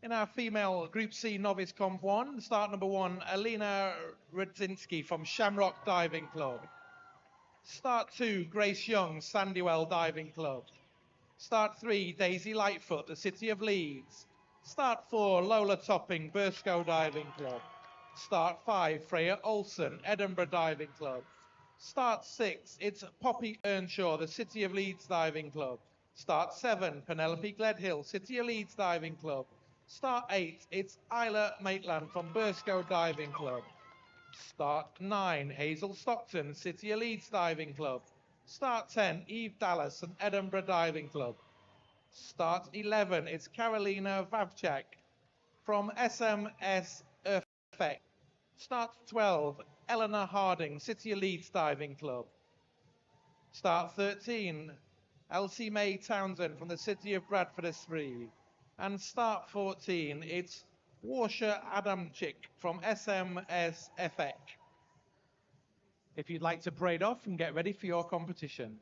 In our female Group C Novice Comp 1, start number 1, Alina Rudzinski from Shamrock Diving Club. Start 2, Grace Young, Sandywell Diving Club. Start 3, Daisy Lightfoot, the City of Leeds. Start 4, Lola Topping, Burscough Diving Club. Start 5, Freya Olsen, Edinburgh Diving Club. Start 6, it's Poppy Earnshaw, the City of Leeds Diving Club. Start 7, Penelope Gledhill, City of Leeds Diving Club. Start 8, it's Isla Maitland from Burscough Diving Club. Start 9, Hazel Stockton, City of Leeds Diving Club. Start 10, Eve Dallas and Edinburgh Diving Club. Start 11, it's Carolina Vavchak from SMS Effect. Start 12, Eleanor Harding, City of Leeds Diving Club. Start 13, Elsie Mae Townsend from the City of Bradford Esprit. And start 14, it's Warsha Adamczyk from SMS Effect. If you'd like to parade off and get ready for your competition.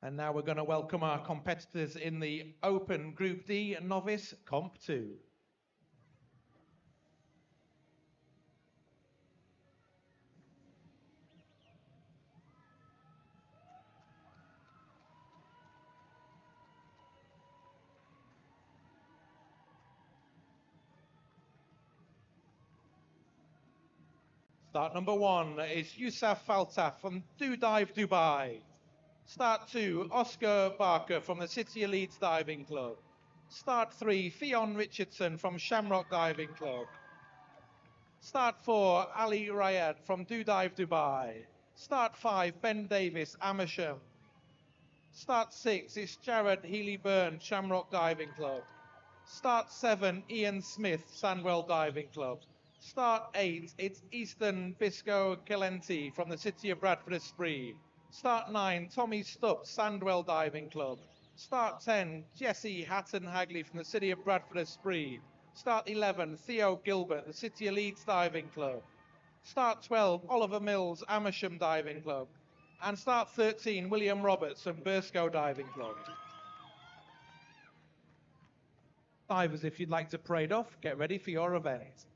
And now we're going to welcome our competitors in the Open Group D Novice Comp 2. Start number 1 is Yusuf Faltaf from Do Dive Dubai. Start 2, Oscar Barker from the City of Leeds Diving Club. Start 3, Fionn Richardson from Shamrock Diving Club. Start 4, Ali Rayad from Do Dive Dubai. Start 5, Ben Davis, Amersham. Start 6, it's Jared Healy-Byrne, Shamrock Diving Club. Start 7, Ian Smith, Sandwell Diving Club. Start 8, it's Easton Biscoe Calenti from the City of Bradford Esprit. Start 9, Tommy Stubbs, Sandwell Diving Club. Start 10, Jesse Hatton-Hagley from the City of Bradford Esprit. Start 11, Theo Gilbert, the City of Leeds Diving Club. Start 12, Oliver Mills, Amersham Diving Club. And start 13, William Roberts from Burscough Diving Club. Divers, if you'd like to parade off, get ready for your event.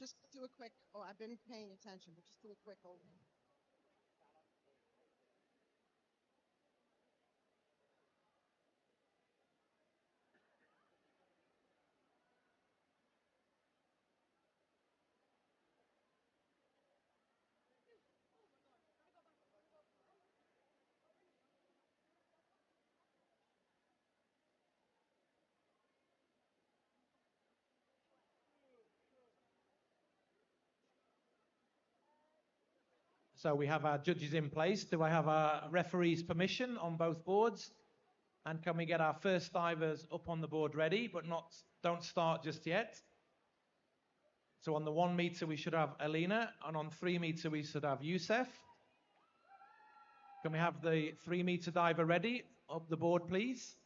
just do a quick, oh, I've been paying attention, but just do a quick hold. So we have our judges in place. Do I have our referee's permission on both boards? And can we get our first divers up on the board ready, but don't start just yet? So on the 1 meter we should have Alina, and on 3 meter we should have Youssef. Can we have the 3 meter diver ready? Up the board, please.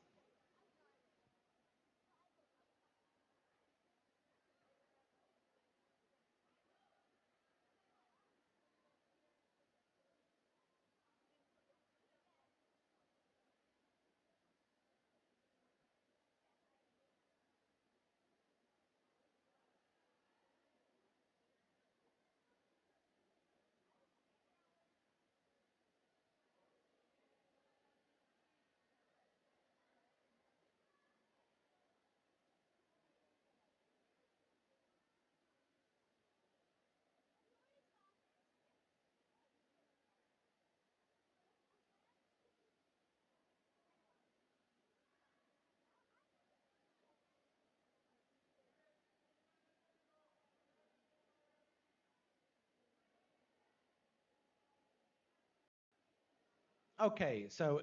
Okay, so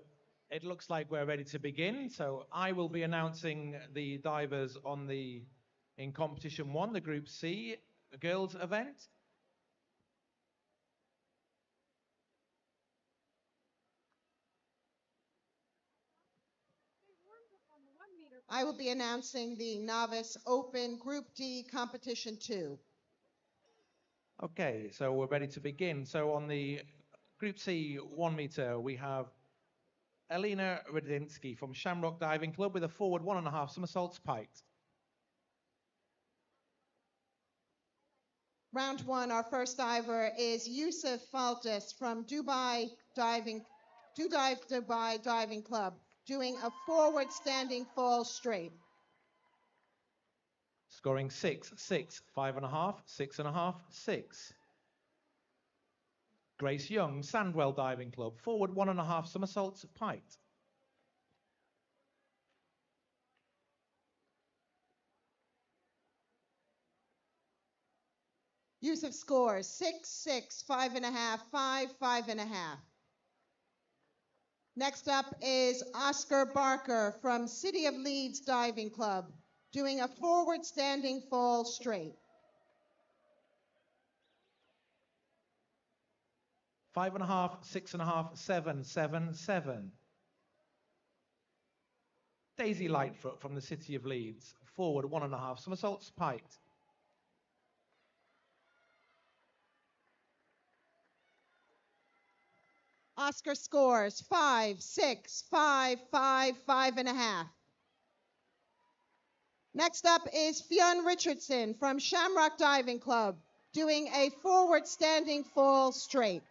it looks like we're ready to begin. So I will be announcing the divers in competition 1, the Group C girls event. I will be announcing the Novice Open Group D Competition 2. Okay, so we're ready to begin. So on the Group C 1 meter, we have Alina Radinsky from Shamrock Diving Club with a forward 1.5 somersaults piked. Round 1, our first diver is Youssef Faltis from Dubai Dubai Diving Club, doing a forward standing fall straight. Scoring 6, 6, 5.5, 6.5, 6. Grace Young, Sandwell Diving Club, forward 1.5 somersaults piked. Youssef scores 6, 6, 5.5, 5, 5.5. Next up is Oscar Barker from City of Leeds Diving Club, doing a forward standing fall straight. 5.5, 6.5, 7, 7, 7. Daisy Lightfoot from the City of Leeds, forward 1.5 somersaults piked. Oscar scores 5, 6, 5, 5, 5.5. Next up is Fionn Richardson from Shamrock Diving Club, doing a forward standing fall straight.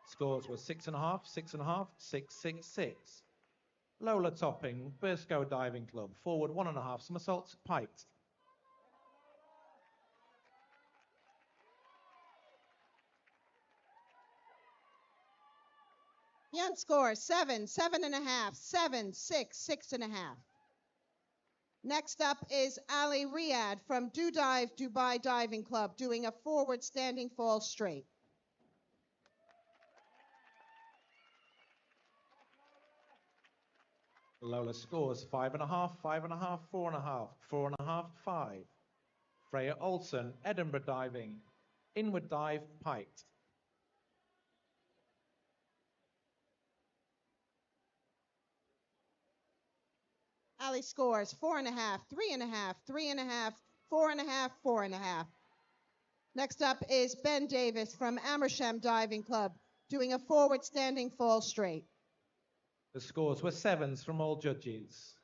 Scores were 6.5, 6.5, 6, 6, 6. Lola Topping, Burscough Diving Club, forward 1.5 somersaults piked. Fionn scores 7, 7.5, 7, 6, 6.5. Next up is Ali Riyad from Dubai Diving Club, doing a forward standing fall straight. Lola scores 5.5, 5.5, 4.5, 4.5, 5. Freya Olsen, Edinburgh Diving, inward dive piked. Ali scores 4.5, 3.5, 3.5, 4.5, 4.5. Next up is Ben Davis from Amersham Diving Club, doing a forward standing fall straight. The scores were 7s from all judges.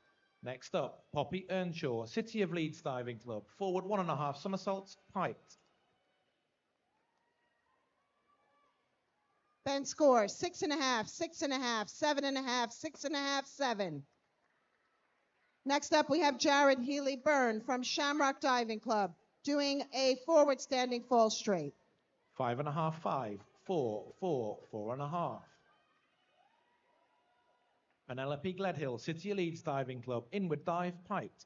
Next up, Poppy Earnshaw, City of Leeds Diving Club, forward 1.5 somersaults piked. Ben scores 6.5, 6.5, 7.5, 6.5, 7. Next up, we have Jared Healy Byrne from Shamrock Diving Club doing a forward standing fall straight. 5.5, 5, 4, 4, 4.5. Penelope Gledhill, City of Leeds Diving Club, inward dive, piped.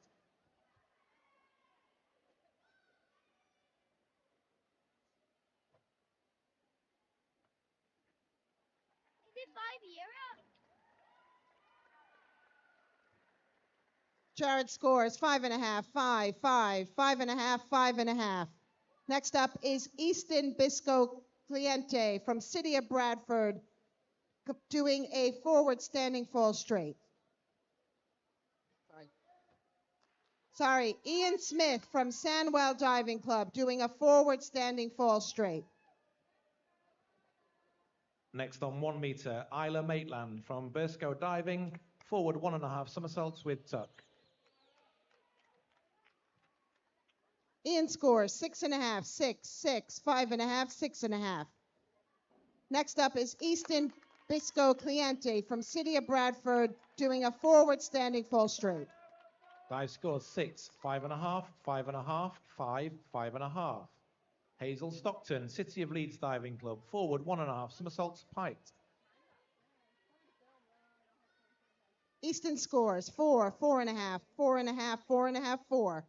Is it 5 euro? Jared scores 5.5, 5, 5, 5.5, 5.5. Next up is Easton Bisco Cliente from City of Bradford doing a forward standing fall straight. Sorry, Ian Smith from Sandwell Diving Club doing a forward standing fall straight. Next on 1 meter, Isla Maitland from Burscough Diving, forward 1.5 somersaults with tuck. Ian scores 6.5, 6, 6, 5.5, 6.5. Next up is Easton Bisco Cliente from City of Bradford doing a forward standing fall straight. Dive scores 6, 5.5, 5.5, 5, 5.5. Hazel Stockton, City of Leeds Diving Club, forward 1.5 somersaults, piked. Easton scores 4, 4.5, 4.5, 4.5, 4.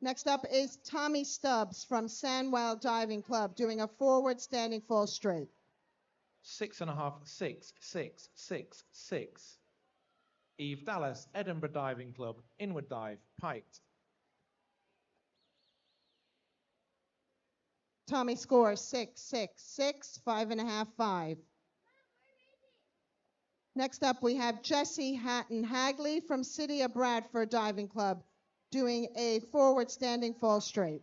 Next up is Tommy Stubbs from Sandwell Diving Club doing a forward standing fall straight. 6.5, 6, 6, 6, 6. Eve Dallas, Edinburgh Diving Club, inward dive, piked. Tommy scores 6, 6, 6, 5.5, 5. Next up, we have Jesse Hatton Hagley from City of Bradford Diving Club doing a forward standing fall straight.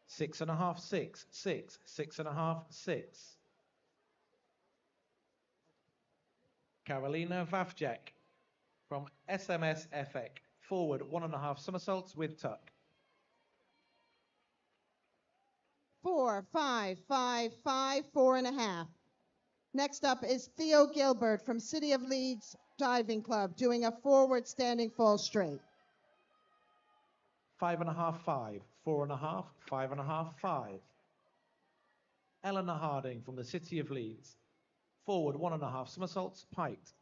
6.5, 6, 6, 6.5, 6. Carolina Vavjak from SMS FX, forward 1.5 somersaults with tuck. 4, 5, 5, 5, 4.5. Next up is Theo Gilbert from City of Leeds Diving Club doing a forward standing fall straight. 5.5, 5, 4.5, 5.5, 5. Eleanor Harding from the City of Leeds, forward 1.5 somersaults, piked.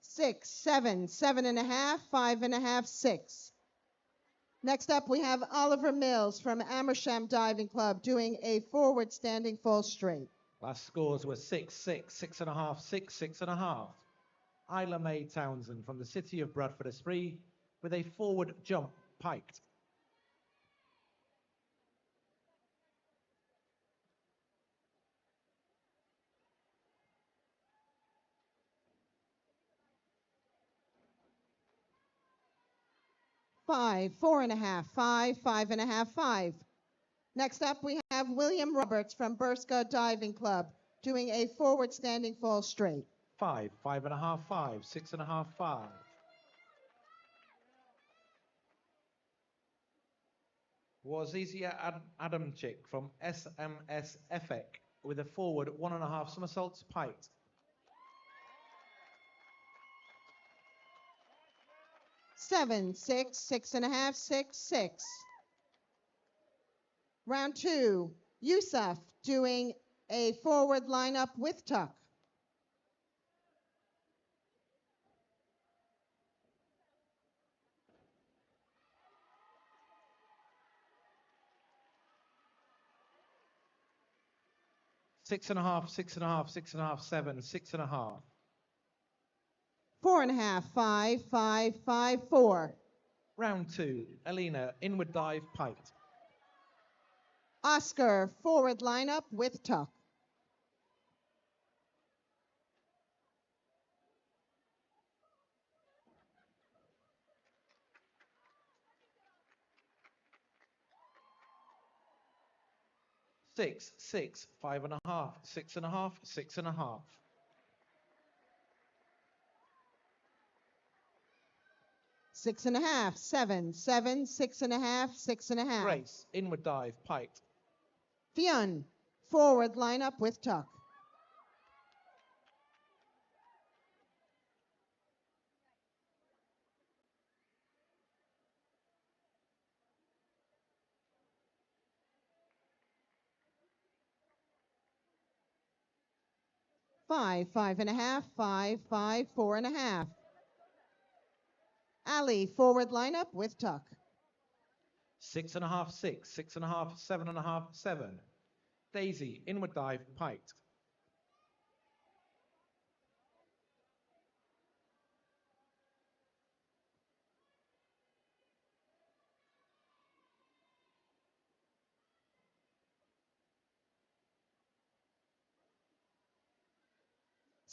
6, 7, 7.5, 5.5, 6. Next up, we have Oliver Mills from Amersham Diving Club doing a forward standing fall straight. Last scores were 6, 6, 6.5, 6, 6.5. Isla Mae Townsend from the City of Bradford Esprit with a forward jump, piked. 5, 4.5, 5, 5.5, 5. Next up, we have William Roberts from Burscough Diving Club doing a forward standing fall straight. 5, 5.5, 5, 6.5, 5. Wazizia Adamczyk from SMS FX with a forward 1.5 somersaults, piked. 7, 6, 6.5, 6, 6. Round 2, Yusuf doing a forward lineup with tuck. 6.5, 6.5, 6.5, 7, 6.5. 4.5, 5, 5, 5, 4. Round 2, Alina, inward dive, piked. Oscar, forward lineup with tuck. 6, 6, 5.5, 6.5, 6.5. 6.5, 7, 7, 6.5, 6.5. Grace, inward dive, piked. Fionn, forward line up with tuck. Five, 5.5, 5, 5, 4.5. Ali, forward line up with tuck. 6.5, 6, 6.5, 7.5, 7. Daisy, inward dive, piked.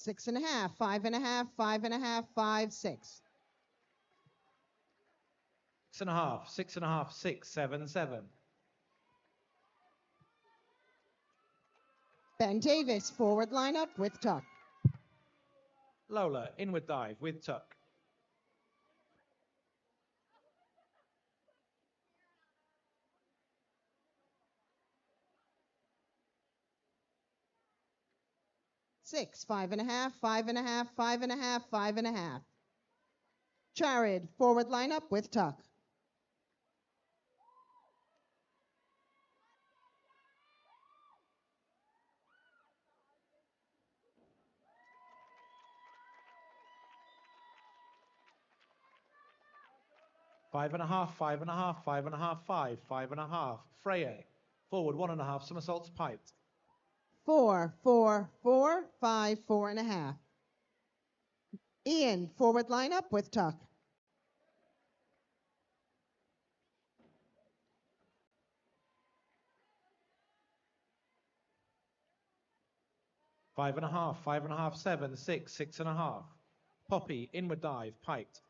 6.5, 5.5, 5.5, 5, 6. 6.5, 6.5, 6, 7, 7. Ben Davis, forward line up with tuck. Lola, inward dive with tuck. 6, 5.5, 5.5, 5.5, 5.5. Jared, forward line up with tuck. 5.5, 5.5, 5.5, 5, 5.5. Freya, forward 1.5, somersaults piked. 4, 4, 4, 5, 4.5. Ian, forward line up with tuck. 5.5, 5.5, 7, 6, 6.5. Poppy, inward dive, piked.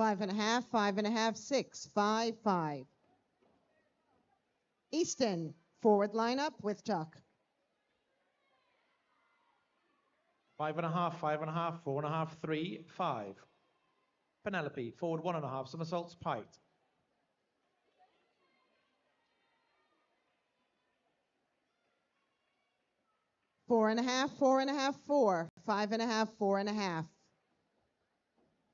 5.5, 5.5, 6, 5, 5. Easton, forward line up with tuck. 5.5, 5.5, 4.5, 3, 5. Penelope, forward 1.5, somersaults piked. 4.5, 4.5, 4, 5.5, 4.5.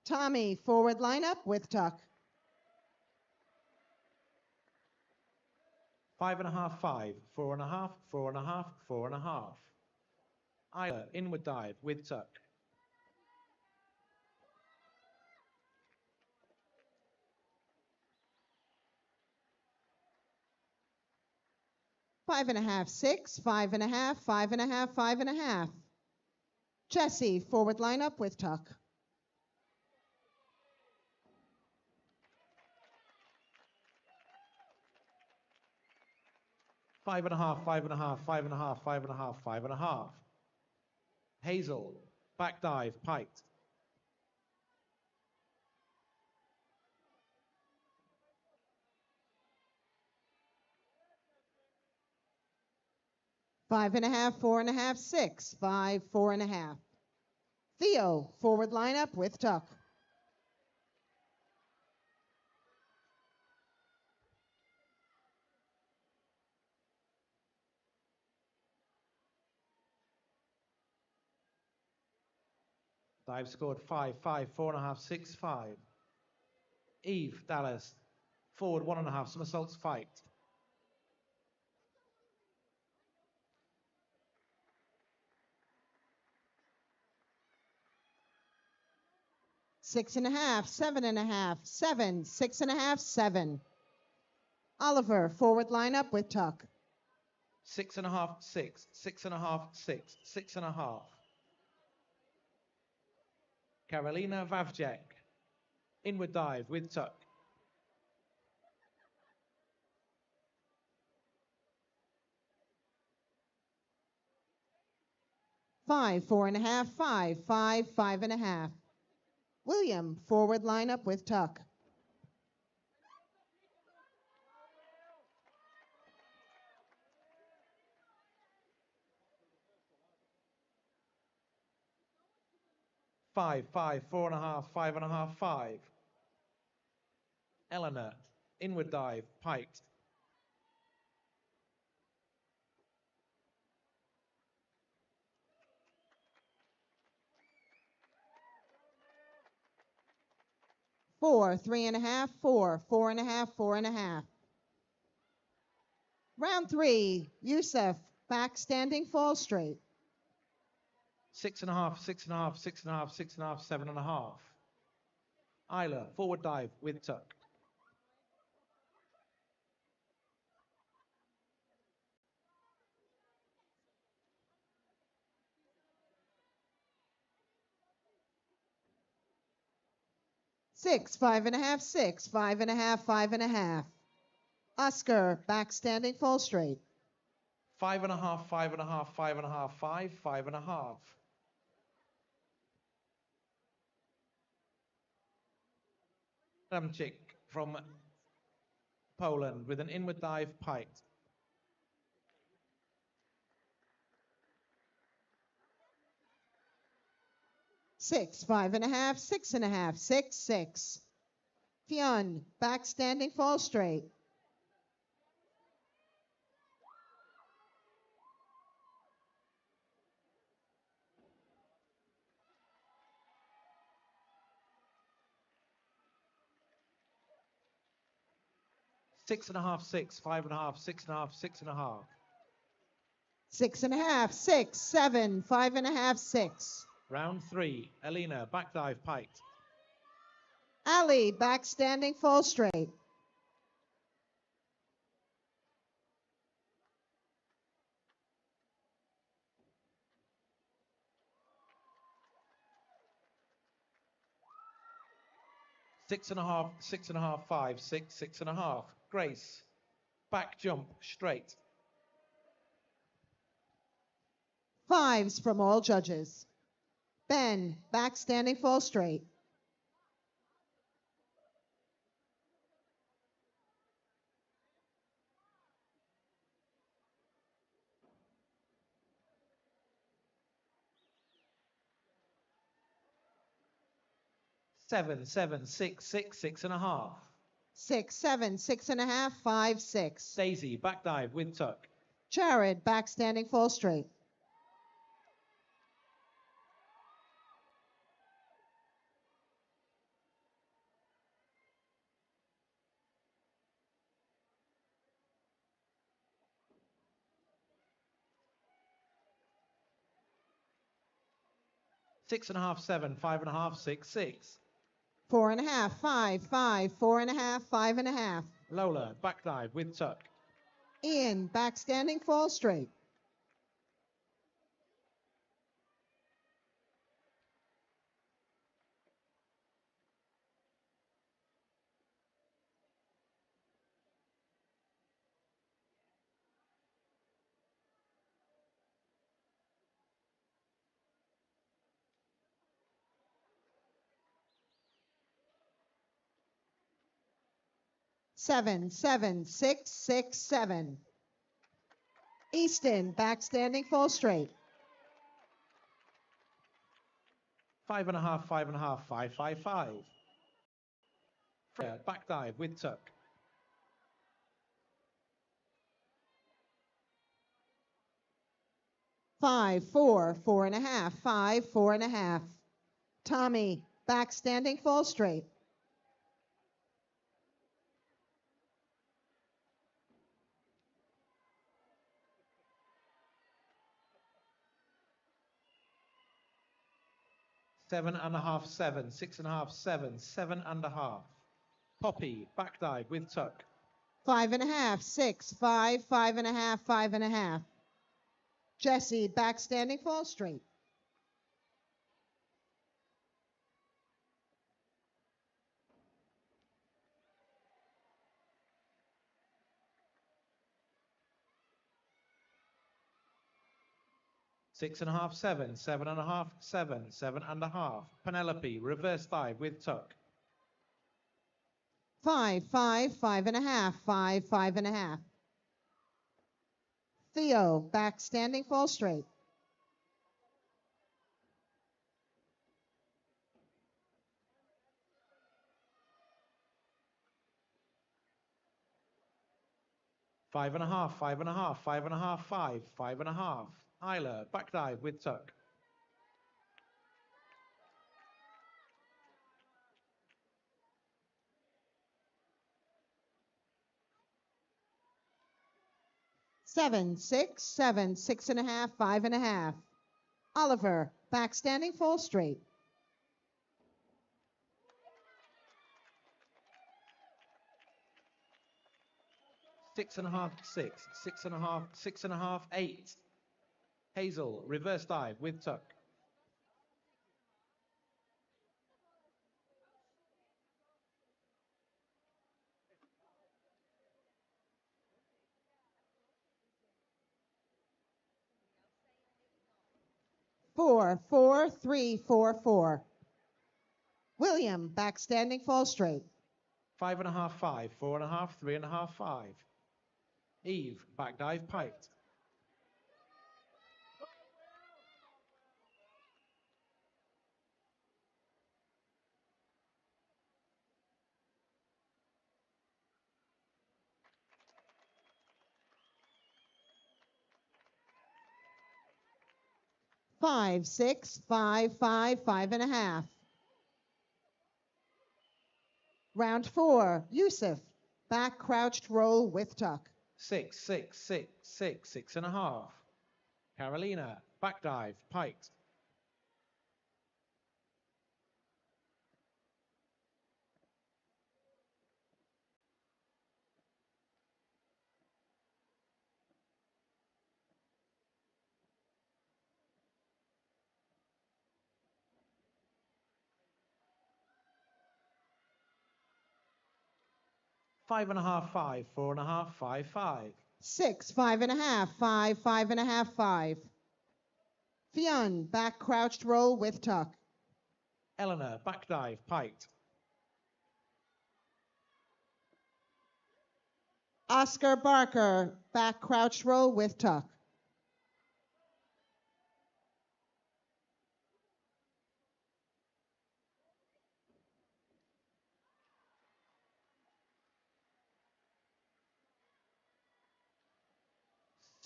Tommy, forward line up with tuck. 5.5, 5, 4.5, 4.5, 4.5. Isla, inward dive with tuck. 5.5, 6, 5.5, 5.5, 5.5. Jesse, forward line up with tuck. 5.5, 5.5, 5.5, 5.5, 5.5. Hazel, back dive, piked. 5.5, 4.5, 6, 5, 4.5. Theo, forward line up with tuck. 5 scored 5, 5, 4.5, 6, 5. Eve, Dallas, forward 1.5, somersaults fight. 6.5, 7.5, 7, 6.5, 7. Oliver, forward line up with tuck. 6.5, 6, 6.5, 6, 6.5. Karolina Vavjak, inward dive with tuck. 5, 4.5, 5, 5, 5.5. William, forward lineup with tuck. Five, 4.5, 5.5, 5. Eleanor, inward dive, piked. 4, 3.5, 4, 4.5, 4.5. Round 3, Yusuf, back standing fall straight. 6.5, 6.5, 6.5, 6.5, 7.5. Isla, forward dive with tuck. 6, 5.5, 6, 5.5, 5.5. Oscar, back standing fall straight. 5.5, 5.5, 5.5, 5, 5.5. Adamczyk from Poland with an inward dive piked. 6, 5.5, 6.5, 6, 6. Fionn, back standing fall straight. 6.5, 6, 5.5, 6.5, 6.5. 6.5, 6, 7, 5.5, 6. Round 3, Elena, back dive piked. Ali, back standing fall straight. 6.5, 6.5, 5, 6, 6.5. Grace, back jump straight. 5s from all judges. Ben, back standing fall straight. 7, 7, 6, 6, 6.5. 6, 7, 6.5, 5, 6. Daisy, back dive with tuck. Jared, back standing fall straight. 6.5, 7, 5.5, 6, 6. 4.5, 5, 5, 4.5, 5.5. Lola, back dive with tuck. Ian, back standing fall straight. 7, 7, 6, 6, 7. Easton, back standing fall straight. 5.5, 5.5, 5, 5, 5. Freya, back dive with tuck. 5, 4, 4.5, 5, 4.5. Tommy, back standing fall straight. 7.5, 7, 6.5, 7, 7.5. Poppy, back dive with tuck. 5.5, 6, 5, 5.5, 5.5. Jesse, back standing fall straight. 6.5, 7, 7.5, 7, 7.5. Penelope, reverse dive with tuck. 5, 5, 5.5, 5, 5.5. Theo, back standing fall straight. Five and a half, 5.5, 5.5, 5, 5.5. Isla, back dive with tuck. 7, 6, 7, 6.5, 5.5. Oliver, back standing fall straight. 6.5, 6, 6.5, 6.5, 8. Hazel, reverse dive with tuck. 4, 4, 3, 4, 4. William, back standing fall straight. 5.5, 5, 4.5, 3.5, 5. Eve, back dive piked. 5, 6, 5, 5, 5.5. Round 4, Yusuf, back crouched roll with tuck. 6, 6, 6, 6, 6.5. Carolina, back dive piked. 5.5, 5, 4.5, 5, 5. 6, 5.5, 5, 5.5, 5. Fionn, back crouched roll with tuck. Eleanor, back dive piked. Oscar Barker, back crouched roll with tuck.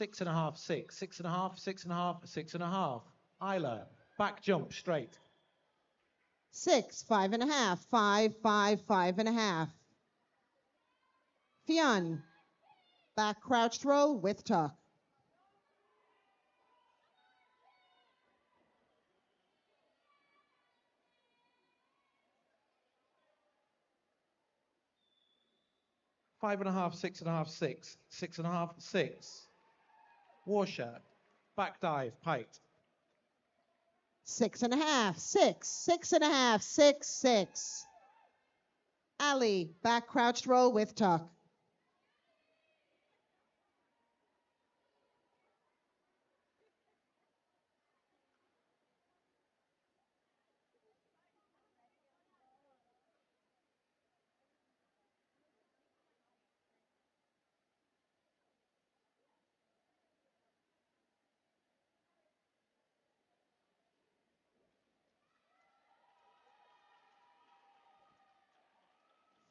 6.5, 6, 6.5, 6.5, 6.5. Isla, back jump straight. 6, 5.5, 5, 5, 5.5. Fionn, back crouched roll with tuck. 5.5, 6.5, 6, 6.5, 6. Warsha, back dive piked. 6.5, 6, 6.5, 6, 6. Ali, back crouched roll with tuck.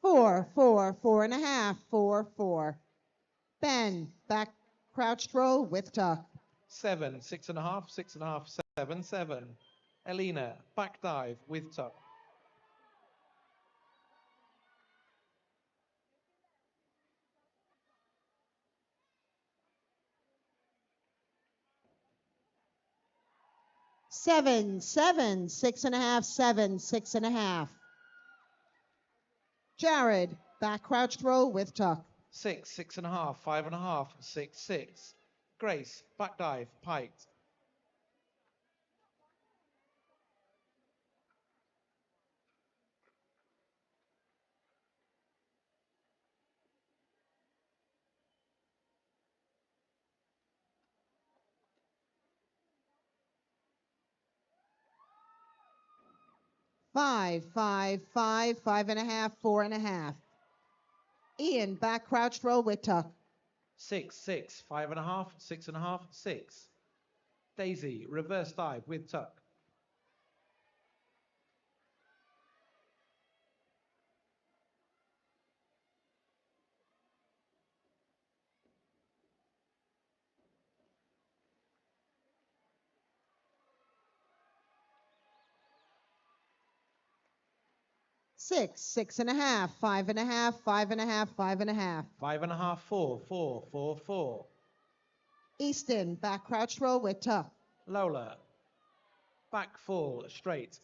4, 4, 4.5, 4, 4. Ben, back crouched roll with tuck. 7, 6.5, 6.5, 7, 7. Elena, back dive with tuck. 7, 7, 6.5, 7, 6.5. Jared, back crouched roll with tuck. 6, 6.5, 5.5, 6, 6. Grace, back dive piked. 5, 5, 5, 5.5, 4.5. Ian, back crouched roll with tuck. 6, 6, 5.5, 6.5, 6. Daisy, reverse dive with tuck. Six, 6.5, 5.5, 5.5, 5.5. 5.5, 4, 4, 4, 4. Easton, back crouched roll with tuck. Lola, back full, straight.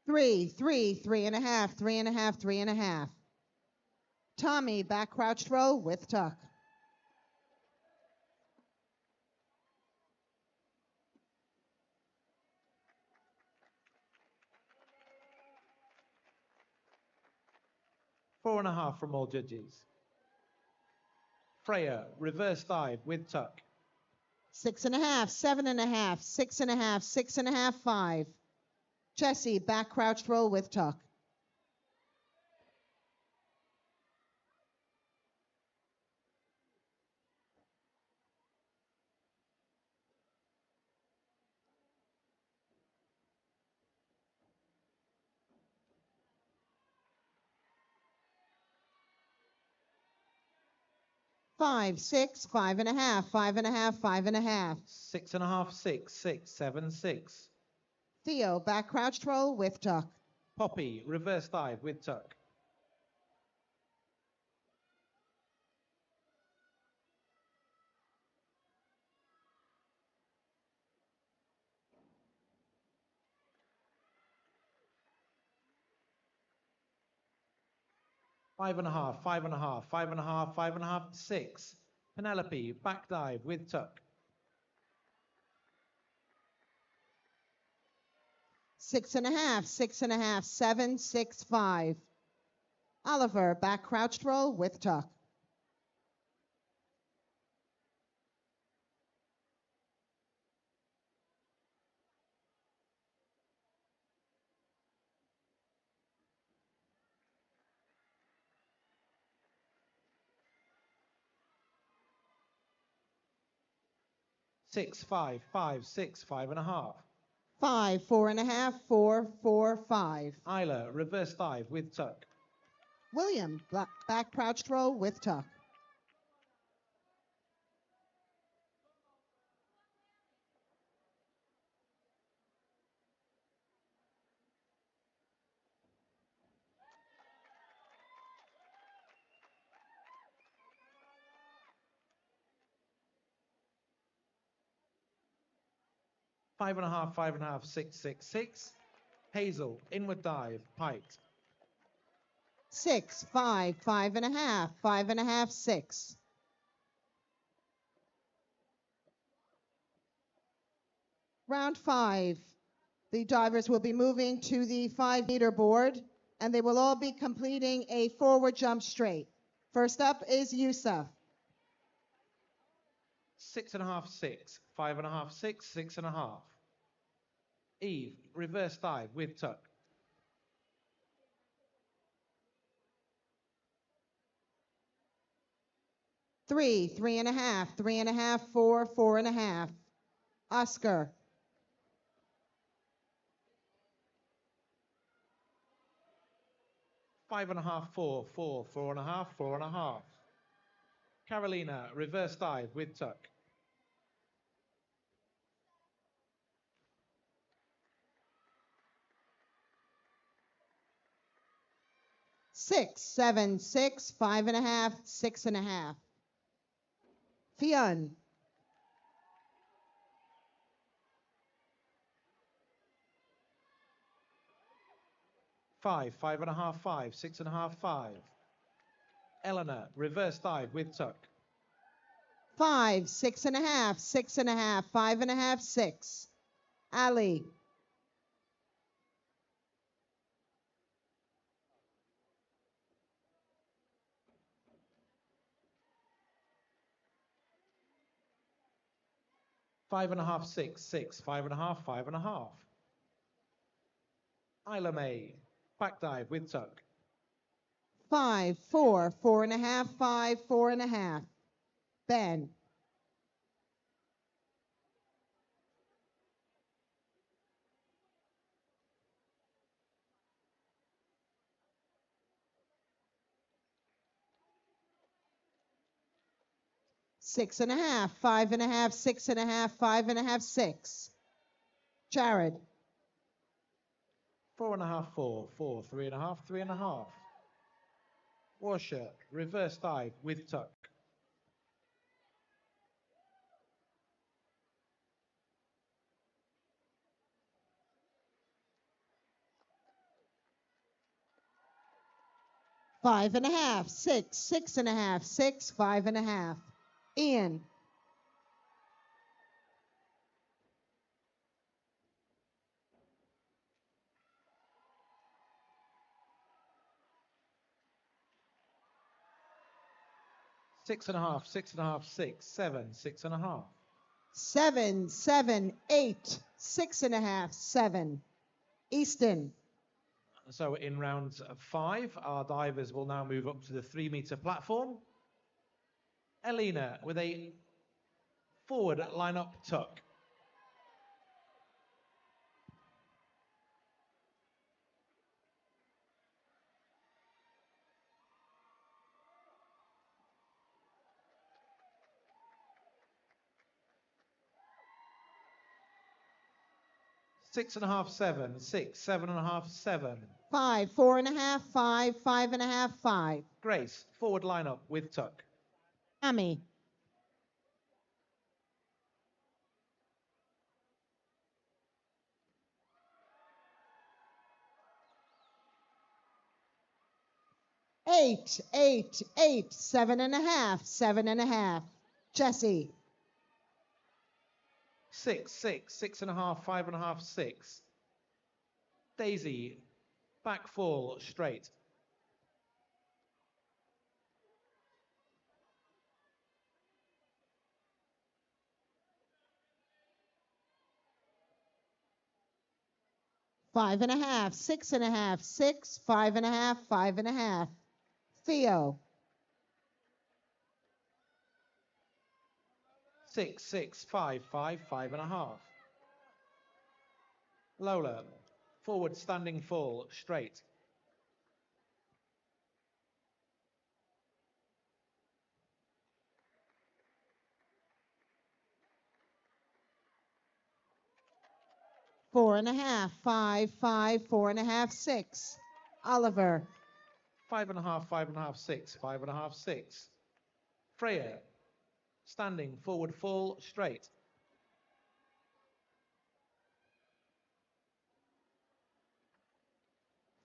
Three, 3.5, 3.5, 3.5. Tommy, back crouched roll with tuck. Four and a half from all judges. Freya, reverse dive with tuck. 6.5, 7.5, 6.5, 6.5, 5. Jessie, back crouched roll with tuck. Five, 6, 5.5, 5.5, 5.5. 6.5, 6, 6, 7, 6. Theo, back crouched roll with tuck. Poppy, reverse dive with tuck. Five and a half, 5.5, 5.5, 5.5, 6. Penelope, back dive with tuck. 6.5, 6.5, 7, 6, 5. Oliver, back crouched roll with tuck. Six, 5, 5, 6, 5.5. 5, 4.5, 4, 4, 5. Isla, reverse dive with tuck. William, back crouched roll with tuck. Five and a half, 5.5, 6, 6, 6. Hazel, inward dive, piked. 6, 5, 5.5, 5.5, 6. Round 5. The divers will be moving to the 5-meter board, and they will all be completing a forward jump straight. First up is Yusuf. 6.5, 6, 5.5, 6, 6.5. Eve, reverse dive with tuck. 3, 3.5, 3.5, 4, 4.5. Oscar. 5.5, 4, 4, 4.5, 4.5. Carolina, reverse dive with tuck. 6, 7, 6, 5.5, 6.5. Fionn. 5, 5.5, 5, 6.5, 5. Eleanor, reverse dive with tuck. 5, 6.5, 6.5, 5.5, 6. Ali. 5.5, 6, 6, 5.5, 5.5. Isla May, back dive with tuck. 5, 4, 4.5, 5, 4.5. Ben. Six and a half, 5.5, 6.5, 5.5, 6. Jared. 4.5, 4, 4, 3.5, 3.5. Washer, reverse dive with tuck. Five and a half, 6, 6.5, 6, 5.5. Ian. Six and a half, 6.5, 6, 7, 6.5. 7, 7, 8, 6.5, 7. Easton. So in round 5, our divers will now move up to the 3-meter platform. Elena with a forward line-up tuck. Six and a half, 7, 6, 7.5, 7. 5, 4.5, 5, 5.5, 5. Grace, forward line-up with tuck. Amy. 8, 8, 8, 7.5, 7.5. Jesse. 6, 6, 6.5, 5.5, 6. Daisy, back fall straight. Five and a half, 6.5, 6, 5.5, 5.5. Theo. 6, 6, 5, 5, 5.5. Lola, forward standing fall straight. Four and a half, 5, 5, 4.5, 6. Oliver. 5.5, 5.5, 6, 5.5, 6. Freya, standing forward fall straight.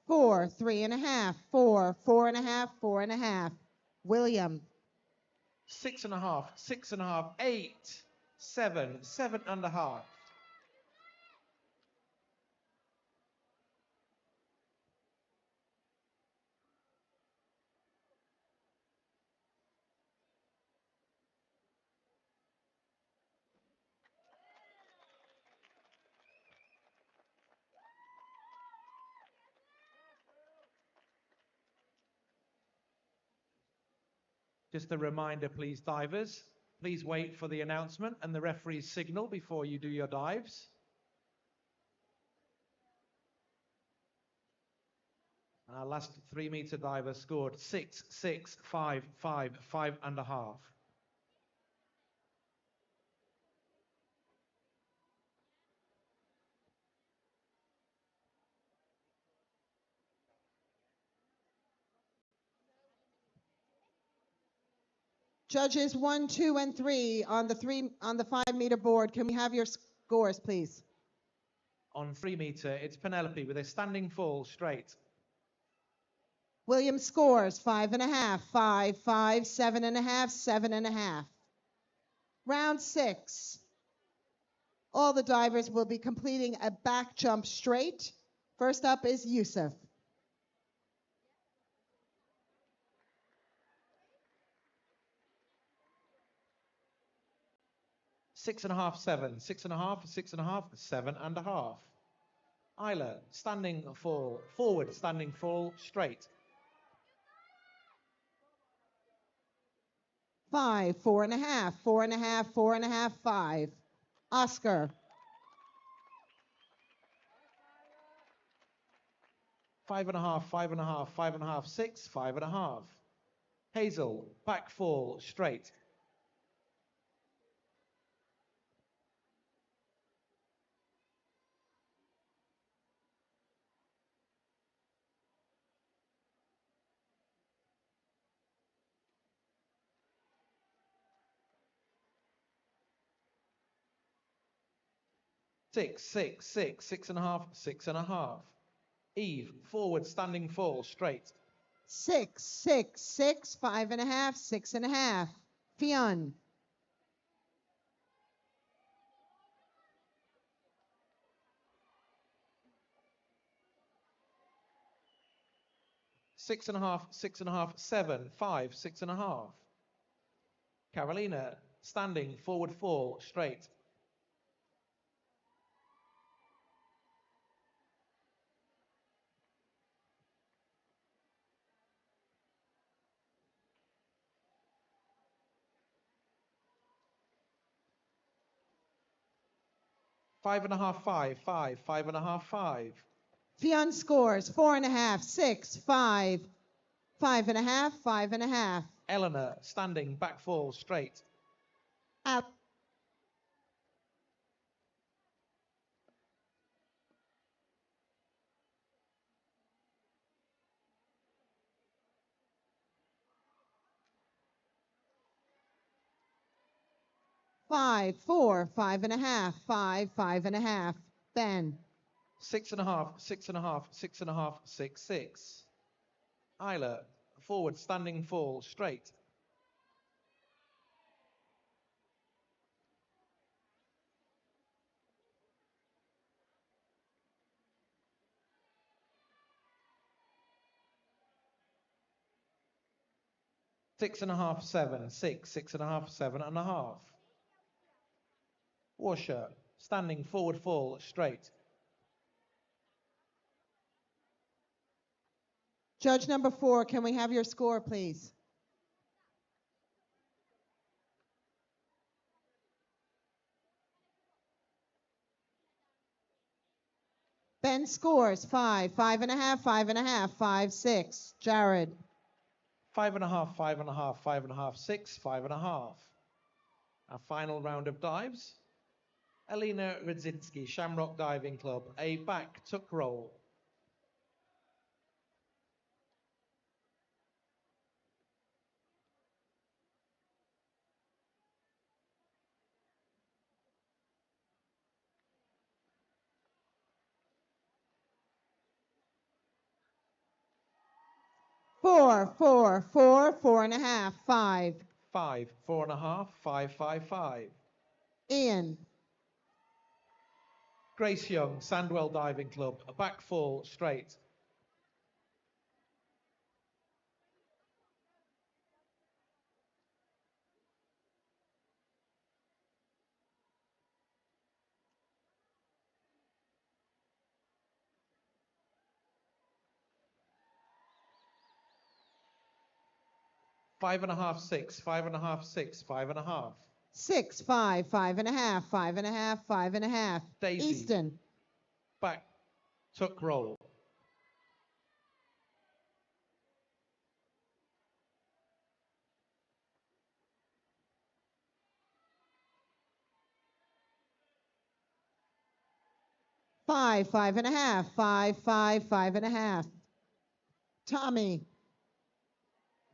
4, 3.5, 4, 4.5, 4.5. William. 6.5, 6.5, 8, 7, 7.5. Just a reminder, please, divers, please wait for the announcement and the referee's signal before you do your dives. Our last 3-meter diver scored 6, 6, 5, 5, 5.5. Judges 1, 2, and 3 on the 5-meter board. Can we have your scores, please? On 3-meter, it's Penelope with a standing fall straight. William scores 5.5, 5, 5, 7.5, 7.5. Round 6. All the divers will be completing a back jump straight. First up is Yusuf. 6.5, 7, 6.5, 6.5, 7.5. Isla, standing fall, forward, standing fall, straight. 5, 4.5, 4.5, 4.5, 5. Oscar. 5.5, 5.5, 5.5, 6, 5.5. Hazel, back fall, straight. 6, 6, 6, 6.5, 6.5. Eve, forward, standing fall, straight. 6, 6, 6, 5.5, 6.5. Fionn. 6.5, 6.5, 7, 5, 6.5. Carolina, standing forward fall, straight. 5.5, 5, 5, 5.5, 5. Fionn scores 4.5, 6, 5, 5.5, 5.5. Eleanor, standing back fall, straight. Out. Five, 4, 5.5, 5, 5.5. Ben. 6.5, 6.5, 6.5, 6, 6. Isla, forward, standing fall, straight. 6.5, 7, 6, 6.5, 7.5. Washer, standing forward fall, straight. Judge number 4, can we have your score, please? Ben scores 5, 5.5, 5.5, 5, 6. Jared. 5.5, 5.5, 5.5, 6, 5.5. Our final round of dives. Alina Rudzinski, Shamrock Diving Club, a back tuck roll. 4, 4, 4, 4.5, 5. 5, 4.5, 5, 5, 5. Ian. Grace Young, Sandwell Diving Club, a back fall, straight. 5.5, 6, 5.5, 6, 5.5. 6, 5, 5.5, 5.5, 5.5. Daisy. Easton. Back tuck roll. 5, 5.5, 5, 5, 5.5. Tommy.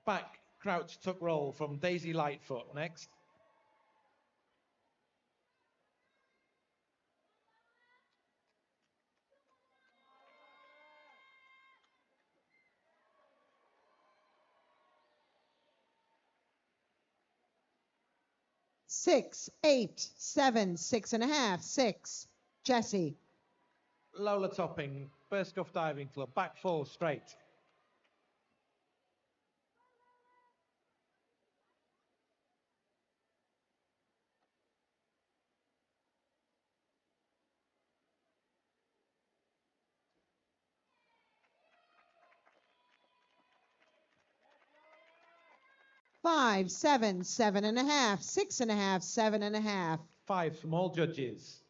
Back crouch tuck roll from Daisy Lightfoot next. 6, 8, 7, 6.5, 6. Jesse. Lola Topping, Burscoff Diving Club, back fall, straight. 5, 7, 7.5, 6.5, 7.5. 5 from all judges.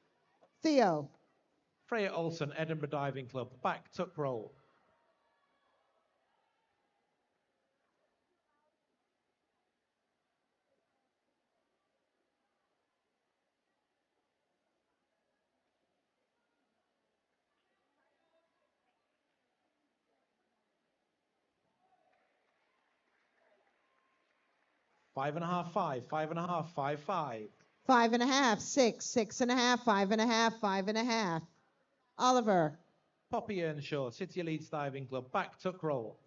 Theo. Freya Olsen, Edinburgh Diving Club, back tuck roll. Five and a half, 5, 5.5, 5, 5. 5.5, 6, 6.5, 5.5, 5.5. Oliver. Poppy Earnshaw, City Leeds Diving Club, back tuck roll.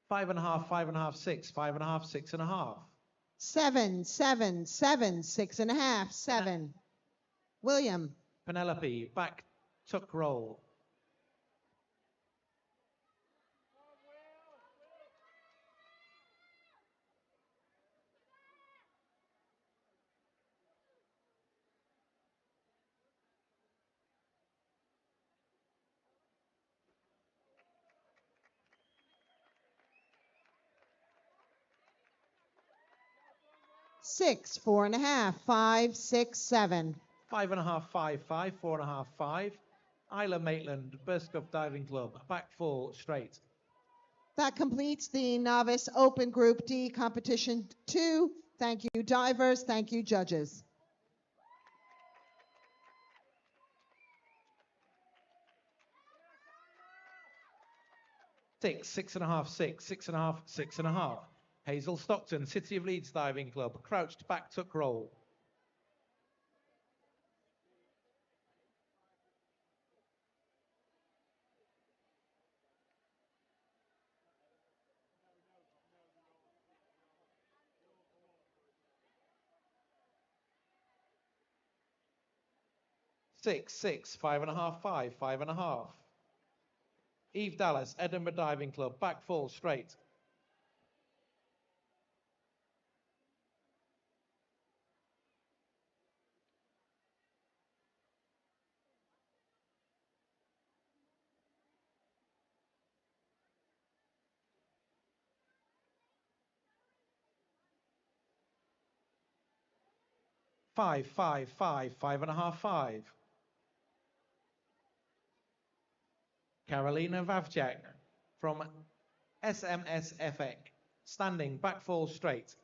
Five and a half, 5.5, 6, 5.5, 6.5. 7, 7, 7, 6.5, 7. William. Penelope, back tuck roll. Six, 4.5, 5, 6, 7. 5.5, 5, 5, 4.5, 5. Isla Maitland, Burskov Diving Club, back full straight. That completes the Novice Open Group D Competition 2. Thank you, divers. Thank you, judges. 6, 6.5, 6, 6.5, 6.5. Hazel Stockton, City of Leeds Diving Club, crouched back tuck roll. Six, 6, 5.5, 5, 5.5. Eve Dallas, Edinburgh Diving Club, back full straight. Five, 5, 5, 5.5, 5. Karolina Vavcek from SMS FX, standing back full straight.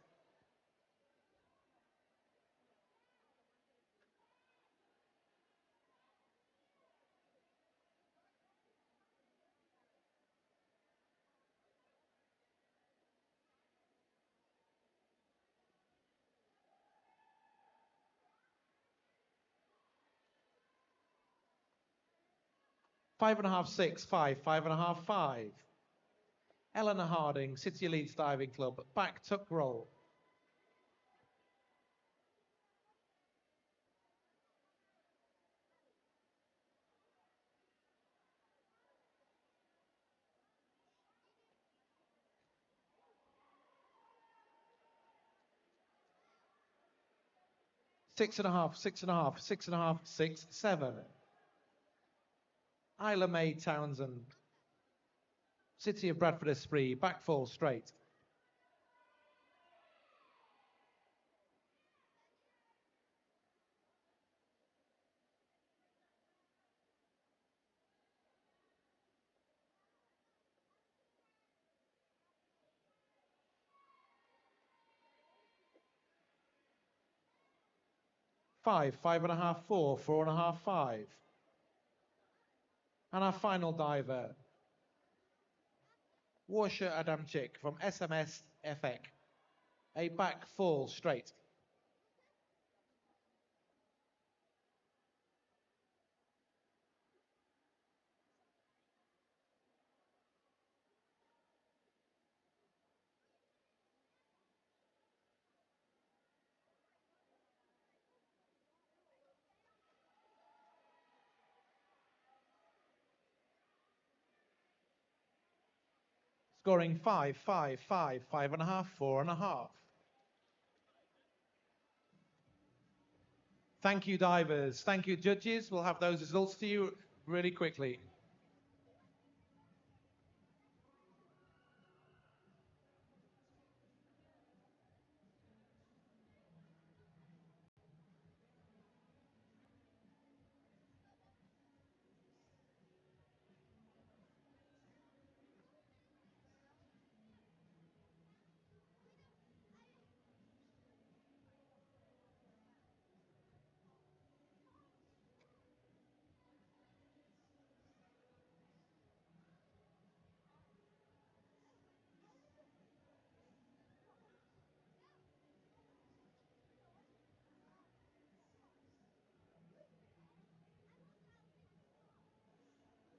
Five and a half, 6, 5, 5.5, 5. Eleanor Harding, City Leeds Diving Club, back tuck roll. Six and a half, 6.5, 6.5, 6, 7. Isla May Townsend, City of Bradford Esprit, back full straight. Five, 5.5, 4, 4.5, 5. And our final diver, Warsha Adamczyk from SMS FX, a back full straight. Score scoring 5, 5, 5, 5.5, 4.5. Thank you, divers. Thank you, judges. We'll have those results to you really quickly.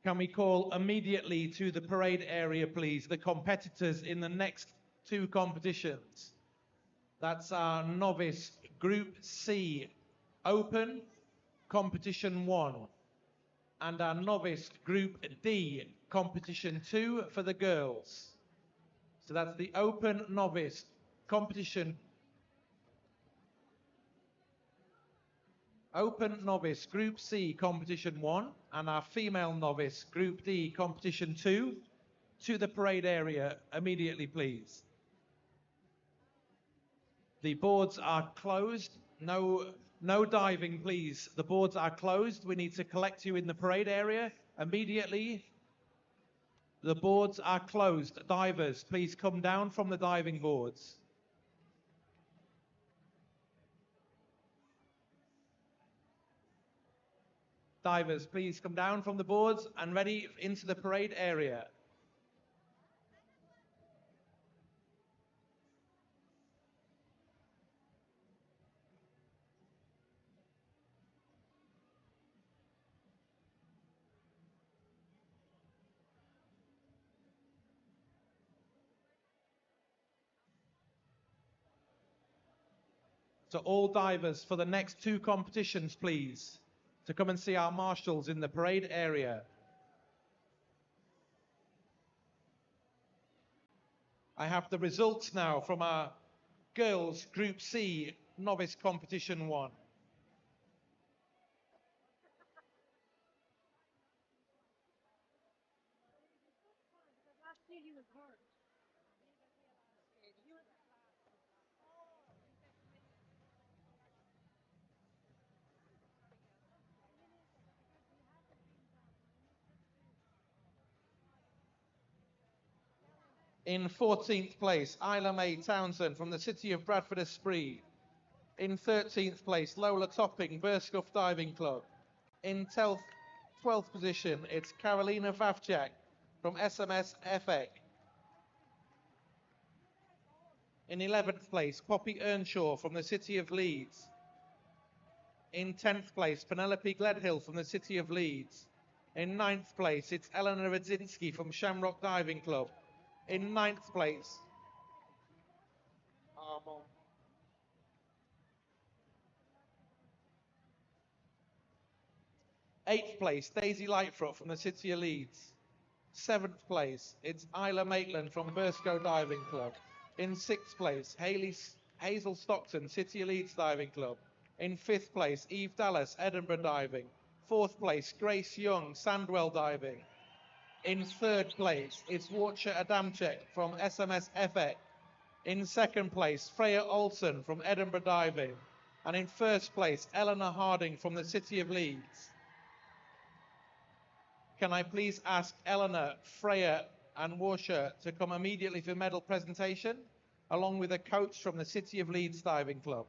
Can we call immediately to the parade area, please, the competitors in the next two competitions? That's our novice Group C Open, Competition 1, and our novice Group D, Competition 2 for the girls. So that's the Open Novice Competition. Open Novice Group C Competition 1 and our Female Novice Group D Competition 2 to the parade area immediately, please. The boards are closed. No diving, please. The boards are closed. We need to collect you in the parade area immediately. The boards are closed. Divers, please come down from the diving boards. Divers, please come down from the boards and ready into the parade area. So all divers for the next two competitions, please, to come and see our marshals in the parade area. I have the results now from our girls Group C Novice Competition 1. In 14th place, Isla Mae Townsend from the city of Bradford-Esprit. In 13th place, Lola Topping, Burscough Diving Club. In 12th position, it's Carolina Vavchak from SMS FX. In 11th place, Poppy Earnshaw from the city of Leeds. In 10th place, Penelope Gledhill from the city of Leeds. In 9th place, it's Eleanor Radzinski from Shamrock Diving Club. In 9th place, 8th place, Daisy Lightfoot from the city of Leeds. 7th place, it's Isla Maitland from Burscough Diving Club. In 6th place, Hazel Stockton, City of Leeds Diving Club. In 5th place, Eve Dallas, Edinburgh Diving. 4th place, Grace Young, Sandwell Diving. In 3rd place, it's Warcha Adamczyk from SMS FX. In 2nd place, Freya Olsen from Edinburgh Diving. And in 1st place, Eleanor Harding from the City of Leeds. Can I please ask Eleanor, Freya and Warcha to come immediately for medal presentation, along with a coach from the City of Leeds Diving Club.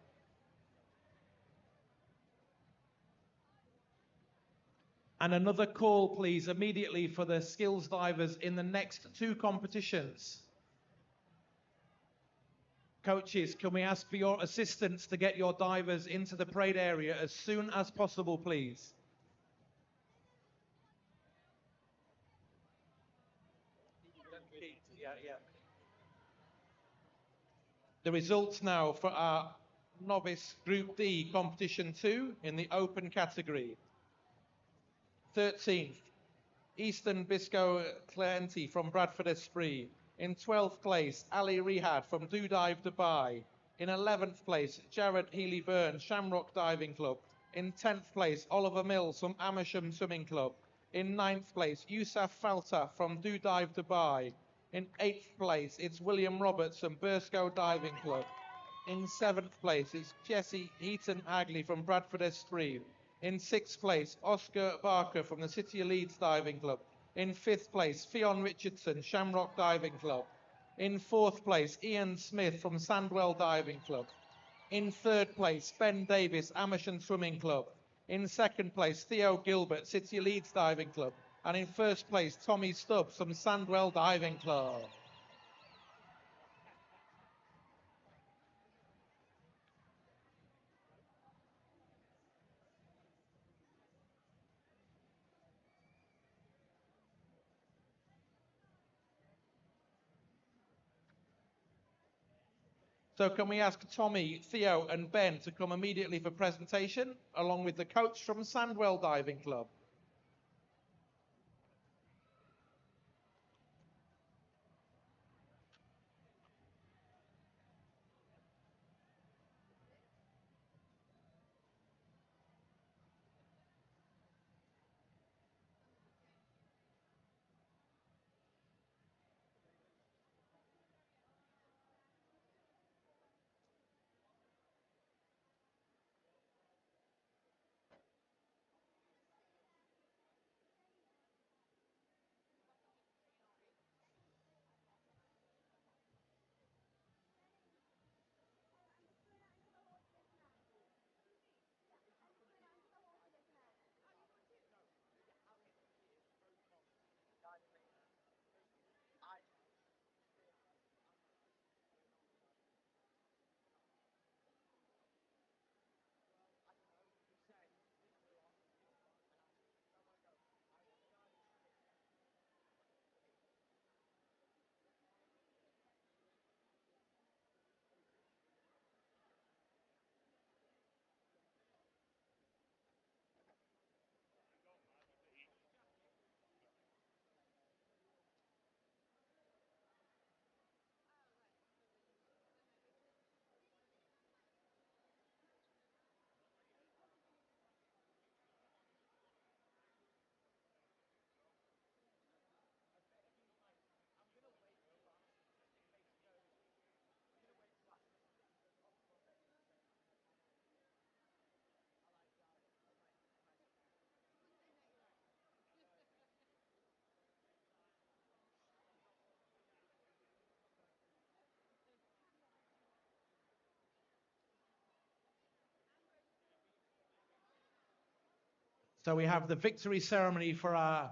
And another call, please, immediately for the skills divers in the next two competitions. Coaches, can we ask for your assistance to get your divers into the parade area as soon as possible, please? The results now for our Novice Group D Competition 2 in the open category. 13th, Eastern Biscoe Clemente from Bradford Esprit. In 12th place, Ali Rihad from Do Dive Dubai. In 11th place, Jared Healy-Byrne, Shamrock Diving Club. In 10th place, Oliver Mills from Amersham Swimming Club. In 9th place, Yusuf Falta from Do Dive Dubai. In 8th place, it's William Roberts from Burscough Diving Club. In 7th place, it's Jesse Heaton-Hagley from Bradford Esprit. In 6th place, Oscar Barker from the City of Leeds Diving Club. In 5th place, Fionn Richardson, Shamrock Diving Club. In 4th place, Ian Smith from Sandwell Diving Club. In 3rd place, Ben Davis, Amersham Swimming Club. In 2nd place, Theo Gilbert, City of Leeds Diving Club. And in 1st place, Tommy Stubbs from Sandwell Diving Club. So can we ask Tommy, Theo and Ben to come immediately for presentation, along with the coach from Sandwell Diving Club. So we have the victory ceremony for our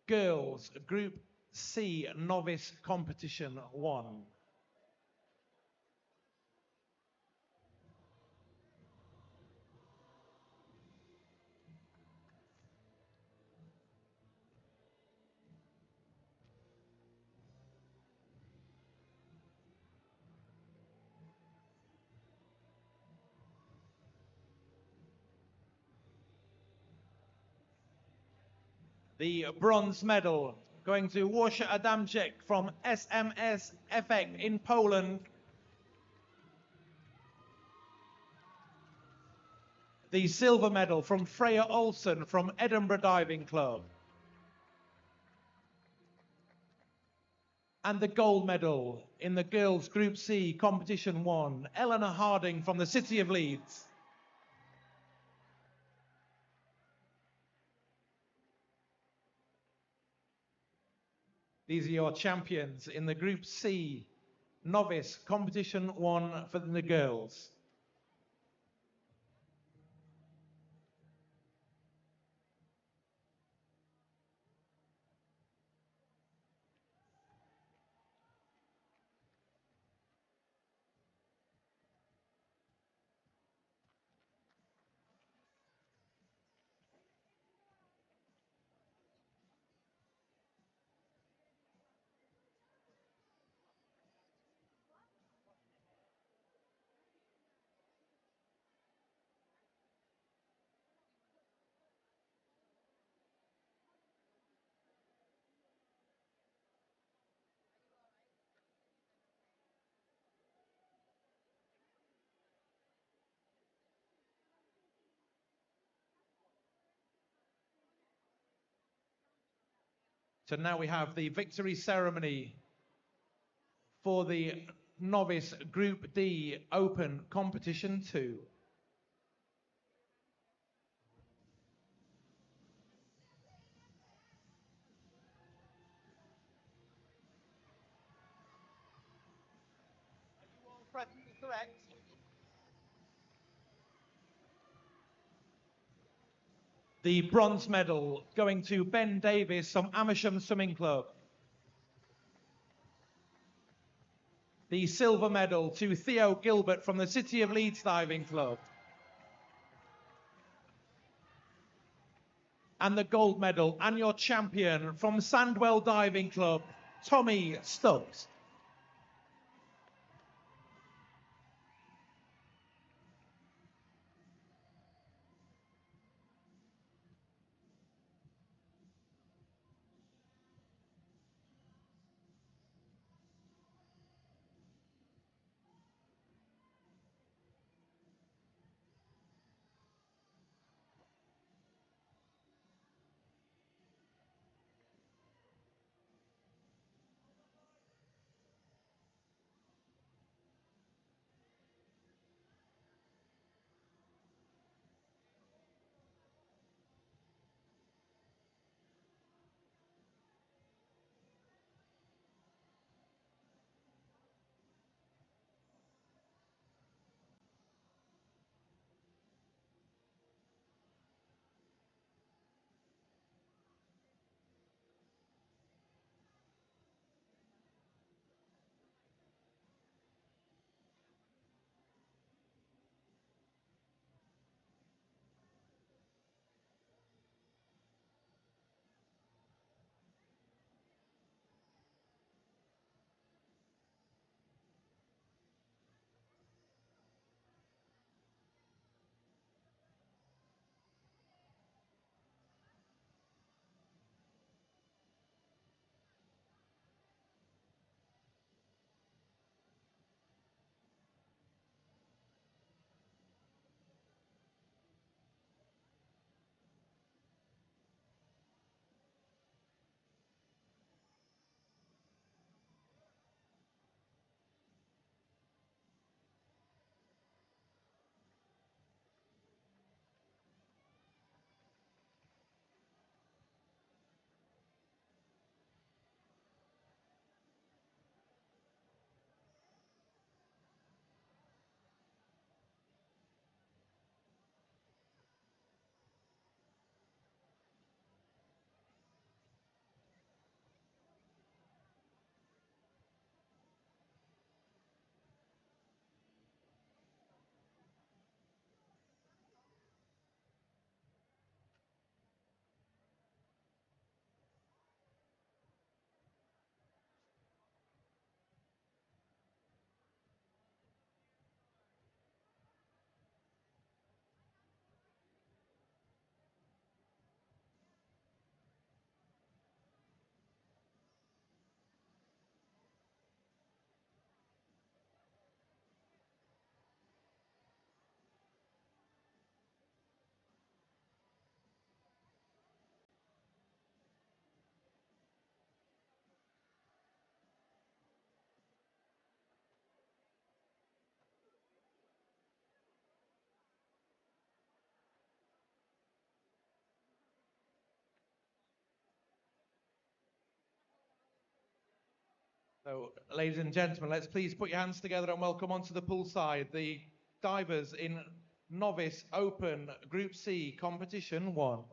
girls Group C Novice Competition 1. The bronze medal going to Warsha Adamczyk from SMS Effect in Poland. The silver medal from Freya Olsen from Edinburgh Diving Club. And the gold medal in the girls Group C Competition 1, Eleanor Harding from the City of Leeds. These are your champions in the Group C Novice Competition 1 for the girls. So now we have the victory ceremony for the Novice Group D Open Competition 2. Correct. The bronze medal going to Ben Davis from Amersham Swimming Club. The silver medal to Theo Gilbert from the City of Leeds Diving Club. And the gold medal and your champion from Sandwell Diving Club, Tommy Stubbs. So, ladies and gentlemen, let's please put your hands together and welcome onto the poolside the divers in Novice Open Group C Competition 1.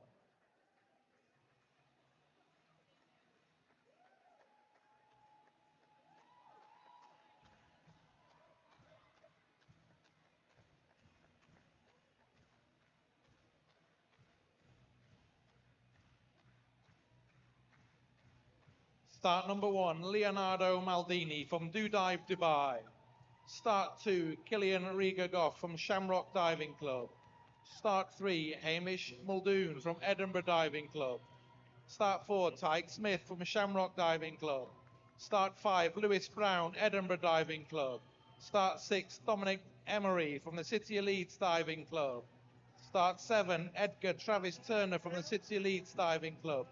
Start number 1, Leonardo Maldini from Do Dive Dubai. Start 2, Killian Riga Goff from Shamrock Diving Club. Start 3, Hamish Muldoon from Edinburgh Diving Club. Start 4, Tyke Smith from Shamrock Diving Club. Start 5, Lewis Brown, Edinburgh Diving Club. Start 6, Dominic Emery from the City of Leeds Diving Club. Start 7, Edgar Travis Turner from the City of Leeds Diving Club.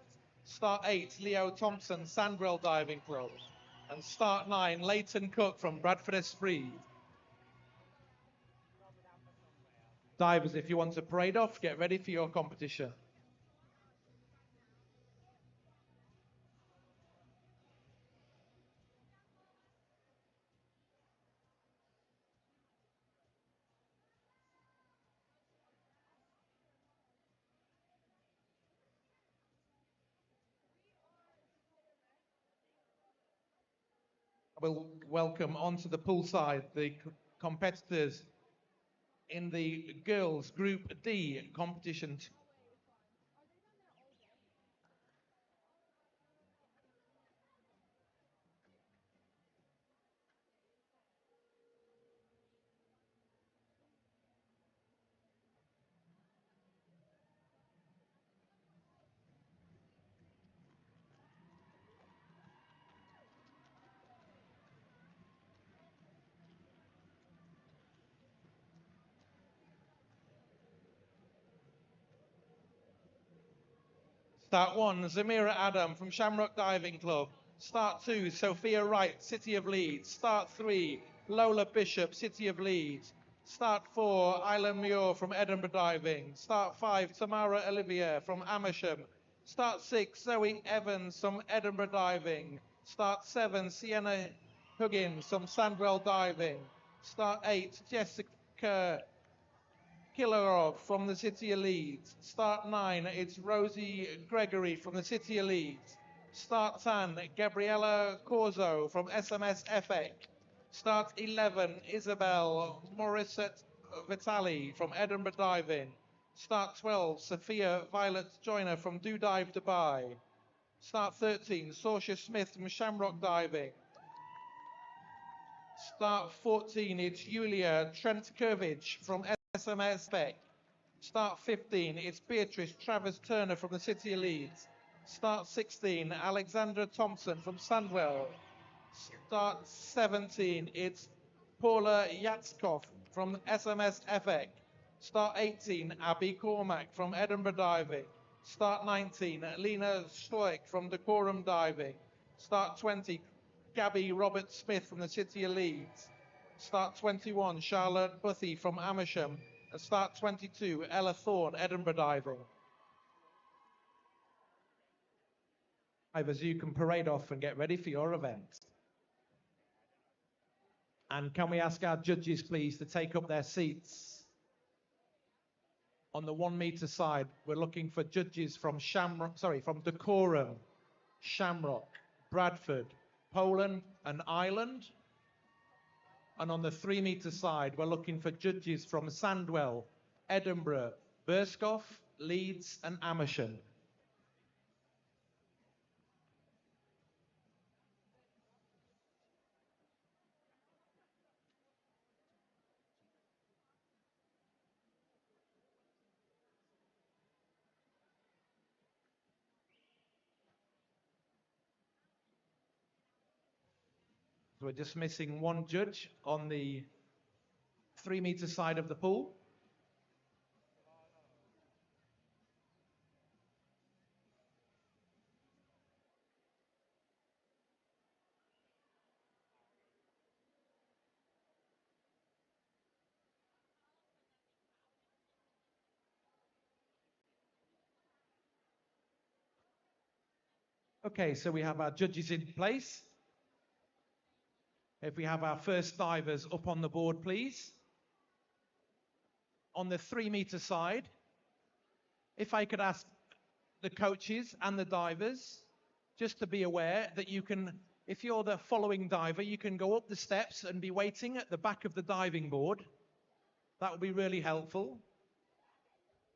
Start 8, Leo Thompson, Sandwell Diving Club. And start 9, Leighton Cook from Bradford Esprit. Divers, if you want to parade off, get ready for your competition. I will welcome onto the poolside the competitors in the girls Group D competition. Start 1, Zamira Adam from Shamrock Diving Club. Start 2, Sophia Wright, City of Leeds. Start 3, Lola Bishop, City of Leeds. Start 4, Isla Muir from Edinburgh Diving. Start 5, Tamara Olivier from Amersham. Start 6, Zoe Evans from Edinburgh Diving. Start 7, Sienna Huggins from Sandwell Diving. Start 8, Jessica Killarov from the City of Leeds. Start 9, it's Rosie Gregory from the City of Leeds. Start 10, Gabriella Corzo from SMS FX. Start 11, Isabel Morissette Vitali from Edinburgh Diving. Start 12, Sophia Violet Joyner from Do Dive Dubai. Start 13, Saoirse Smith from Shamrock Diving. Start 14, it's Yulia Trentkovich from SMS Spec. Start 15, it's Beatrice Travers Turner from the City of Leeds. Start 16, Alexandra Thompson from Sandwell. Start 17, it's Paula Yatskov from SMS FX. Start 18, Abby Cormack from Edinburgh Diving. Start 19, Lena Stoic from Decorum Diving. Start 20, Gabby Robert Smith from the City of Leeds. Start 21, Charlotte Buthy from Amersham. And start 22, Ella Thorne, Edinburgh Diving. Divers, you can parade off and get ready for your event. And can we ask our judges, please, to take up their seats? On the 1 metre side, we're looking for judges from from Decorum, Shamrock, Bradford, Poland and Ireland. And on the 3 metre side, we're looking for judges from Sandwell, Edinburgh, Burscough, Leeds and Amersham. So we're just missing one judge on the 3 metre side of the pool. Okay, so we have our judges in place. If we have our first divers up on the board, please. On the 3 metre side, if I could ask the coaches and the divers just to be aware that you can, if you're the following diver, you can go up the steps and be waiting at the back of the diving board. That would be really helpful.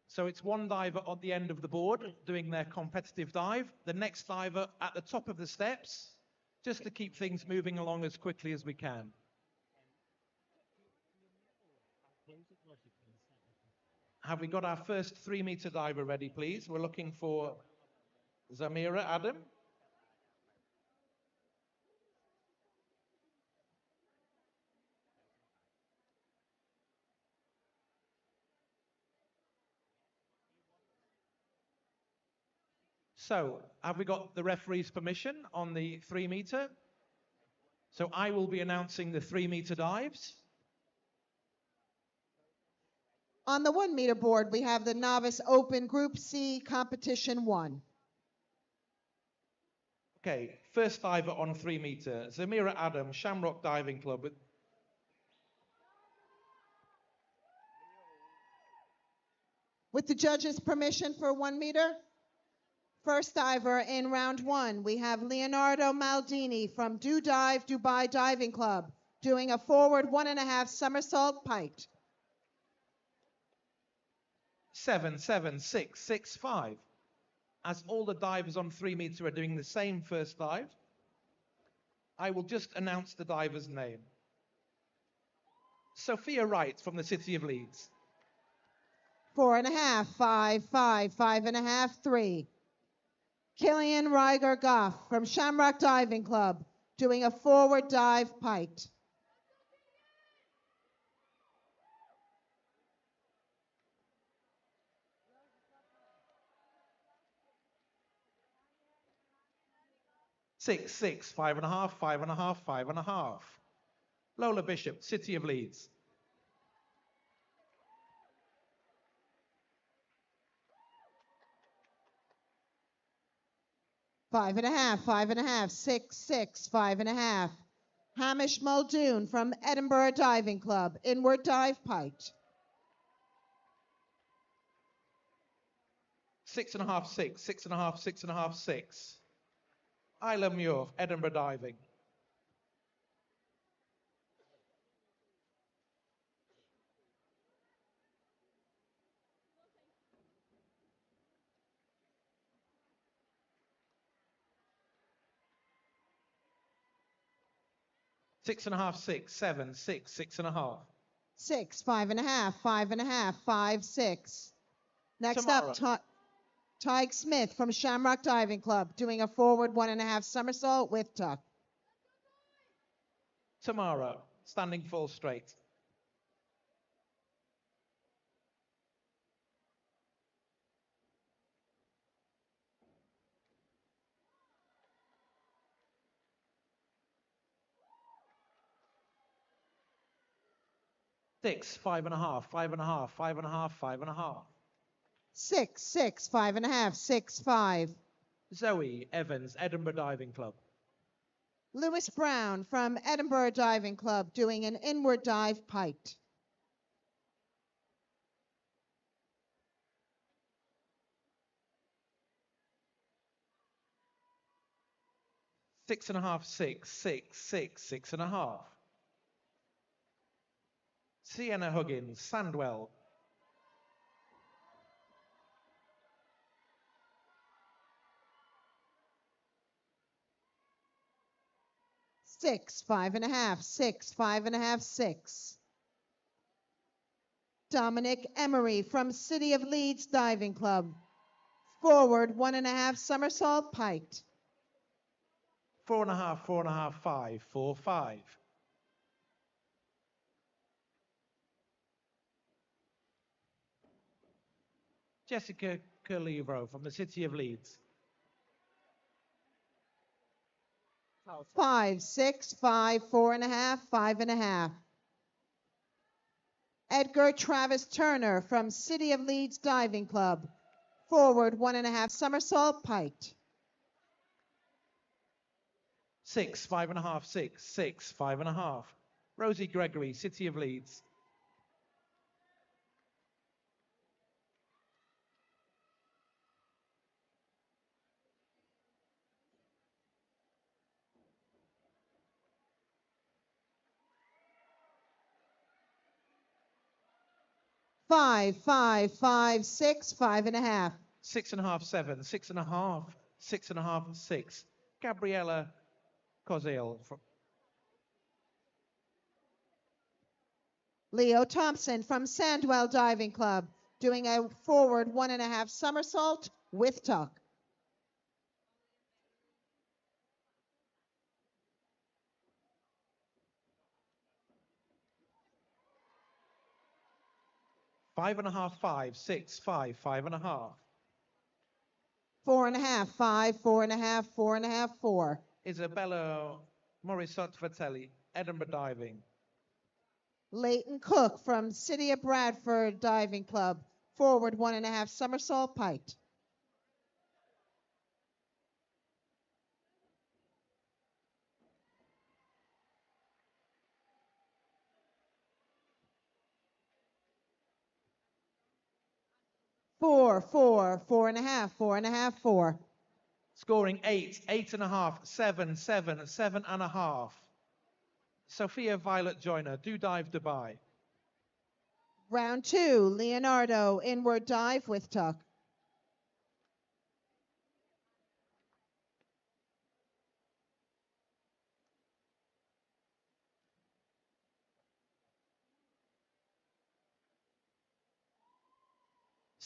So it's one diver at the end of the board doing their competitive dive, the next diver at the top of the steps, just to keep things moving along as quickly as we can. Have we got our first 3 metre diver ready, please? We're looking for Zamira Adam. So, have we got the referee's permission on the 3 meter? So I will be announcing the 3 meter dives. On the 1 meter board, we have the Novice Open Group C Competition 1. Okay, first diver on 3 meter, Zamira Adam, Shamrock Diving Club. With the judges' permission for 1 meter, first diver in round 1, we have Leonardo Maldini from Do Dive Dubai Diving Club doing a forward 1.5 somersault piked. 7, 7, 6, 6, 5. As all the divers on 3 meter are doing the same first dive, I will just announce the diver's name. Sophia Wright from the City of Leeds. 4.5, 5, 5, 5.5, 3. Killian Ryger Goff from Shamrock Diving Club doing a forward dive piked. 6, 6, 5.5, 5.5, 5.5. Lola Bishop, City of Leeds. 5.5, 5.5, 6, 6, 5.5. Hamish Muldoon from Edinburgh Diving Club, inward dive piked. 6.5, 6, 6.5, 6.5, 6. Isla Muir, Edinburgh Diving. 6.5, 6, 7, 6, 6.5. 6, 5.5, 5.5, 5, 6. Next Tamara. up, Tyke Smith from Shamrock Diving Club doing a forward 1.5 somersault with tuck. Tamara, standing full straight. 6, 5.5, 5.5, 5.5, 5.5. 6, 6, 5.5, 6, 5. Zoe Evans, Edinburgh Diving Club. Lewis Brown from Edinburgh Diving Club doing an inward dive piked. 6.5, 6, 6, 6, 6.5. Sienna Huggins, Sandwell. 6, 5.5, 6, 5.5, 6. Dominic Emery from City of Leeds Diving Club. Forward 1.5 somersault piked. 4.5, 4.5, 5, 4, 5. Jessica Curlivro from the City of Leeds. 5, 6, 5, 4.5, 5.5. Edgar Travis Turner from City of Leeds Diving Club. Forward 1.5 somersault piked. 6, 5.5, 6, 6, 5.5. Rosie Gregory, City of Leeds. 5, 5, 5, 6, 5.5. 6.5, 7, 6.5, 6.5, 6. Gabriella Cozil from Leo Thompson from Sandwell Diving Club doing a forward 1.5 somersault with tuck. 5.5, 5, 6, 5, 5.5. 4.5, 5, 4.5, 4.5, 4. Isabella Morissot-Vatelli, Edinburgh Diving. Leighton Cook from City of Bradford Diving Club, forward 1.5 somersault piked. Four, 4.5, 4.5, 4. Scoring 8, 8.5, 7, 7, 7.5. Sophia Violet Joyner, Do Dive Dubai. Round 2, Leonardo, inward dive with tuck.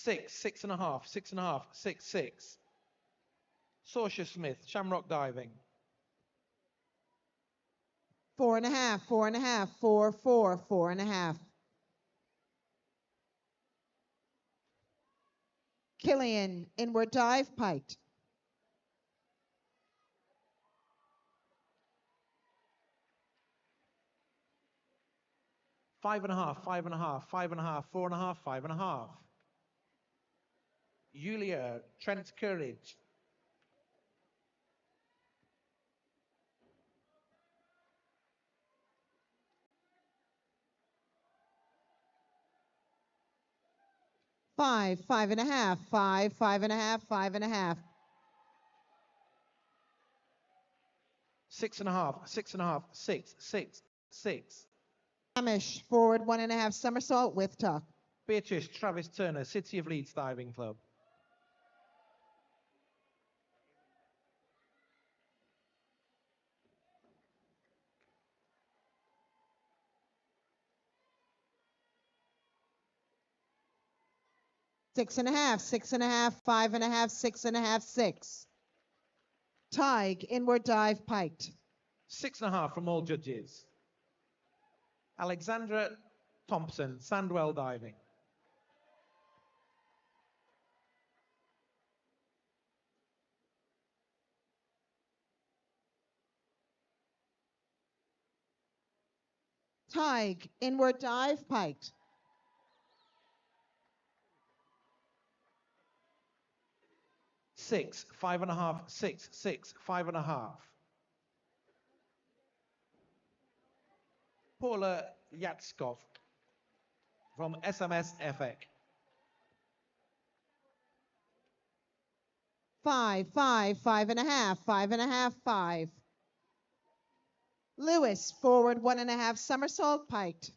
Six, 6.5, 6.5, 6, 6. Saoirse Smith, Shamrock Diving. 4.5, 4.5, 4, 4, 4.5. Killian, inward dive piked. Five and a half, 5.5, 5.5, 4.5, 5.5. Julia Trent Courage. Five, 5.5, 5, 5.5, 5.5. 6.5, 6.5, 6, 6, 6. Hamish, forward 1.5 somersault with tuck. Beatrice Travis Turner, City of Leeds Diving Club. Six and a half, 6.5, 5.5, 6.5, 6. Tig, inward dive piked. 6.5 from all judges. Alexandra Thompson, Sandwell Diving. Tig, inward dive piked. 6, 5.5, 6, 6, 5.5. Paula Yatskov from SMS FX. 5, 5, 5.5, 5.5, 5. Lewis, forward 1.5 somersault piked.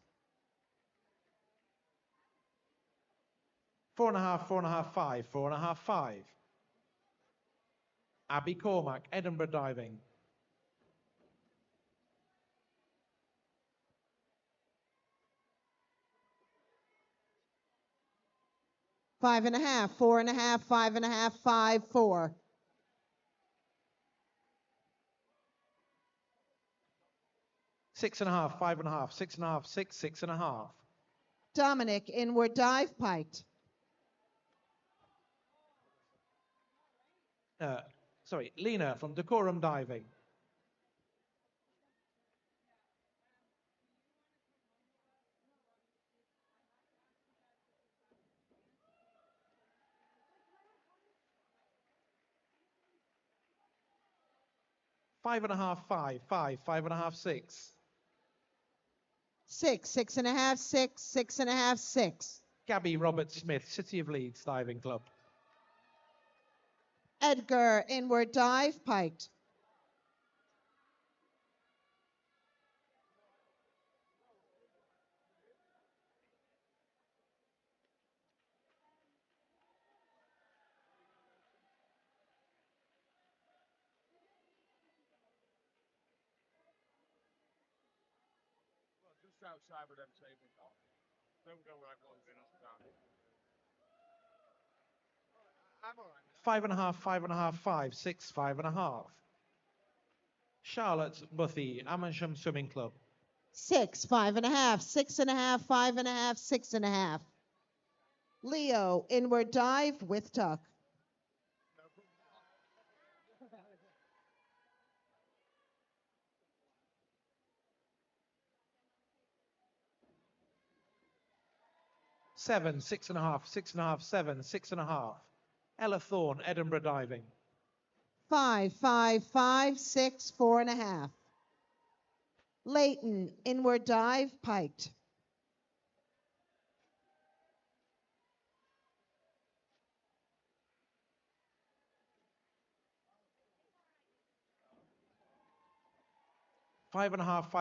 4.5, 4.5, 5, 4.5, 5. Abby Cormack, Edinburgh Diving. 5.5, 4.5, 5.5, 5, 4. 6.5, 5.5, 6.5, 6, 6.5. Dominic, inward dive piked. Lena from Decorum Diving. 5.5, 5, 5, 5.5, 6. 6, 6.5, 6, 6.5, 6. Gabby Robert Smith, City of Leeds Diving Club. Edgar, inward dive piked. Just outside with them tabletop. Don't go like one thing off the down. I'm all right. 5.5, 5.5, 5, 6, 5.5. Charlotte Buthy, Amersham Swimming Club. 6, 5.5, 6.5, 5.5, 6.5. Leo, inward dive with tuck. No, put 7, 6.5, 6.5, 7, 6.5. Ella Thorne, Edinburgh Diving. 5, 5, 5, 6, 4.5. Leighton, inward dive, piked. Five and a half,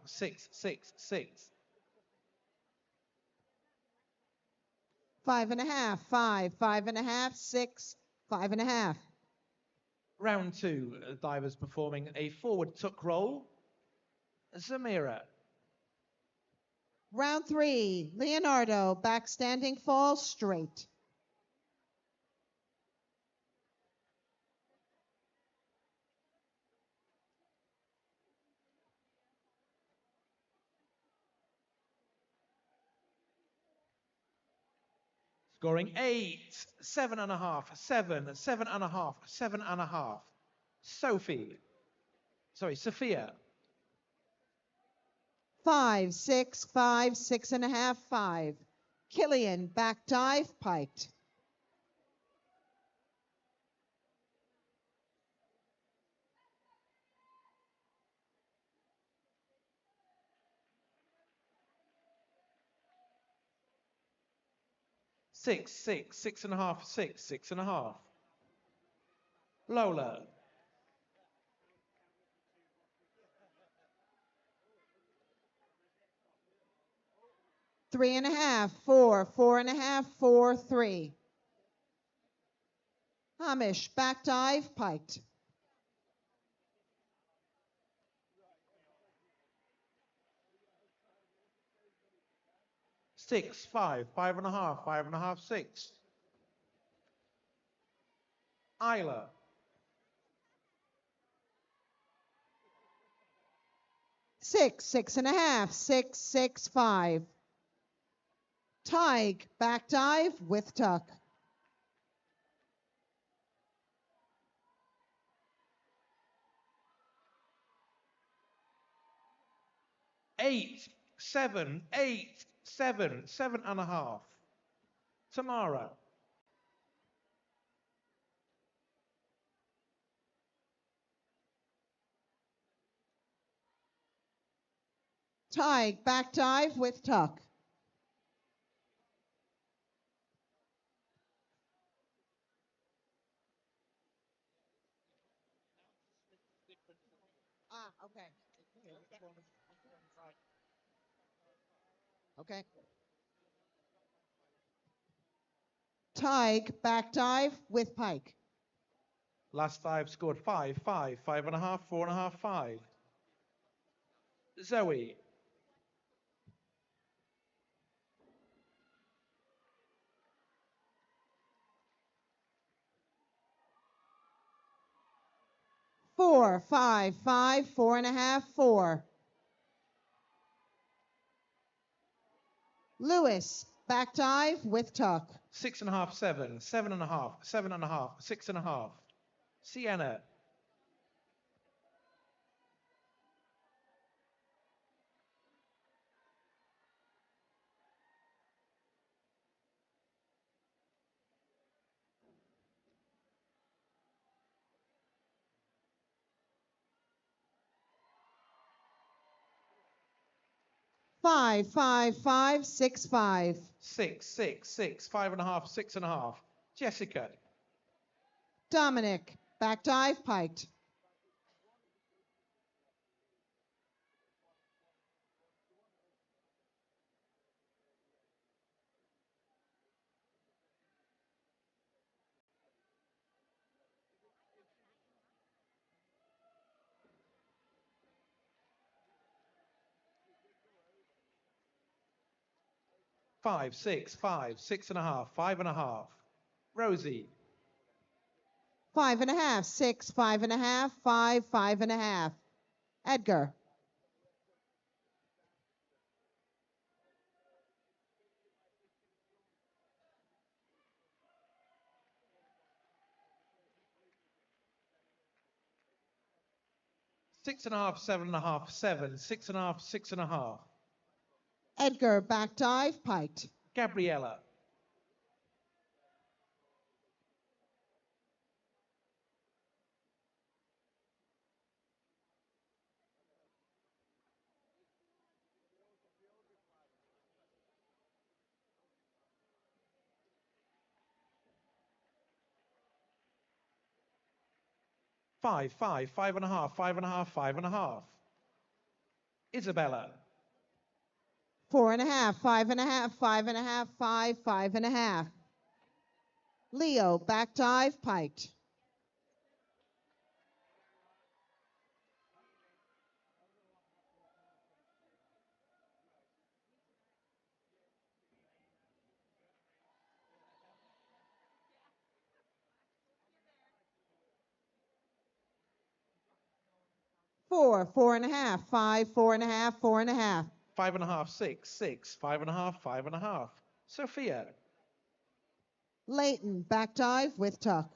6, 6, 6. 5.5, 5, 5.5, 6, 5.5. Round 2, divers performing a forward tuck roll. Zamira. Round 3, Leonardo, back standing fall, straight. Scoring 8, 7.5, 7, 7.5, 7.5. Sophia. 5, 6, 5, 6.5, 5. Killian, back dive, piked. 6, 6, 6.5, 6, 6.5. Lola. 3.5, 4, 4.5, 4, 3. Hamish, back dive, piked. 6, 5, 5.5, 5.5, 6. Isla. 6, 6.5, 6, 6, 5. Tig, back dive with tuck. 8, 7, 8, 7, 7.5. Tamara. 'Tig, back dive with tuck. Okay. Okay. Tig, back dive with pike. Last 5 scored 5, 5, 5.5, 4.5, 5. Zoe. 4, 5, 5, 4.5, 4. Lewis, back dive with tuck. 6.5, 7, 7.5, 7.5, 6.5. Sienna. 5, 5, 5, 6, 5. 6, 6, 6, 5.5, 6.5. Jessica. Dominic, back dive piked. 5, 6, 5, 6.5, 5.5. Rosie. 5.5, 6, 5.5, 5, 5.5. Edgar. 6.5, 7.5, 7, 6.5, 6.5. Edgar, back dive piked. Gabriella. Five, 5.5, 5.5, 5.5. Isabella. 4.5, 5.5, 5.5, 5, 5.5. Leo, back dive, piked. Four, 4.5, 5, 4.5, 4.5. 5.5, 6, 6, 5.5, 5.5. Sophia. Leighton, back dive with tuck.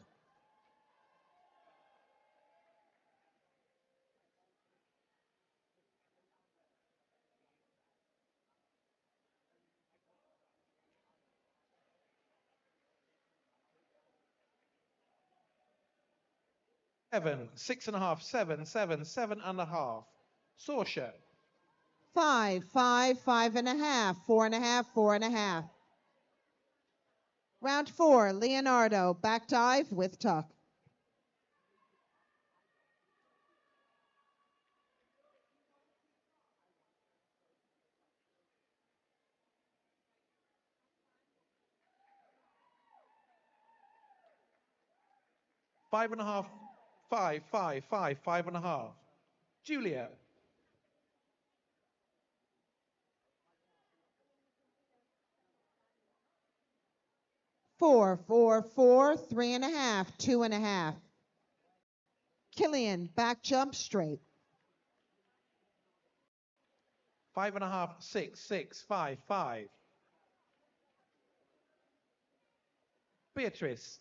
Seven, 6.5, 7, 7, 7.5. Sorsha. 5, 5, 5.5, 4.5, 4.5. Round 4, Leonardo, back dive with tuck. Five and a half, 5, 5, 5, 5.5. Julia. Four, 4, 4, 3.5, 2.5. Killian, back jump straight. 5.5, 6, 6, 5, 5. Beatrice.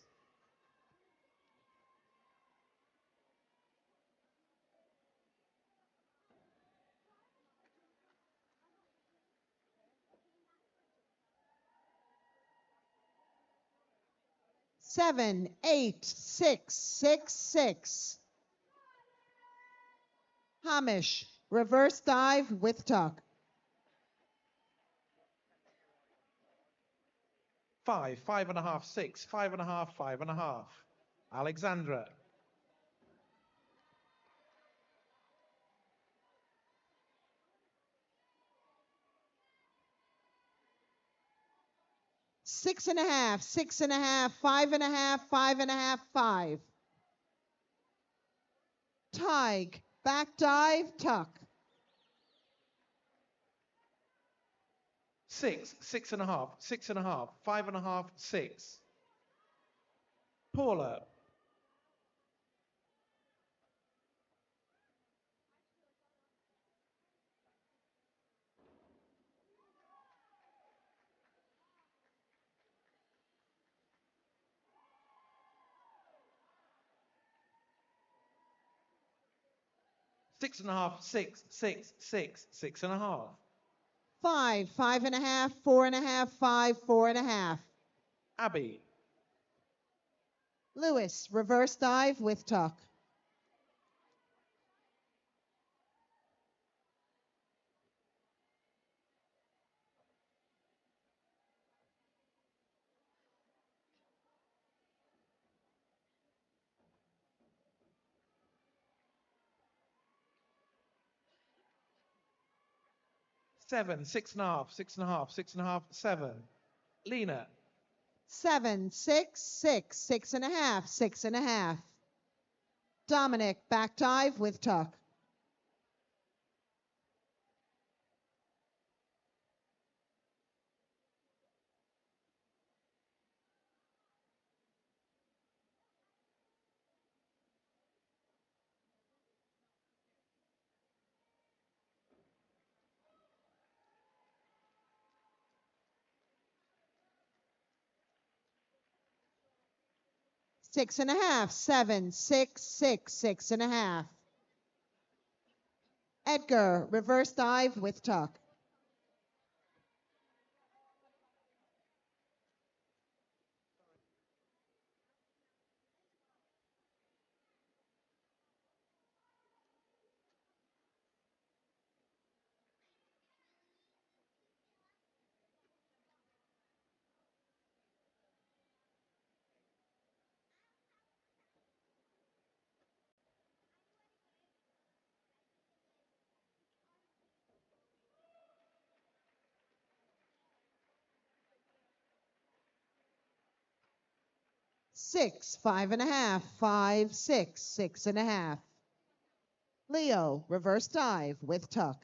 7, 8, 6, 6, 6. Hamish, reverse dive with tuck. 5, 5.5, 6, 5.5, 5.5. Alexandra. 6.5, 6.5, 5.5, 5.5, 5. Tig, back dive, tuck. 6, 6.5, 6.5, 5.5, 6. Paula. 6.5, 6, 6, 6, 6.5. 5, 5.5, 4.5, 5, 4.5. Abby. Lewis, reverse dive with tuck. 7, 6.5, 6.5, 6.5, 7. Lena. 7, 6, 6, 6.5, 6.5. Dominic, back dive with tuck. 6.5, 7, 6, 6, 6.5. Edgar, reverse dive with tuck. 6, 5.5, 5, 6, 6.5. Leo, reverse dive with tuck.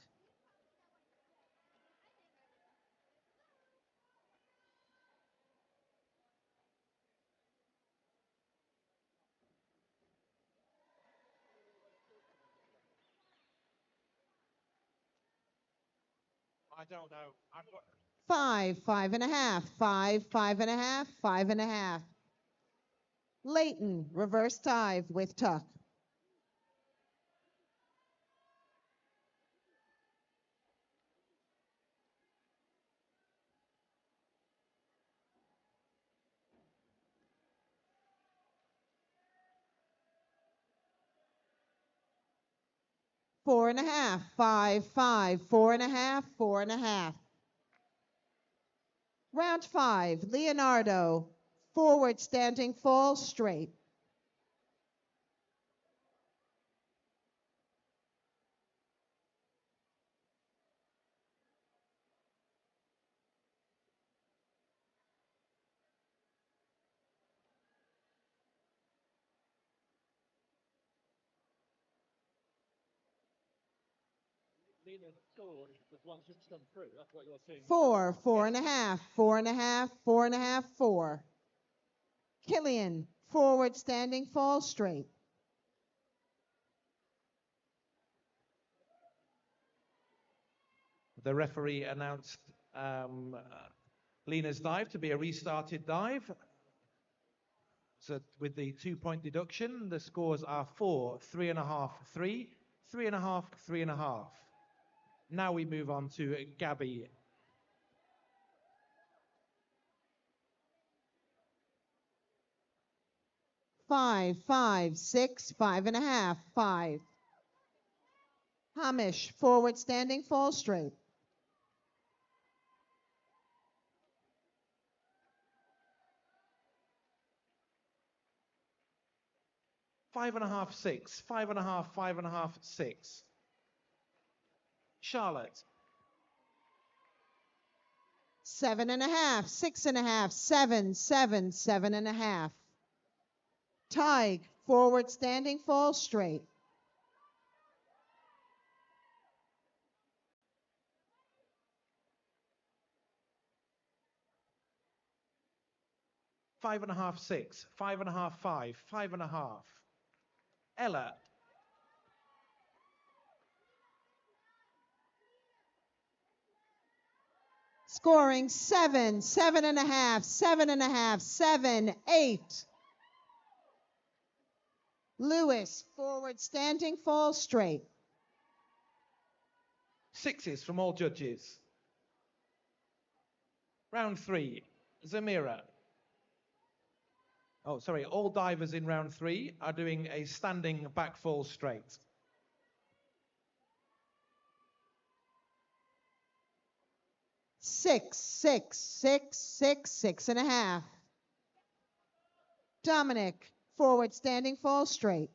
I don't know. I've got 5, 5.5, 5, 5.5, 5.5. Leighton, reverse dive with tuck. Four and a half, 5, 5, 4.5, 4.5. Round 5, Leonardo, forward standing fall straight. Lena's scored was one just come through. That's what you're seeing. 4, 4.5, 4.5, 4.5, 4. Killian, forward standing fall straight. the referee announced Lena's dive to be a restarted dive. So with the 2-point deduction, the scores are 4, 3.5, 3, 3.5, 3.5. Now we move on to Gabby. Five, 5, 6, 5.5, 5. Hamish, forward standing fall straight. 5.5, 6, 5.5, 5.5, 6. Charlotte. 7.5, 6.5, 7, 7, 7.5. Tig, forward standing fall straight. 5.5, 6, 5.5, 5, 5.5. Ella. Scoring 7, 7.5, 7.5, 7, 8. Lewis, forward standing fall straight. 6s from all judges. Round 3, Zamira. Oh, sorry, all divers in round 3 are doing a standing back fall straight. 6, 6, 6, 6, 6.5. Dominic, forward standing fall straight.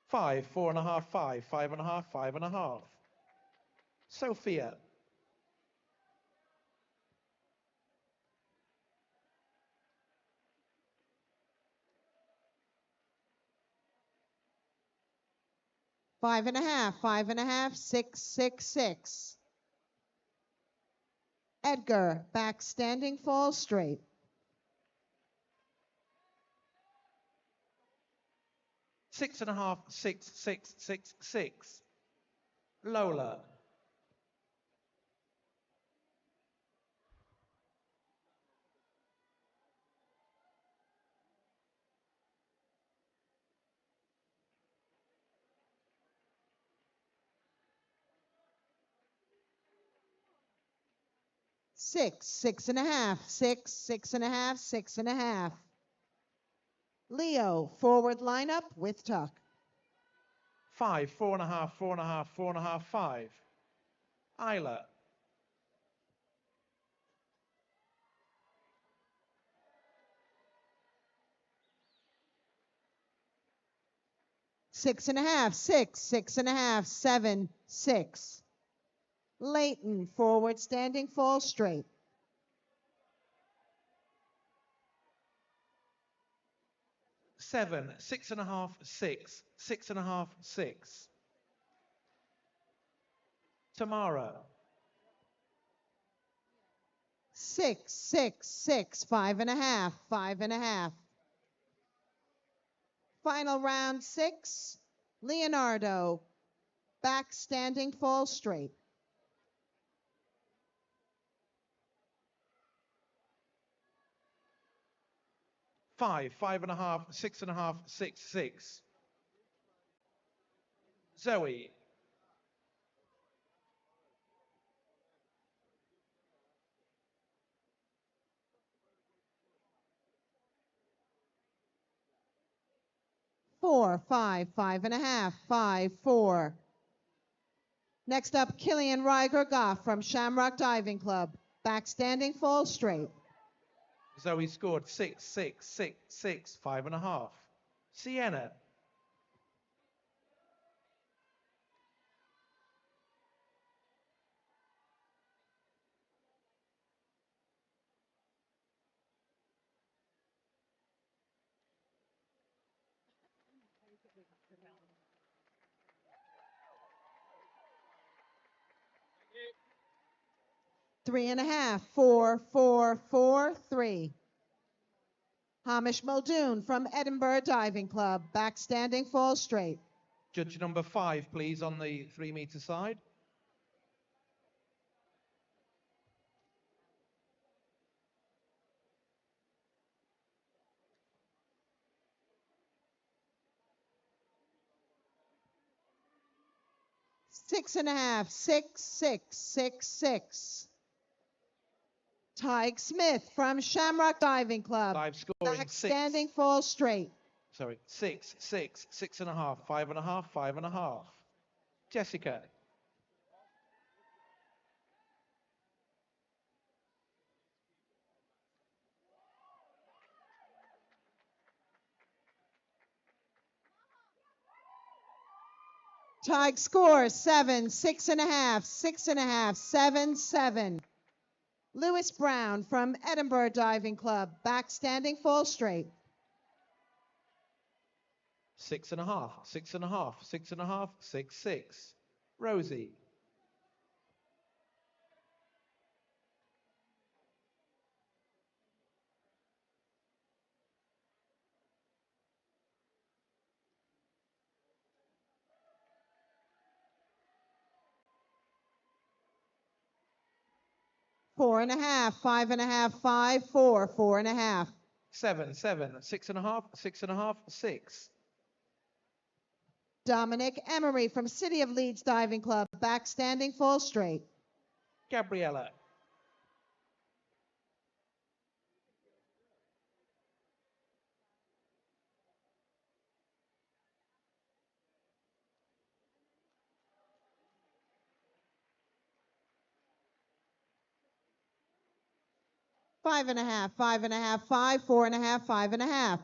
5, 4.5, 5, 5.5, 5.5. Sophia. 5.5, 5.5, 6, 6, 6. Edgar, back standing fall straight. 6.5, 6, 6, 6, 6. Lola. 6, 6.5, 6, 6.5, 6.5. Leo, forward lineup with tuck. 5, 4.5, 4.5, 4.5, 5. Isla. 6.5, 6, 6.5, 7, 6. Leighton, forward standing fall straight. 7, 6.5, 6, 6.5, 6. Tamara. 6, 6, 6, 5.5, 5.5. Final round 6, Leonardo, back standing fall straight. Five, 5.5, 6.5, 6, 6. Zoe. 4, 5, 5.5, 5, 4. Next up, Killian Ryger Goff from Shamrock Diving Club, back standing fall straight. Zoe scored 6, 6, 6, 6, 5.5. Sienna. 3.5, 4, 4, 4, 3. Hamish Muldoon from Edinburgh Diving Club, back standing fall straight. Judge number 5, please, on the 3-meter side. Six and a half, 6, 6, 6, 6. Tyke Smith from Shamrock Diving Club, Dive scoring back 6. standing fall straight. Sorry, 6, 6, 6.5, 5.5, 5.5. Jessica. 7, 6.5, 6.5, 7, 7. Lewis Brown from Edinburgh Diving Club, back standing fall straight. 6.5, 6.5, 6.5, 6, 6. Rosie. 4.5, 5.5, 5, 4, 4.5. 7, 7, 6.5, 6.5, 6. Dominic Emery from City of Leeds Diving Club, back standing fall straight. Gabriella. 5.5, 5.5, 5, 4.5, 5.5.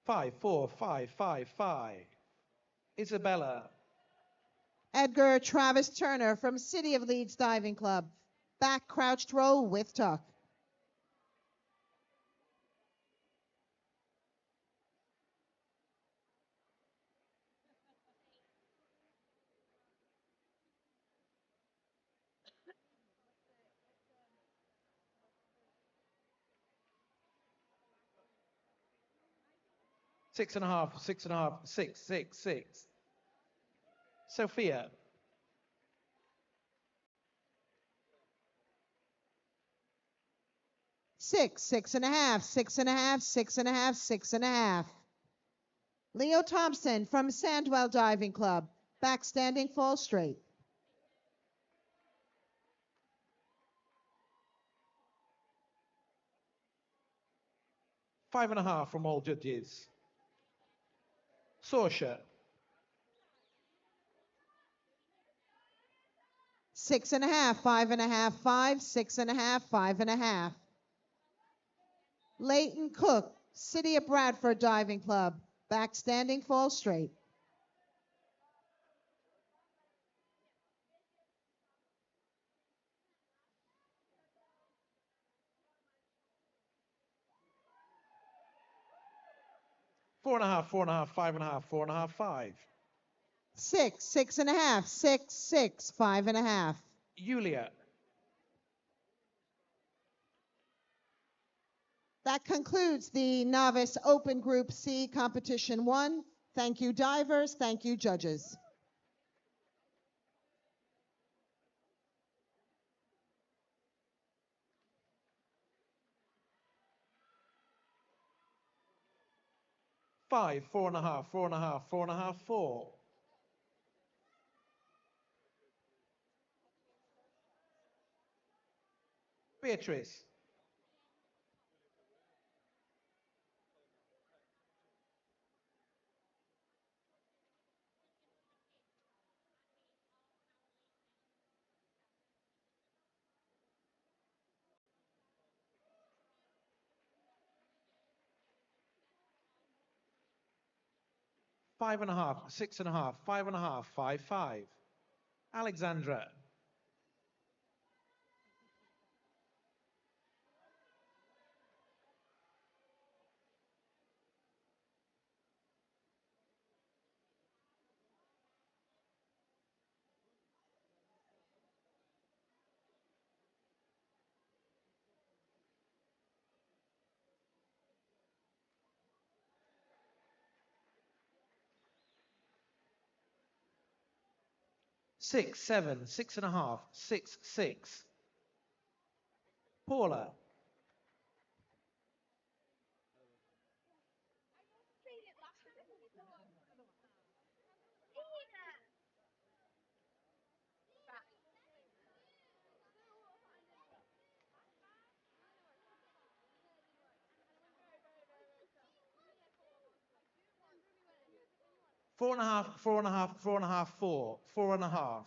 5, 4, 5, 5, 5. Isabella. Edgar Travis Turner from City of Leeds Diving Club, back crouched roll with tuck. Six and a half, 6, 6, 6. Sophia. 6, 6.5, 6.5, 6.5, 6.5. Leo Thompson from Sandwell Diving Club, back standing fall straight. 5.5 from all judges. Sorsha. 6.5, 5.5, 5, 6.5, 5.5. Leighton Cook, City of Bradford Diving Club, back standing fall straight. 4.5, 4.5, 5.5, 4.5, 5. 6, 6.5, 6, 6, 5.5. Yulia. That concludes the Novice Open Group C Competition 1. Thank you, divers. Thank you, judges. Five, 4.5, 4.5, 4.5, 4. Beatrice. 5.5, 6.5, 5.5, 5, 5. Alexandra. 6, 7, 6.5, 6, 6. Paula. 4.5, 4.5, 4.5, 4. 4.5.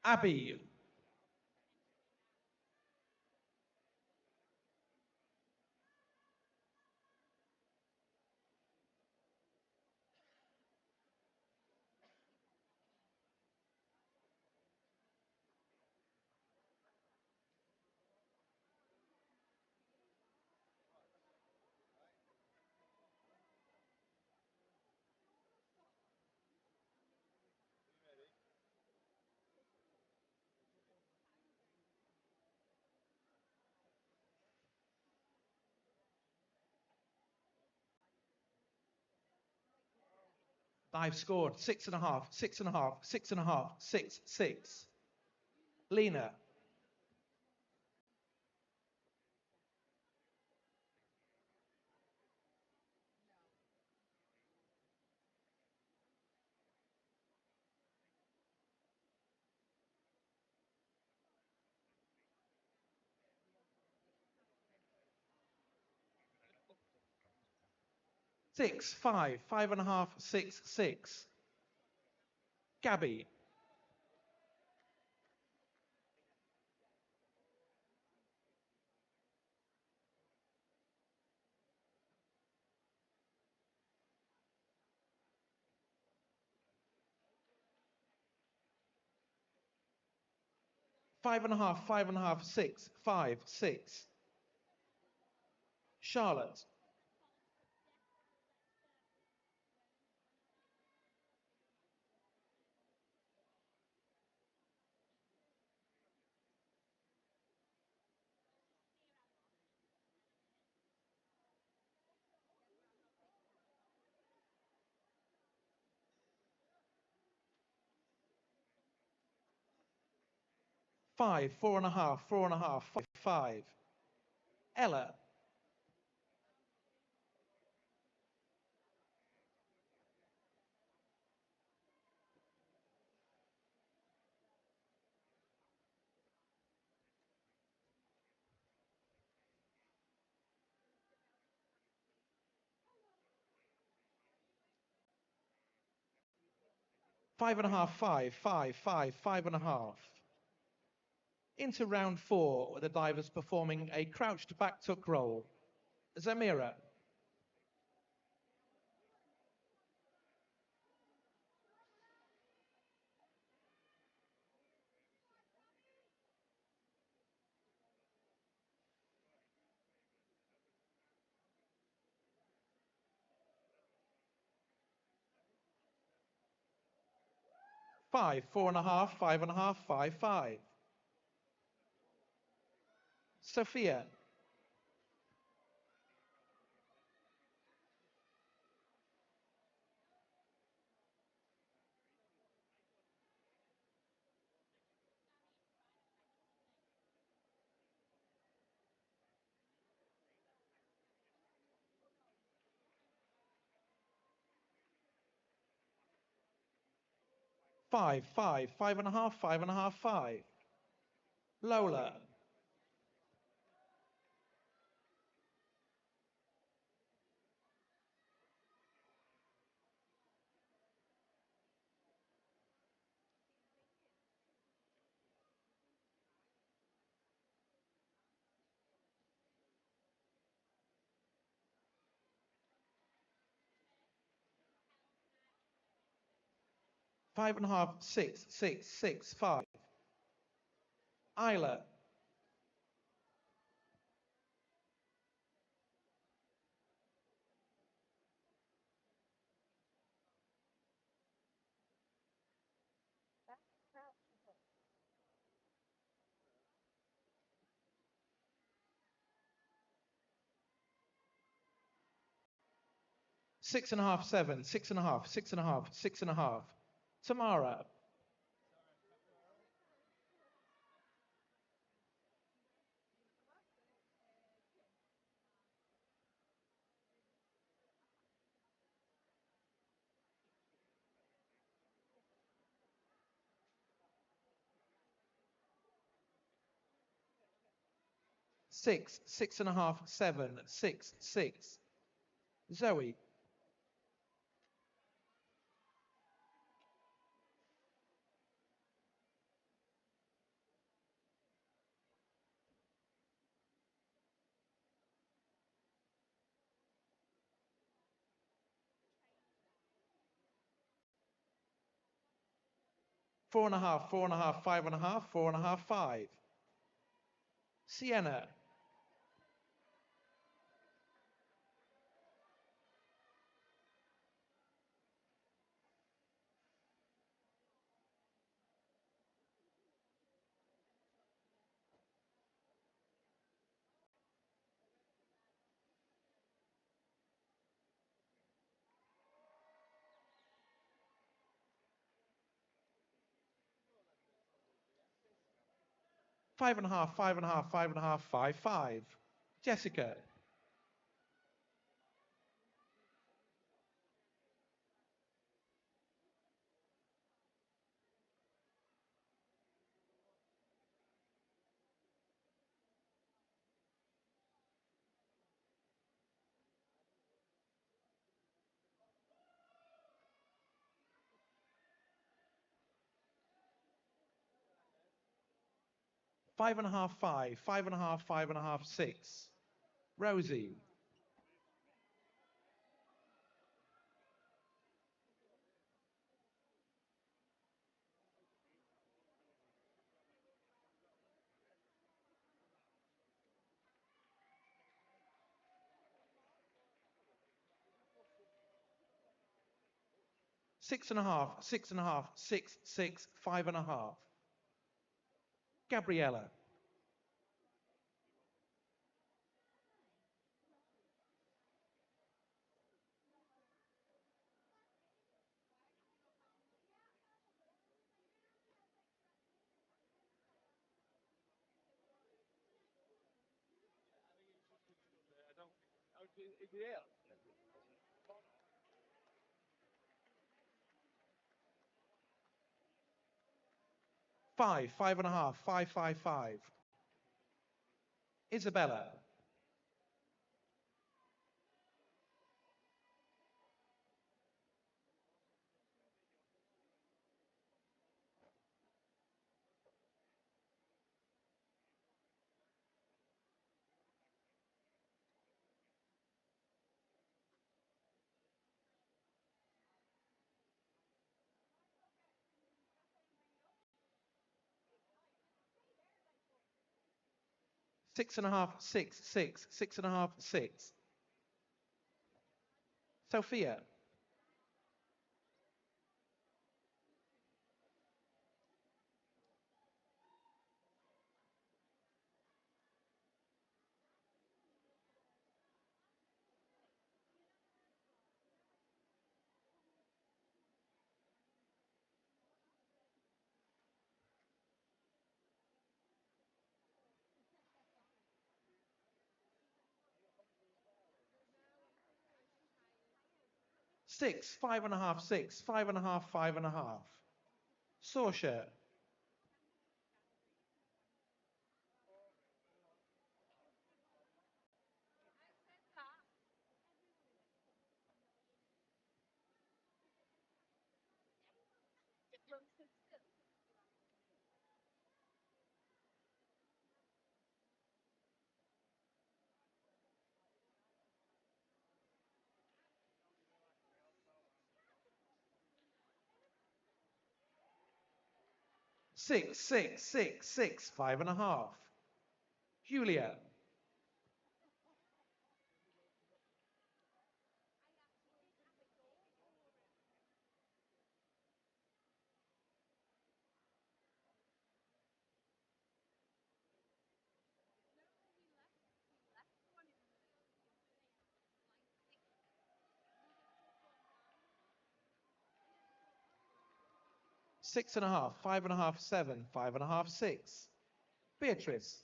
Abby. 5 scored. 6.5, 6.5, 6.5, 6, 6. Lena. 6, 5, 5.5, 6, 6. Gabby. 5.5, 5.5, 6, 5, 6. Charlotte. 5, 4.5, 4.5, 5, 5. Ella. 5.5, 5.5. Into round 4, with the divers performing a crouched back tuck roll. Zamira. Five, 4.5, 5.5, 5. Sophia. Five, 5.5, 5.5, 5. Lola. 5.5, 6, 5. Isla. 6.5, 7, 6.5, 6.5, 6.5. Tamara. 6, 6.5, 7, 6. Zoe. 4.5, 4.5, 5.5, 4.5, 5. Sienna. 5.5, 5.5, 5.5, 5. Jessica. 5.5, 5. 5.5, 5.5, 6. Rosie. 6.5, 6.5, 6, 5.5. Gabriella. 5.5, 5. Isabella. 6.5, 6, 6, 6.5, 6. Sophia. Six, 5.5, 6, 5.5, 5.5. Sorsha. Six, 6, 6, 6, 5.5. Julia. Six and a half, 5.5, 7, 5.5, 6. Beatrice.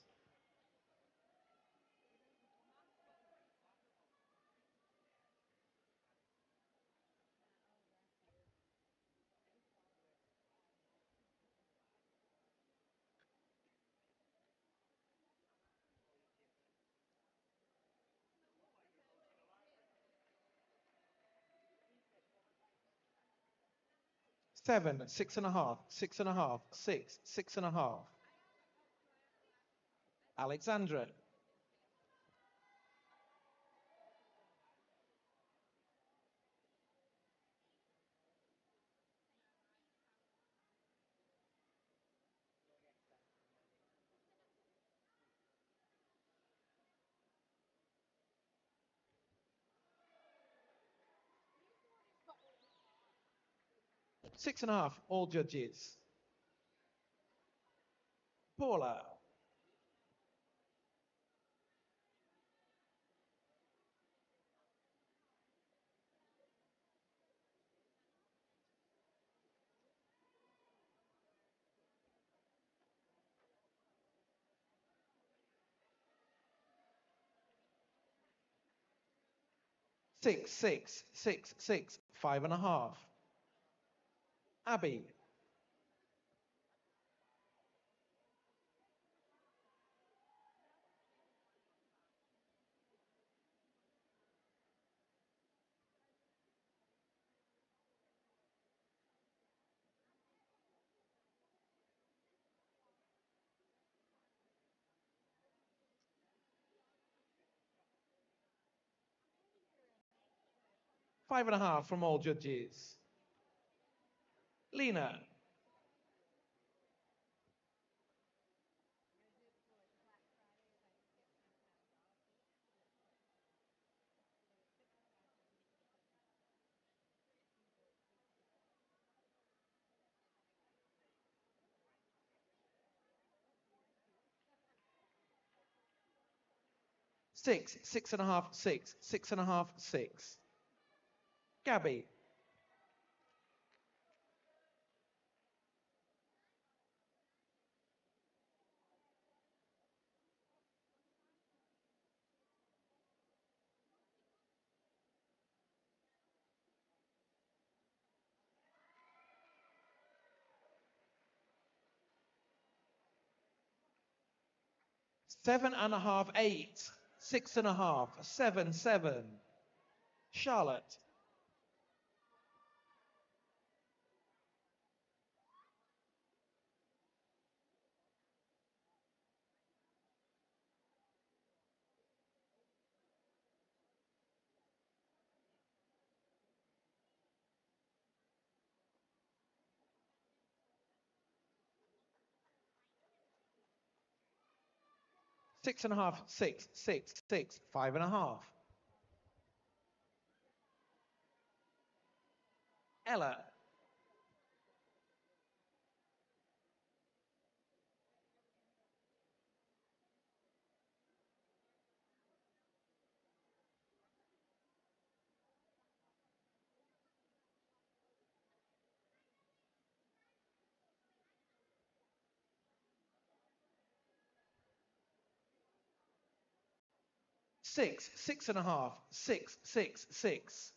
Seven, 6.5, 6.5, 6, 6.5. Alexandra. Six and a half, all judges. Paula. Six, 6, 6, 6, 5.5. Abby. Five and a half from all judges. Lena. Six, 6.5, 6, 6.5, 6. Gabby. Seven and a half, 8. 6.5, 7, 7. Charlotte. 6.5, 6, 6, 6, 5.5. Ella. Six, 6.5, 6, 6, 6.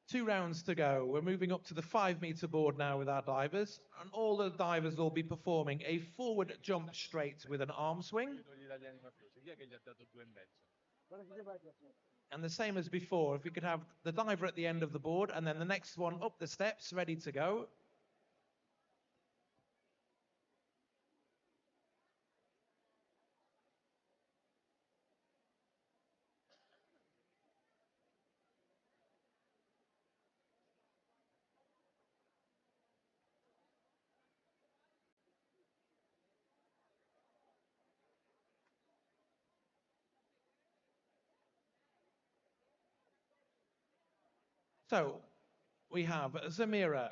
Two rounds to go. We're moving up to the 5-meter board now with our divers, and all the divers will be performing a forward jump straight with an arm swing. And the same as before, if we could have the diver at the end of the board and then the next one up the steps, ready to go. So we have Zamira.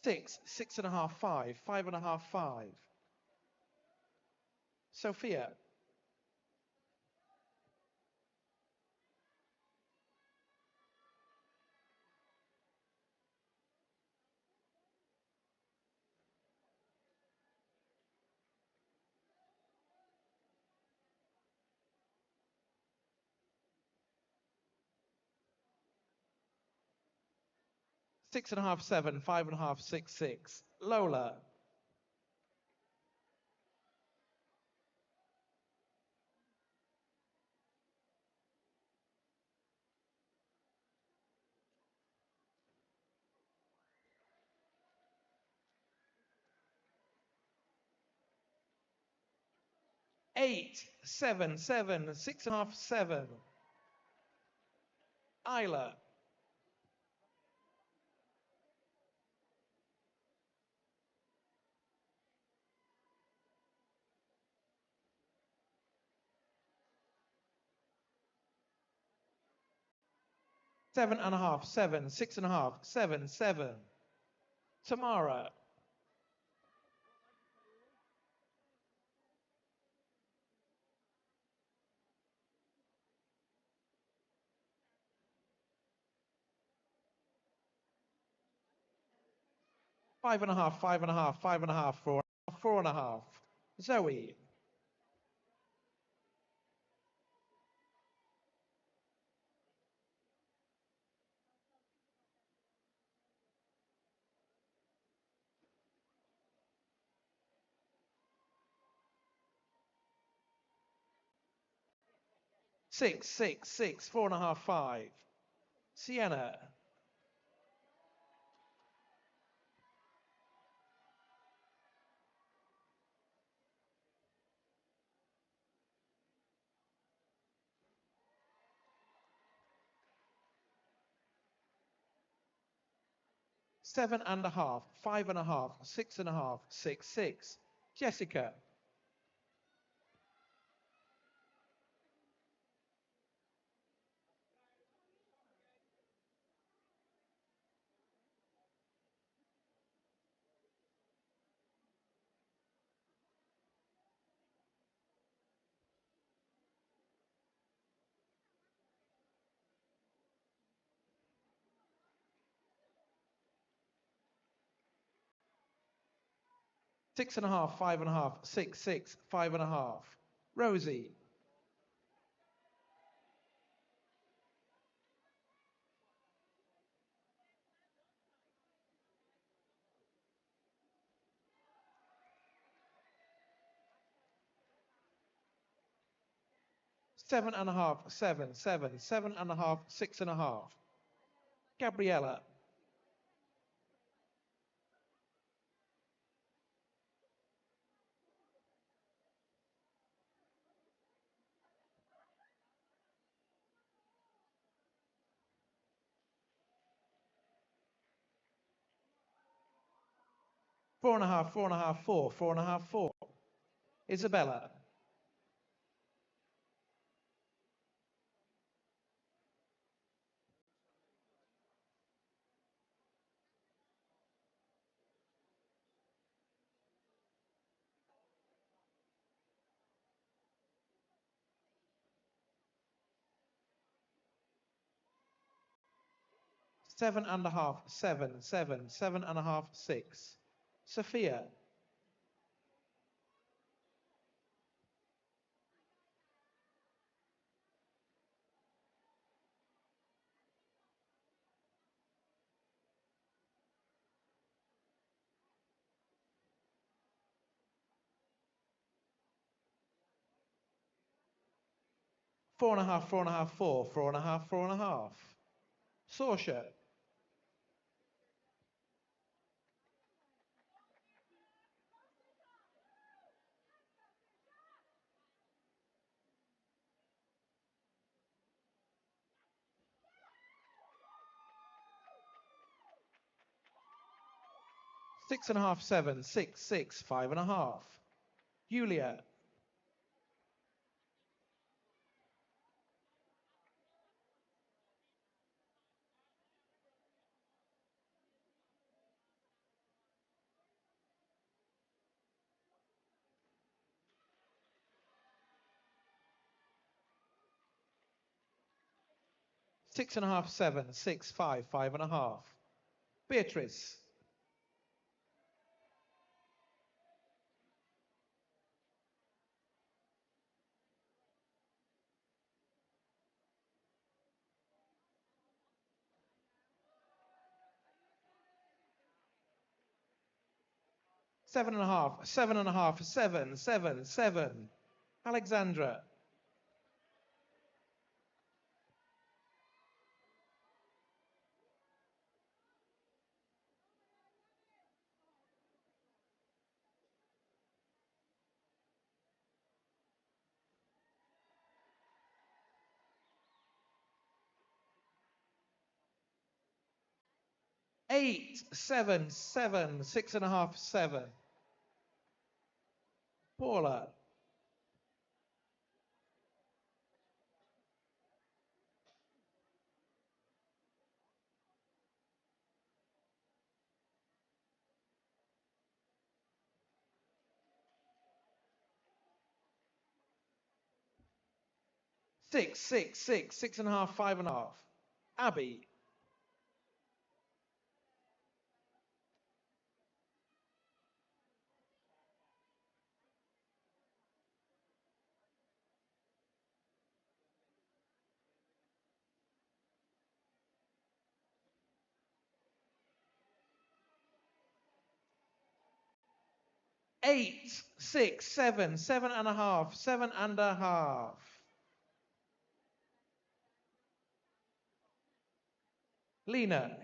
Six, 6.5, 5, 5.5, 5. Sophia. Six and a half, 7, 5.5, 6, 6. Lola. Eight, 7, 7, 6.5, 7. Isla. Seven and a half, 7, 6.5, 7, 7. Tamara. Five and a half, 5.5, 5.5, 4, 4.5. Zoe. Six, 6, 6, 4.5, 5. Sienna. Seven and a half, 5.5, 6.5, 6, 6. Jessica. Six and a half, 5.5, 6, 6, 5.5. Rosie. Seven and a half, 7, 7, 7.5, 6.5. Gabriella. Four and a half, four and a half, four, four and a half, four. Isabella. Seven and a half, seven, seven, seven and a half, six. Sophia. Four and a half, four and a half, four, four and a half, four and a half. Saoirse. Six and a half, seven, six, six, five and a half. Julia. Six and a half, seven, six, five, five and a half. Beatrice. Seven and a half, seven and a half, seven, seven, seven. Alexandra. Eight, seven, seven, six and a half, seven. Paula. Six, six, six, six and a half, five and a half. Abby. Eight, six, seven, seven and a half, seven and a half. Lena.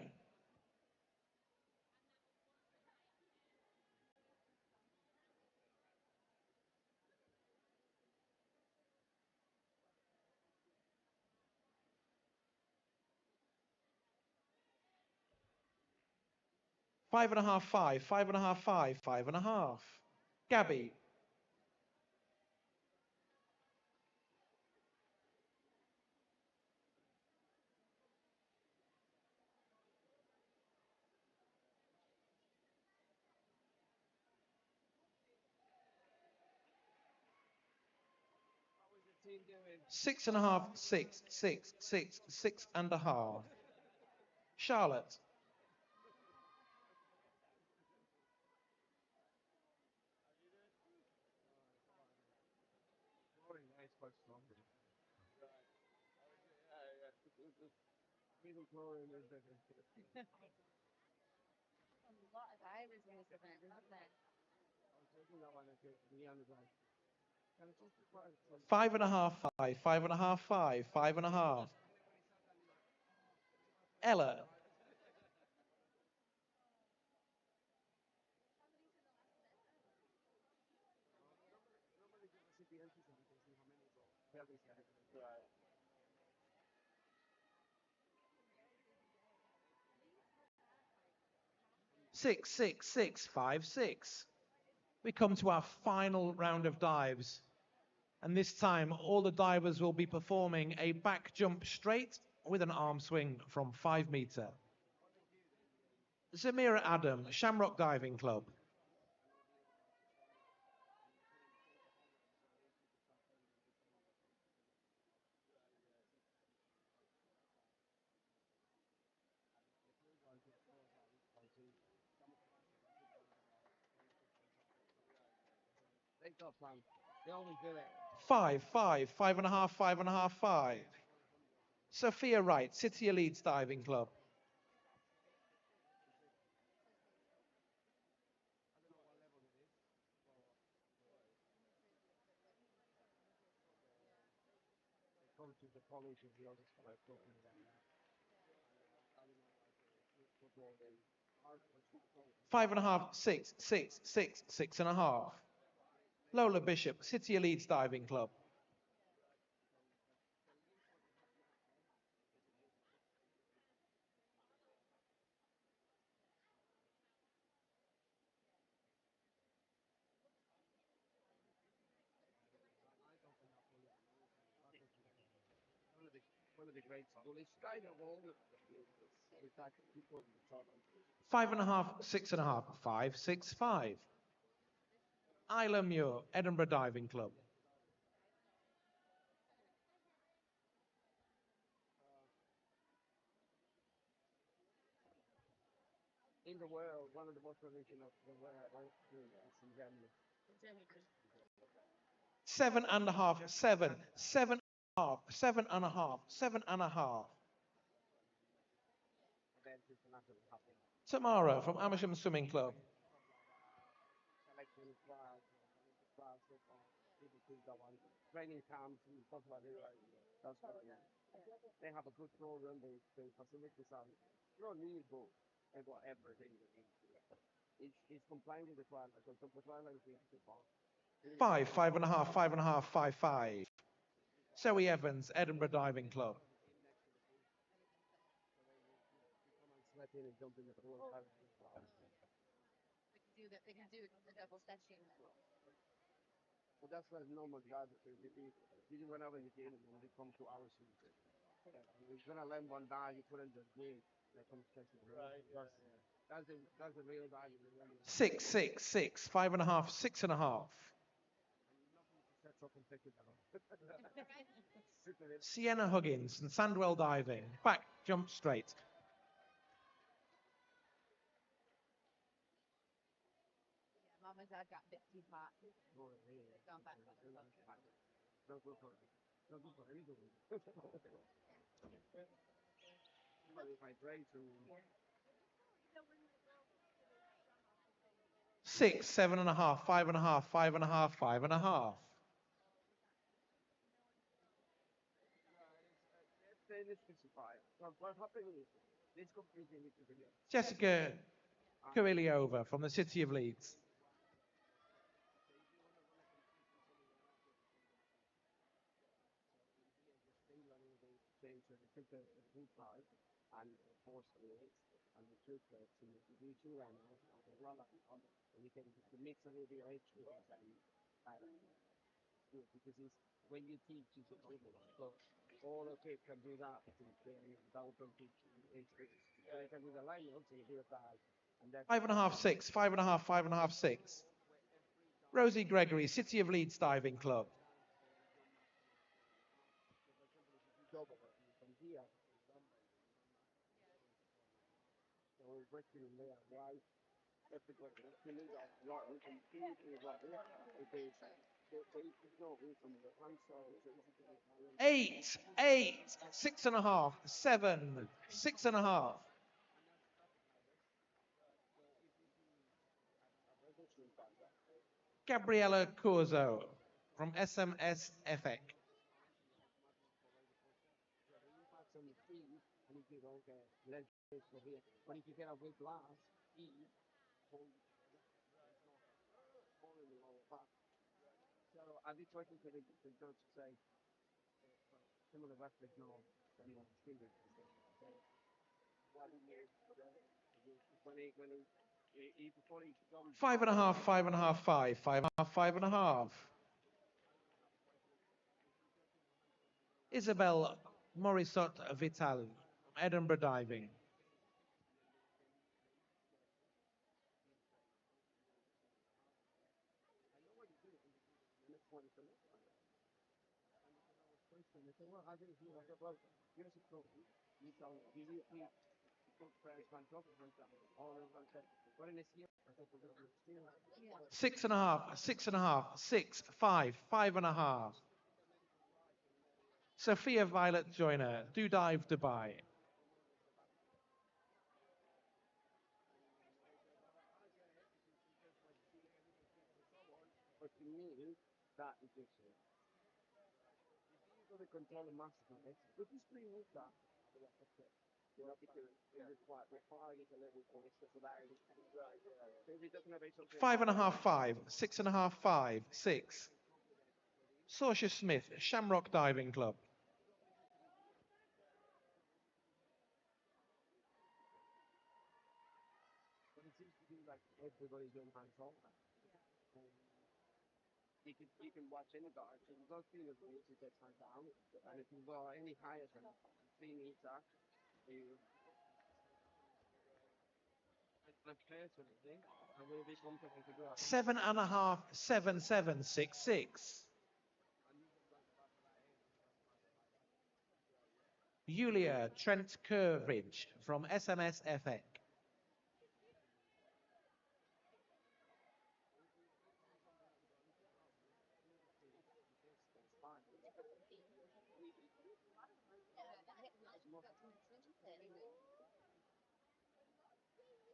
Five and a half, five, five and a half, five, five and a half. Gabby. Six and a half, six, six, six, six and a half. Charlotte. Very nice question. Middle chlorine is better. I was going to say that. I was taking that one at the end of the day. And it's just quite Five and a half, five, five and a half, five, five and a half. Ella. 66656. We come to our final round of dives. And this time, all the divers will be performing a back jump straight with an arm swing from 5 meter. Zamira Adam, Shamrock Diving Club. 5, 5, 5 and a half, 5 and a half, 5. Sophia Wright, City Elites Diving Club. 5 and a half, 6, 6, 6, 6 and a half. Lola Bishop, City Elites Diving Club. 5 and a half, 6 and a half, 5, 6, 5. Isla Muir, Edinburgh Diving Club. In the world, one of the most traditional of the world is in Germany. 7 and a half, 7, 7 and a half, 7 and a half, 7 and a half. Event is nothing happening. Tamara from Amersham Swimming Club. Selection trials, trials, people choose that one. Training camps and stuff like that. That's what it is. They have a good program. They facilities are you don't need both and whatever they need. It's complying with the trial because the trial is too far. 5, 5 and a half, 5 and a half, 5, 5. Zoe Evans, Edinburgh Diving Club. Come and sweat in and jump in the pool. They can do that. They can do the double stretching. So that's what normal guys do. You run out in the game when they come to our season. You're gonna learn one dive, you put in the game, they come stretching. Right. That's the real dive. 6, 6, 6, 5 and a half, 6 and a half. Set up and take it down. Sienna Huggins and Sandwell Diving. Back jump straight. Yeah, Mom and Dad got a bit too hot. Gone back. Don't go for it. Don't go for anything. Somebody might try to 6, 7 and a half, 5 and a half, 5 and a half, 5 and a half. say this specified. What happened is this completely needs to be Jessica Koiliova from the City of Leeds. change the filter boot part and force the weights and the filter to do two right now and roll up and you can mix a little bit of each and do it because it's when you teach it's over. So all the kids can do that that will teach so they can do the line notes and you do that and that's 5 and a half, 6, 5 and a half, 5 and a half, 6. Rosie Gregory, City of Leeds Diving Club. double it from here. So we're working in there, right? Everybody, right, we can see it right there. Because they know we from the one side, so it's easy to get 8, 8, 6 and a half, 7, 6 and a half. Gabriella Corzo from SMS FX. on the feet, and you can go, okay, let's go for here. But if you get a weak glass, eat, hold, hold in the lower back. So I've been talking to the judge to say, some of the wrestlers know, then the fingers. So, what do you, when he Five and a half, five and a half, five, five and a half, five and a half. Isabel Morissot Vital, Edinburgh Diving. Six and a half, six and a half, six, five, five and a half. Sophia Violet Joyner, Do Dive Dubai. But to me, that is just it. If you got to control the master, but just bring with that. You know, because it requires a level for this, so that is, so if you're talking about something, Five and a half, five, six and a half, five, six. Saoirse Smith, Shamrock Diving Club. but it seems to be like everybody's doing hands on. You can watch any guard, so you go through the rules, you get hands down, and if you go any higher than 3 meter, you and players or anything, I will be comfortable to go. Seven and a half, seven, seven, six, six. Julia Trent Curridge from SMS FX.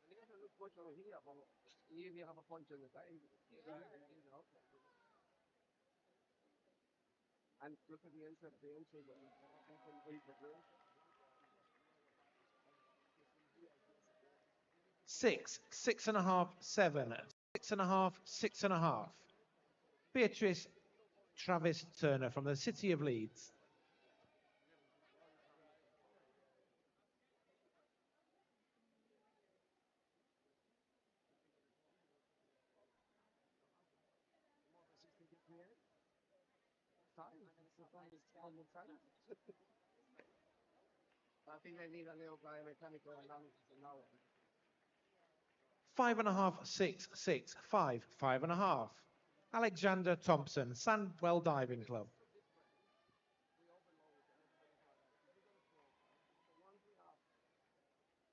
And even look what over here, but if you have a punch on the time, you know, and look at the entry when you can wait for this. Six, six and a half, seven, six and a half, six and a half. Beatrice Travis Turner from the City of Leeds. I think they need a little biomechanical analysis on that one. Five and a half, six, six, five, five and a half. Alexander Thompson, Sandwell Diving Club.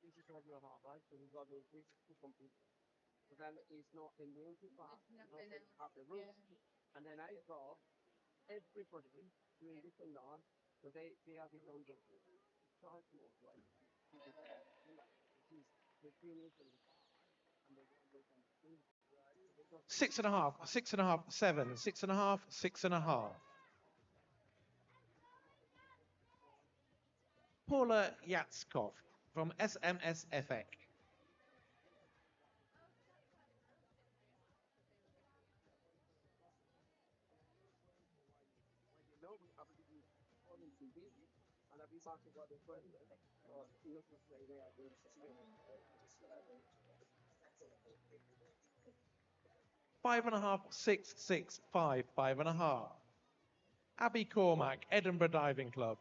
This is what you have, right? So you've got the this is to complete. So then it's not in the empty part, you also have the roof. And then I got everybody doing different dance, so they have their own job. Charge more, right? Which is the finish and the one they can do. Six and a half, six and a half, seven, six and a half, six and a half. Paula Yatskov from SMS FX. When you know we have to be on TV, and I've been talking about the friend, or you know, to say they are doing something. Five and a half, six, six, five, five and a half. Abby Cormack, Edinburgh Diving Club.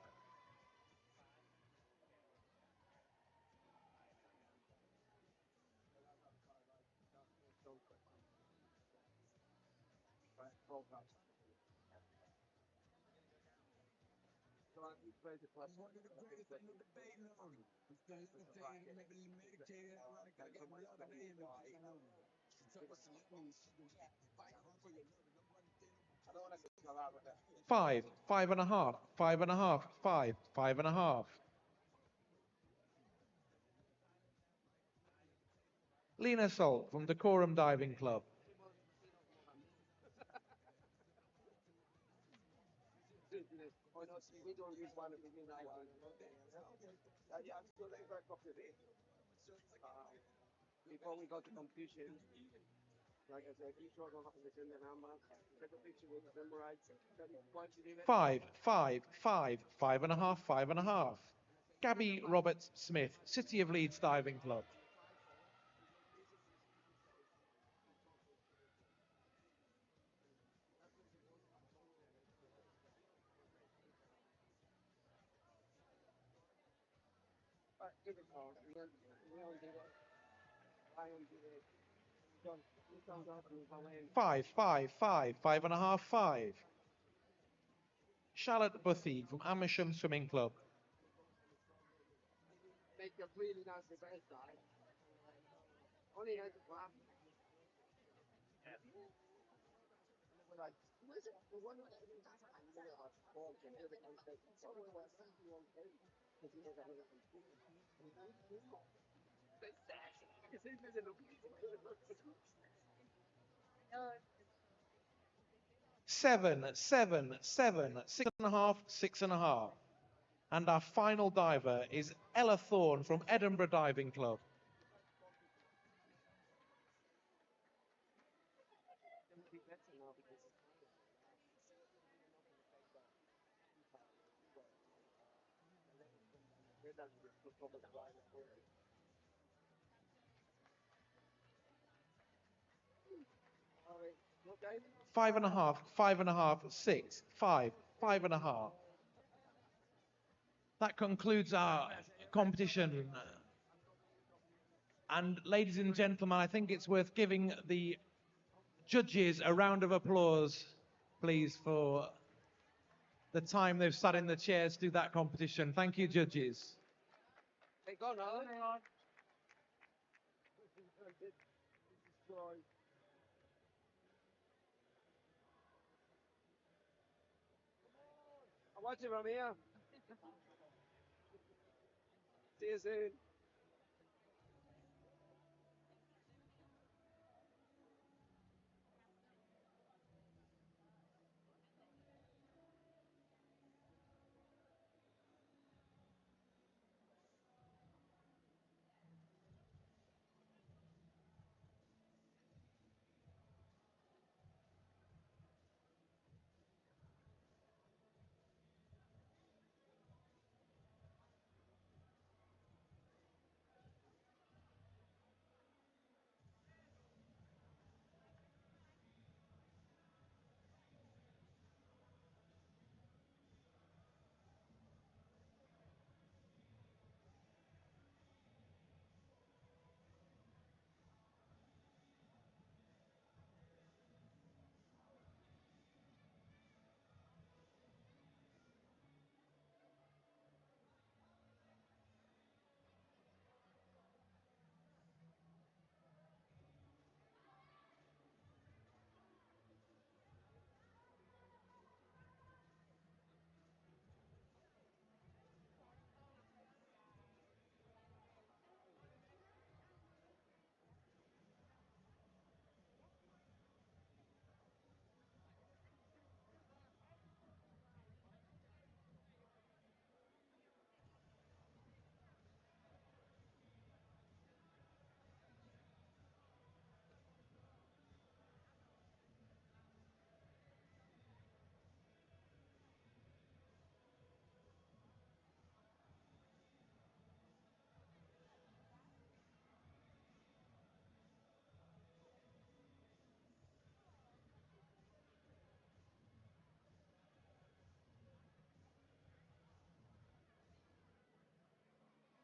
Right, program. So I think very the question. One of the greatest things on the bay now. It's the meditating, meditating, like I get love and energy, you know. So it's let me fight hard for your love. And I'm one thing. I don't want to go out with that. Five, five and a half, five and a half, five, five and a half. Lena Salt from Decorum Diving Club. Oh, no, we don't use one of the now one. Yeah, I'm still like back up to this. Before we go to confusion, like I said, each one will have to send the number. Take a picture with the memorize. Once you leave it, Five, five, five, five and a half, five and a half. Gabby Roberts Smith, City of Leeds Diving Club. give it all. Leon did it. Ryan did it. You don't go and go in. 5. Charlotte Buffy from Amersham Swimming Club. Make a really nice event, guys. Only had to grab. Like, where's it? The one that I like, oh, can hear the conversation. So, well, I think you okay. Because he has a little they said, because he was in the 7. 6.5. 6.5. And our final diver is Ella Thorne from Edinburgh Diving Club. It'll be better now because it's kind of you're not going to take that. We're done with the problem. All right, okay. 5.5. 5.5. 6. 5. 5.5. That concludes our competition. And ladies and gentlemen, I think it's worth giving the judges a round of applause, please, for the time they've sat in the chairs to do that competition. Thank you, judges. Hey, go now. I watch it from here. See you soon.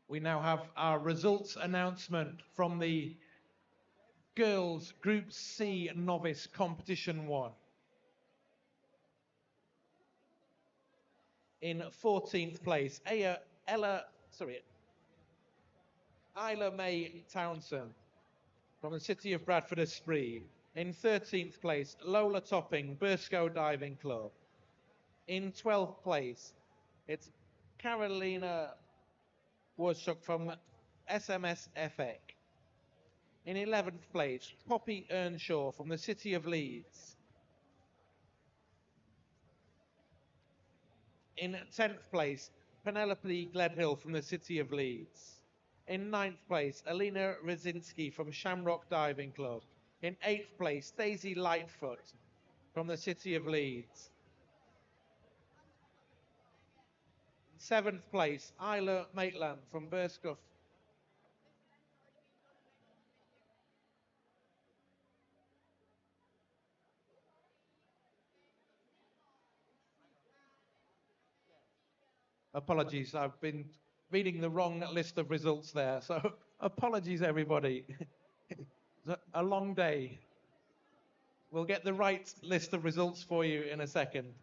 We now have our results announcement from the Girls Group C Novice Competition 1. In 14th place, Isla May Townsend from the city of Bradford Esprit. In 13th place, Lola Topping, Burscough Diving Club. In 12th place, it's Carolina Woodchuck from SMS FX. In 11th place, Poppy Earnshaw from the city of Leeds. In 10th place, Penelope Gledhill from the city of Leeds. In 9th place, Alina Rydzinski from Shamrock Diving Club. In 8th place, Daisy Lightfoot from the city of Leeds. 7th place, Isla Maitland from Burscough. Apologies, I've been reading the wrong list of results there. So apologies, everybody. It's a long day. We'll get the right list of results for you in a second.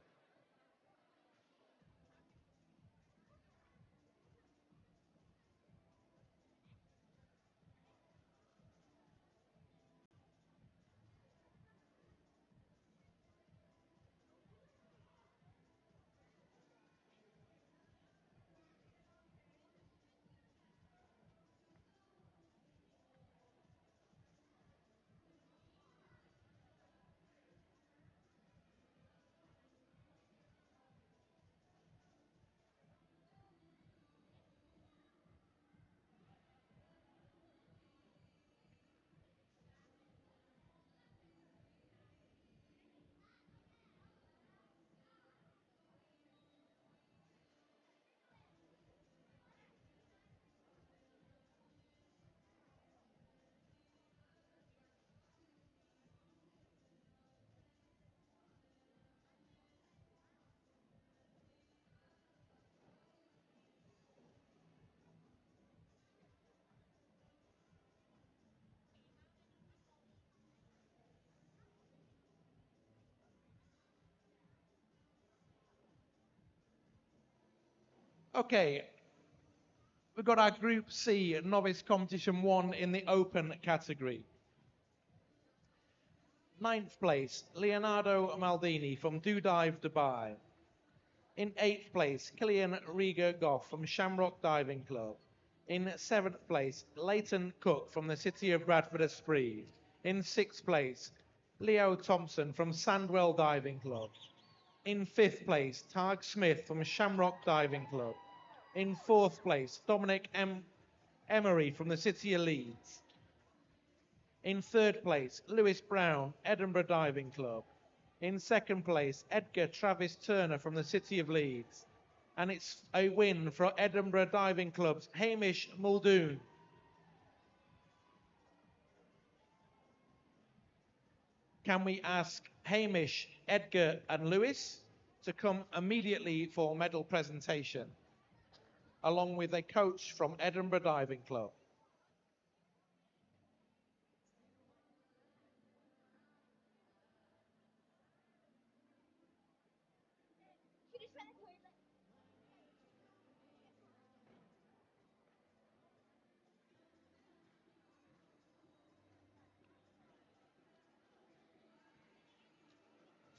Okay, we've got our Group C Novice Competition 1 in the open category. 9th place, Leonardo Maldini from Do Dive Dubai. In 8th place, Killian Rieger Goff from Shamrock Diving Club. In 7th place, Leighton Cook from the city of Bradford Esprit. In 6th place, Leo Thompson from Sandwell Diving Club. In 5th place, Targ Smith from Shamrock Diving Club. In 4th place, Dominic Emery from the city of Leeds. In 3rd place, Lewis Brown, Edinburgh Diving Club. In 2nd place, Edgar Travis Turner from the city of Leeds. And it's a win for Edinburgh Diving Club's Hamish Muldoon. Can we ask Hamish, Edgar and Lewis to come immediately for medal presentation, along with a coach from Edinburgh Diving Club?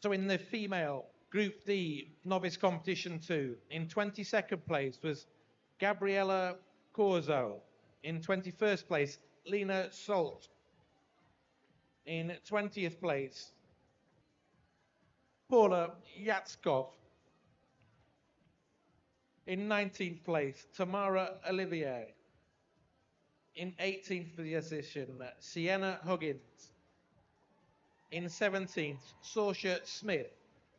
So in the female Group D Novice Competition 2, in 22nd place was Gabriella Corzo. In 21st place, Lena Salt. In 20th place, Paula Yatskov. In 19th place, Tamara Olivier. In 18th position, Sienna Huggins. In 17th, Saoirse Smith.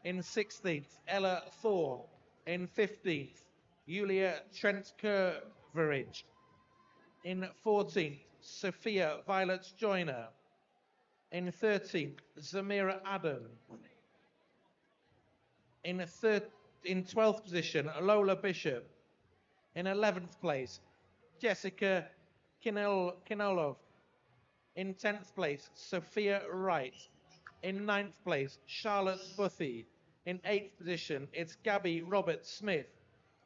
In 16th, Ella Thorne. In 15th, Julia Trent-Kerveridge. In 14th, Sophia Violet Joyner. In 13th, Zamira Adam. In 12th position, Lola Bishop. In 11th place, Jessica Kinolov. In 10th place, Sophia Wright. In 9th place, Charlotte Buthy. In 8th position, it's Gabby Robert Smith.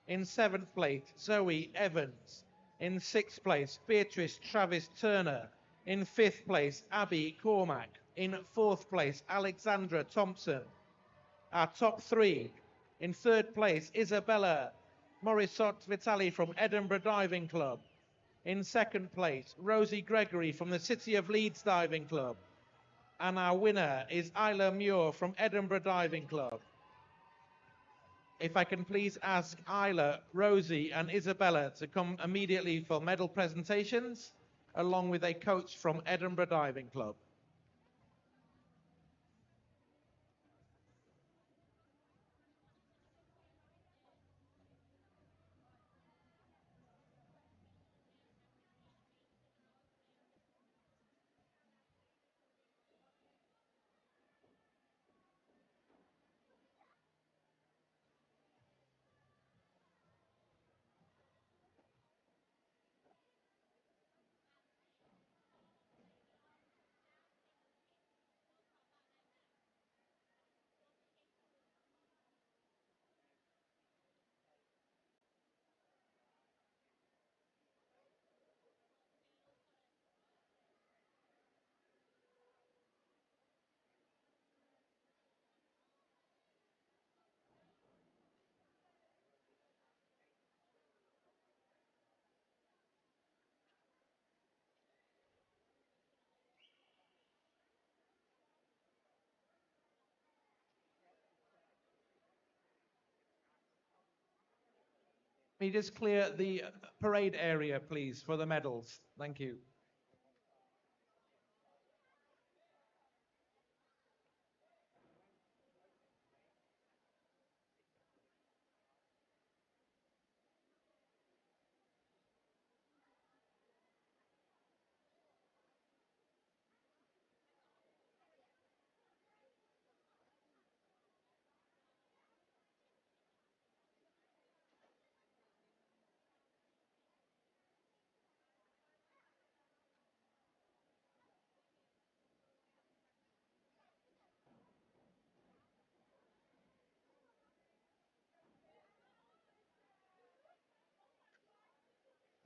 In 7th place, Zoe Evans. In 6th place, Beatrice Travis Turner. In 5th place, Abby Cormack. In 4th place, Alexandra Thompson. Our top 3. In 3rd place, Isabella Morissot Vitali from Edinburgh Diving Club. In 2nd place, Rosie Gregory from the City of Leeds Diving Club. And our winner is Isla Muir from Edinburgh Diving Club. If I can please ask Isla, Rosie and Isabella to come immediately for medal presentations, along with a coach from Edinburgh Diving Club. Can you just clear the parade area, please, for the medals? Thank you.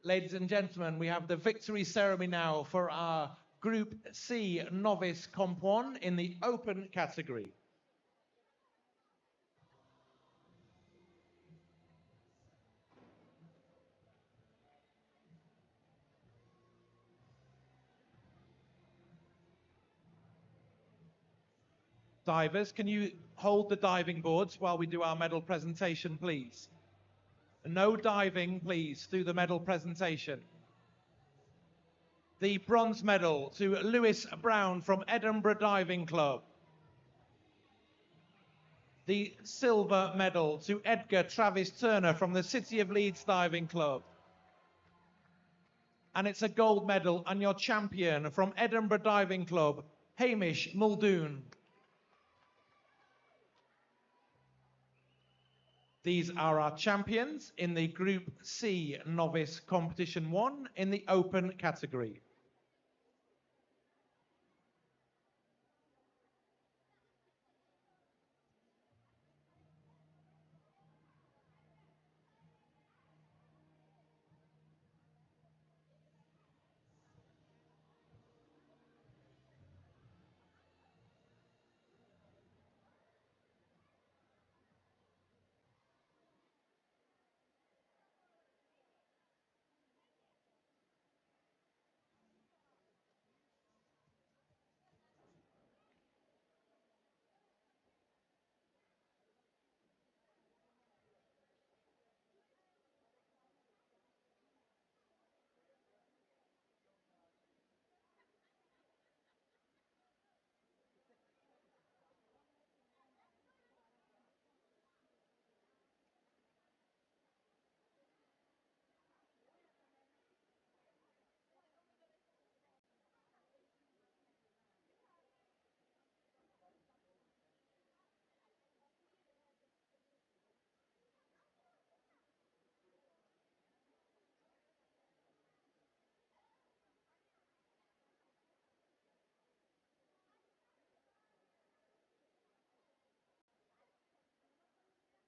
Ladies and gentlemen, we have the victory ceremony now for our Group C Novice Comp 1 in the open category. Divers, can you hold the diving boards while we do our medal presentation, please? No diving, please, through the medal presentation. The bronze medal to Lewis Brown from Edinburgh Diving Club. The silver medal to Edgar Travis Turner from the City of Leeds Diving Club. And it's a gold medal and your champion from Edinburgh Diving Club, Hamish Muldoon. These are our champions in the Group C Novice Competition 1 in the open category.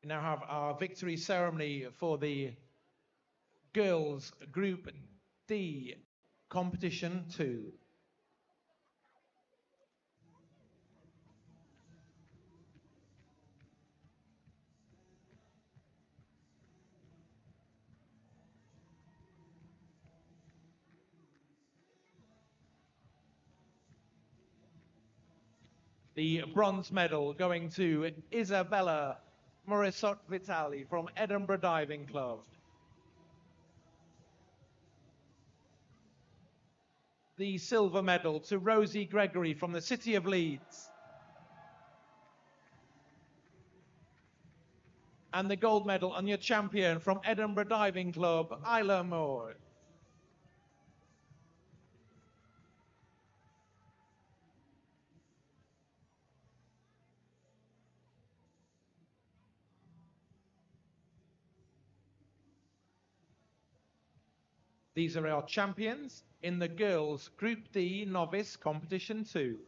We now have our victory ceremony for the Girls Group D Competition 2. The bronze medal going to Isabella Morissot Vitali from Edinburgh Diving Club. The silver medal to Rosie Gregory from the City of Leeds. And the gold medal and your champion from Edinburgh Diving Club, Isla Moore. These are our champions in the Girls Group D Novice Competition 2.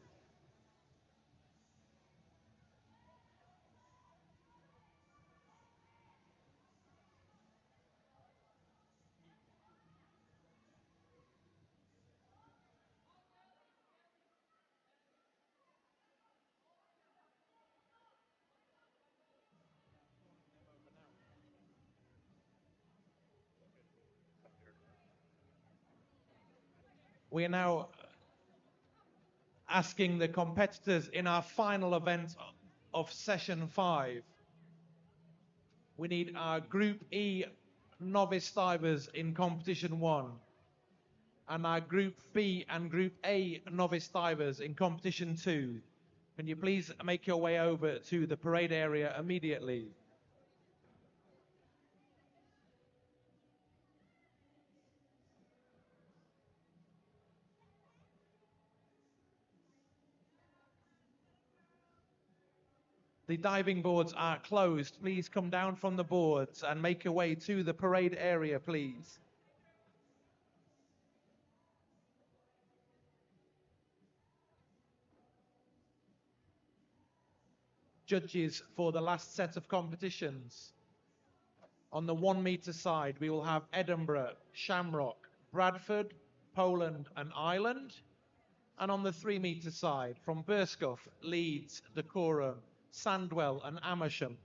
We are now asking the competitors in our final event of session 5. We need our Group E novice divers in competition 1 and our Group B and Group A novice divers in competition 2. Can you please make your way over to the parade area immediately? The diving boards are closed. Please come down from the boards and make your way to the parade area, please. Judges for the last set of competitions. On the 1 meter side, we will have Edinburgh, Shamrock, Bradford, Poland and Ireland. And on the 3 meter side, from Burscough, Leeds, Dacorum, Sandwell and Amersham.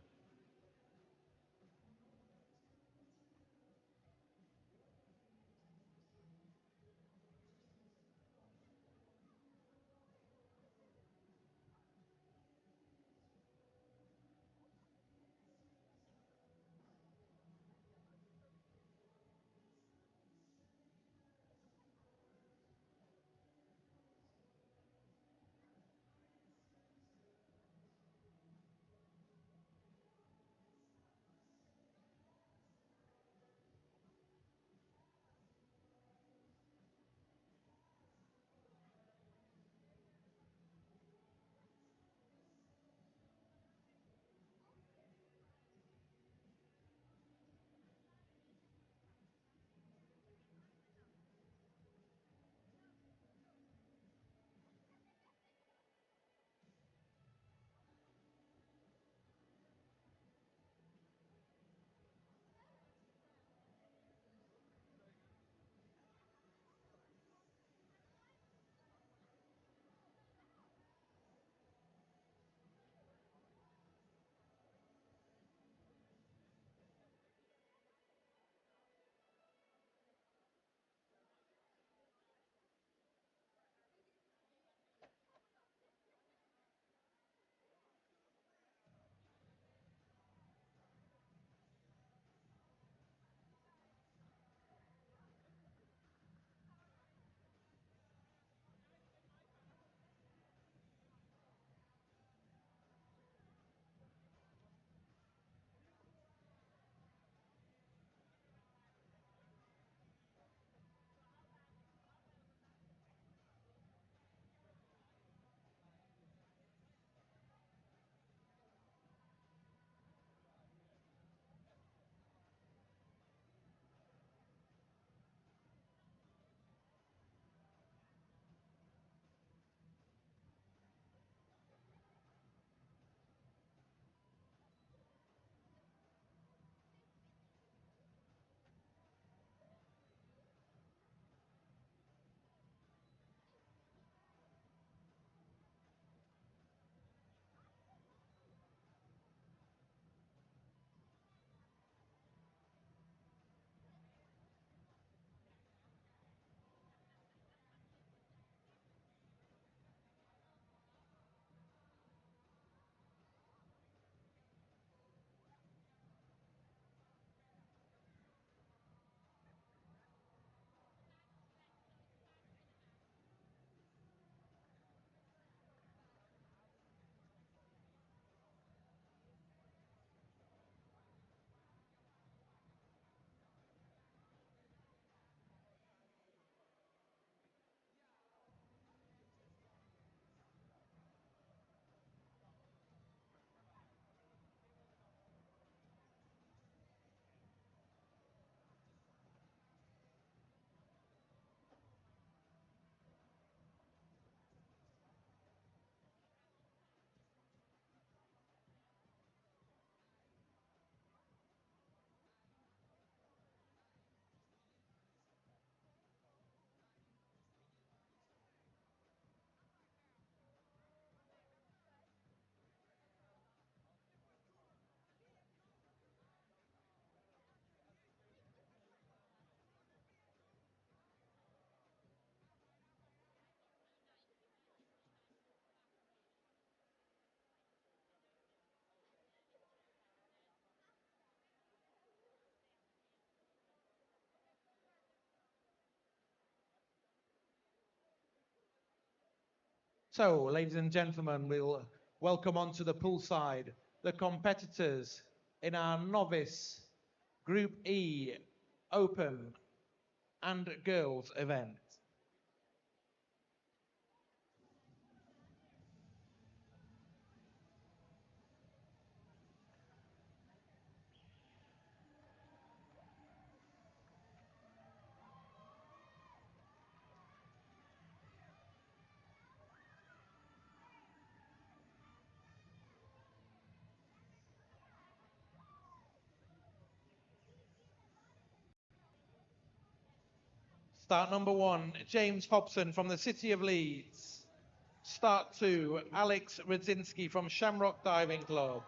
So, ladies and gentlemen, we'll welcome onto the poolside the competitors in our novice Group E Open and Girls event. Start number 1, James Hobson from the City of Leeds. Start 2, Alex Radzinski from Shamrock Diving Club.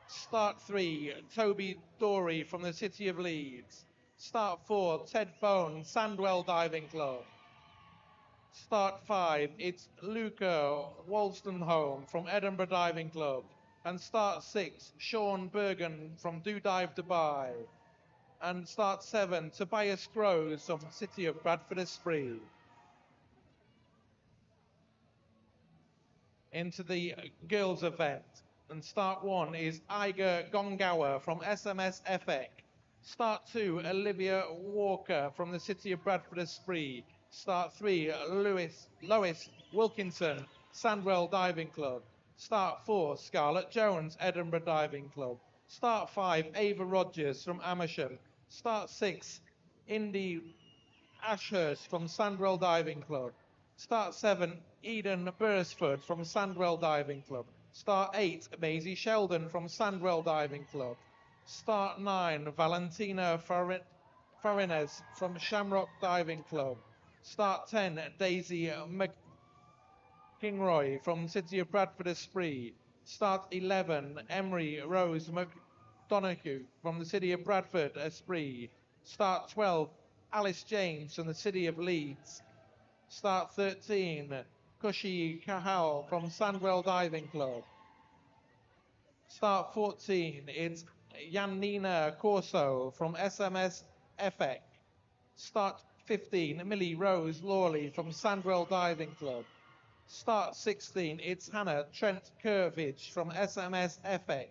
Start 3, Toby Dory from the City of Leeds. Start 4, Ted Bone, Sandwell Diving Club. Start 5, it's Luca Wolstenholme from Edinburgh Diving Club. And start 6, Sean Bergen from Do Dive Dubai. And start 7, Tobias Groves from the City of Bradford Esprit. Into the girls event. And start 1 is Iga Gongawa from SMS FX. Start 2, Olivia Walker from the City of Bradford Esprit. Start 3, Lois Wilkinson, Sandwell Diving Club. Start 4, Scarlett Jones, Edinburgh Diving Club. Start 5, Ava Rogers from Amersham. Start 6, Indy Ashurst from Sandwell Diving Club. Start 7, Eden Bursford from Sandwell Diving Club. Start 8, Maisie Sheldon from Sandwell Diving Club. Start 9, Valentina Farines from Shamrock Diving Club. Start 10, Daisy McKinroy from City of Bradford Esprit. Start 11, Emery Rose McDonoghue from the City of Bradford Esprit. Start 12, Alice James from the City of Leeds. Start 13, Kushi Kahal from Sandwell Diving Club. Start 14, it's Janina Corso from SMS FX. Start 15, Millie Rose Lawley from Sandwell Diving Club. Start 16, it's Hannah Trent Kervich from SMS FX.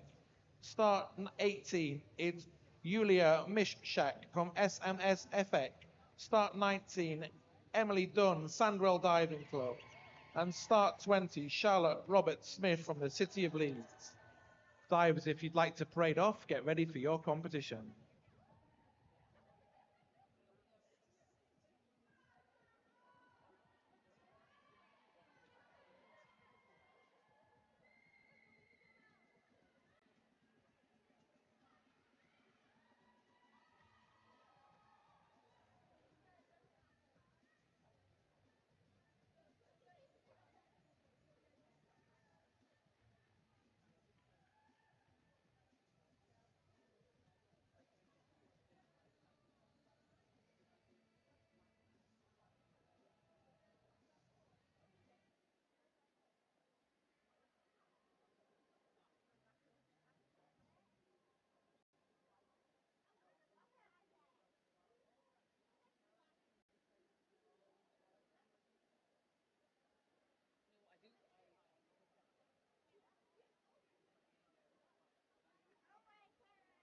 Start 18, it's Yulia Mishshak from SMS FX. Start 19, Emily Dunn, Sandwell Diving Club. And start 20, Charlotte Robert Smith from the City of Leeds. Divers, if you'd like to parade off, get ready for your competition.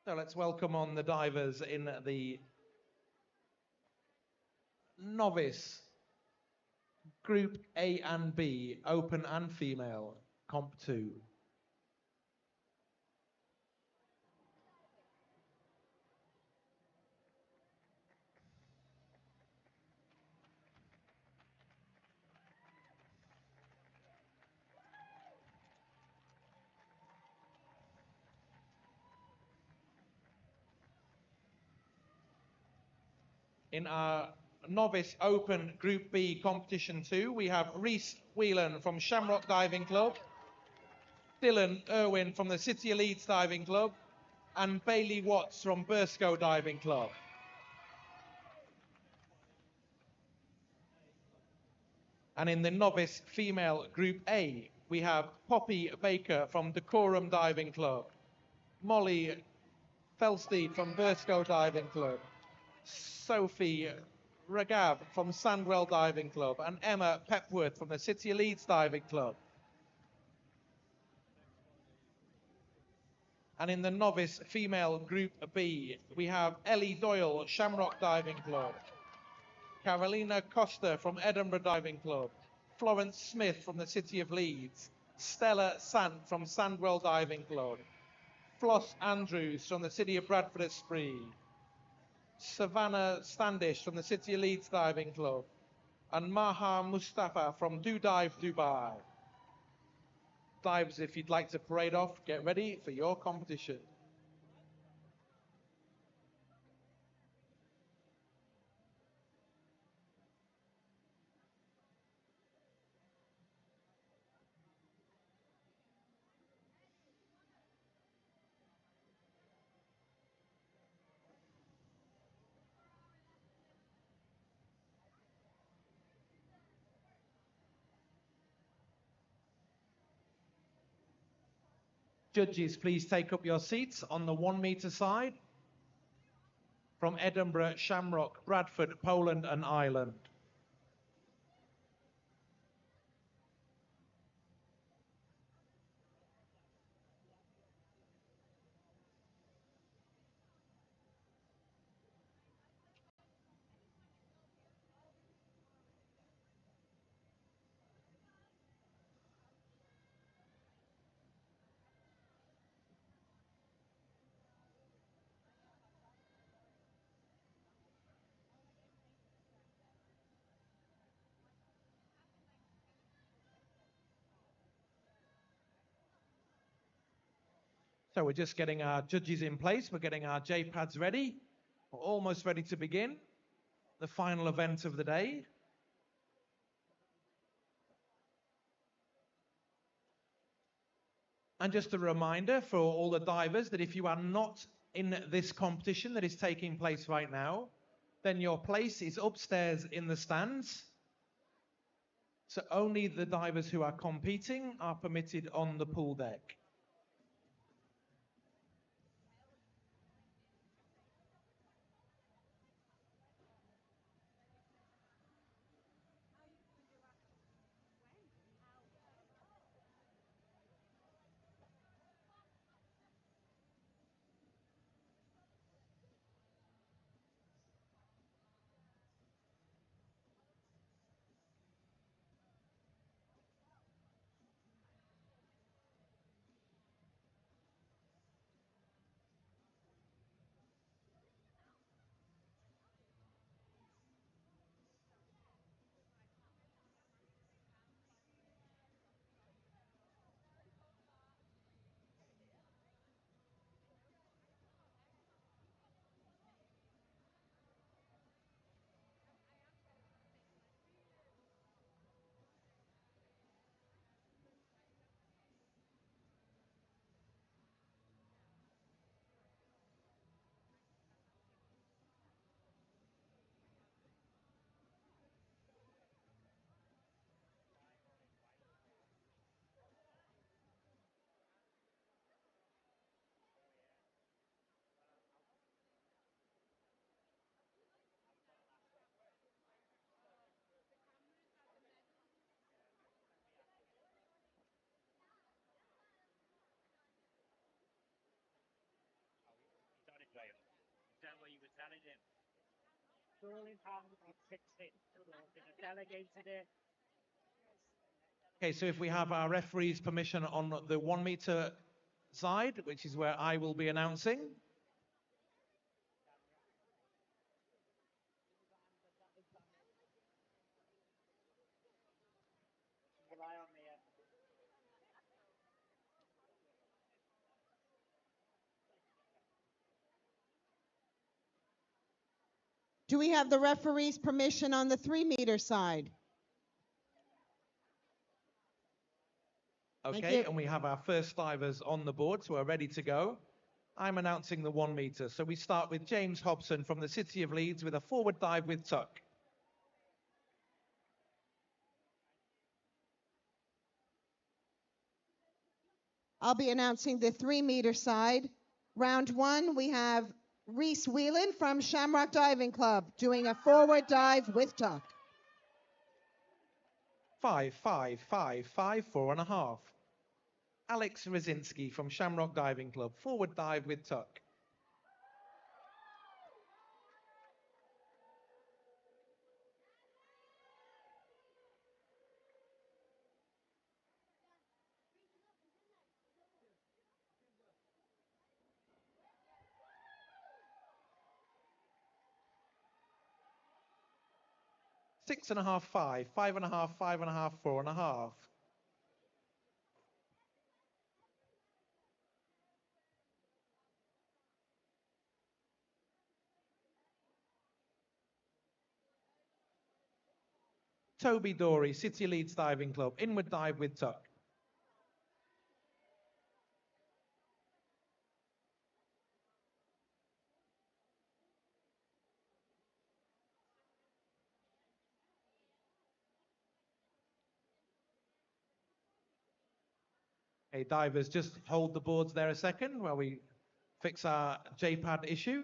So let's welcome on the divers in the novice Group A and B, open and female, Comp 2. In our novice open Group B competition 2, we have Reese Whelan from Shamrock Diving Club, Dylan Irwin from the City of Leeds Diving Club, and Bailey Watts from Burscough Diving Club. And in the novice female Group A, we have Poppy Baker from Decorum Diving Club, Molly Felsteed from Burscough Diving Club, Sophie Ragab from Sandwell Diving Club and Emma Pepworth from the City of Leeds Diving Club. And in the novice female group B, we have Ellie Doyle, Shamrock Diving Club, Carolina Costa from Edinburgh Diving Club, Florence Smith from the City of Leeds, Stella Sant from Sandwell Diving Club, Floss Andrews from the City of Bradford at Spree, Savannah Standish from the City of Leeds Diving Club, and Maha Mustafa from Do Dive Dubai. Dives, if you'd like to parade off, get ready for your competition. Judges, please take up your seats on the 1 metre side. From Edinburgh, Shamrock, Bradford, Poland and Ireland. So we're just getting our judges in place. We're getting our J-pads ready. We're almost ready to begin the final event of the day. And just a reminder for all the divers that if you are not in this competition that is taking place right now, then your place is upstairs in the stands. So only the divers who are competing are permitted on the pool deck. Okay, so if we have our referee's permission on the 1 metre side, which is where I will be announcing. Do we have the referee's permission on the 3 metre side? Okay, and we have our first divers on the board, so we're ready to go. I'm announcing the 1 metre. So we start with James Hobson from the City of Leeds with a forward dive with tuck. I'll be announcing the 3 metre side. Round 1, we have Reese Whelan from Shamrock Diving Club doing a forward dive with tuck. 5, 5, 5, 5, 4.5. Alex Ryczynski from Shamrock Diving Club, forward dive with tuck. Six and a half, 5, 5.5, 5.5, 4.5. Toby Dory, City Leeds Diving Club, inward dive with tuck. Hey, divers, just hold the boards there a second while we fix our J-pad issue.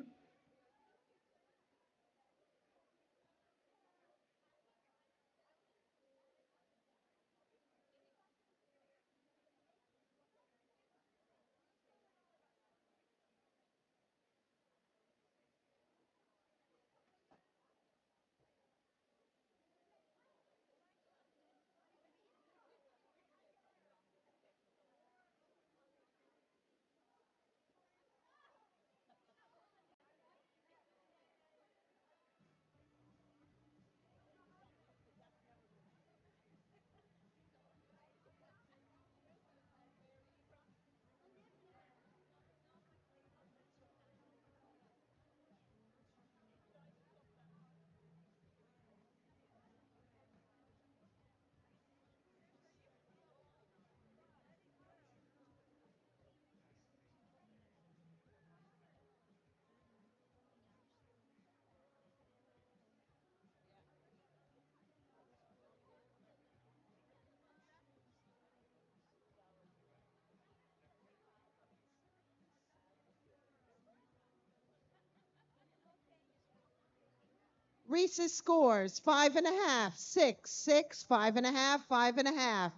Reese's scores 5.5, 6, 6, 5.5, 5.5.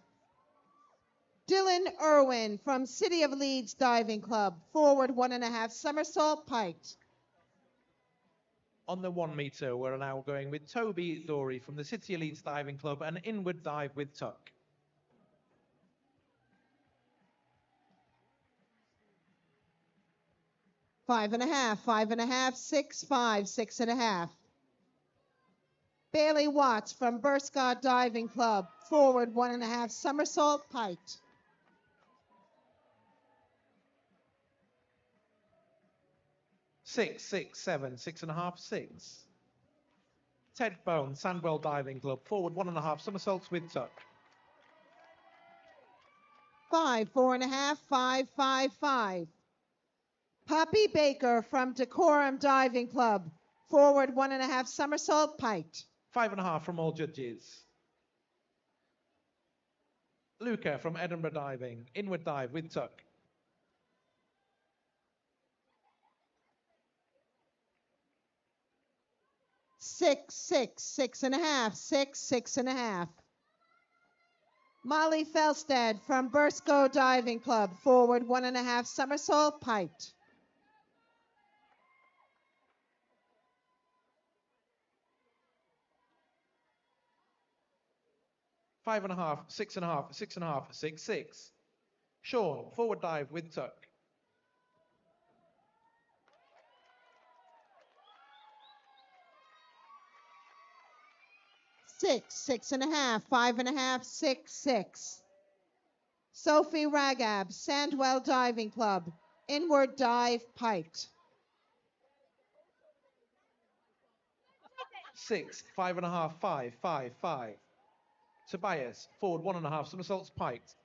Dylan Irwin from City of Leeds Diving Club, forward 1.5 somersault piked. On the 1 meter, we're now going with Toby Dory from the City of Leeds Diving Club, an inward dive with tuck. 5.5, 5.5, 6, 5, 6.5. Bailey Watts from Burscott Diving Club, forward 1.5 somersault piked. 6, 6, 7, 6.5, 6. Ted Bone, Sandwell Diving Club, forward 1.5 somersaults with tuck. 5, 4.5, 5, 5, 5. Poppy Baker from Decorum Diving Club, forward 1.5 somersault piked. 5.5 from all judges. Luca from Edinburgh Diving, inward dive with tuck. 6, 6, 6.5, 6, 6.5. Molly Felstad from Burscough Diving Club, forward 1.5 somersault piked. 5.5, 6.5, 6.5, 6, 6. Sean, forward dive with tuck. 6, 6.5, 5.5, 6, 6. Sophie Ragab, Sandwell Diving Club, inward dive piked. 6, 5.5, 5, 5, 5. Tobias, forward 1.5 somersaults piked.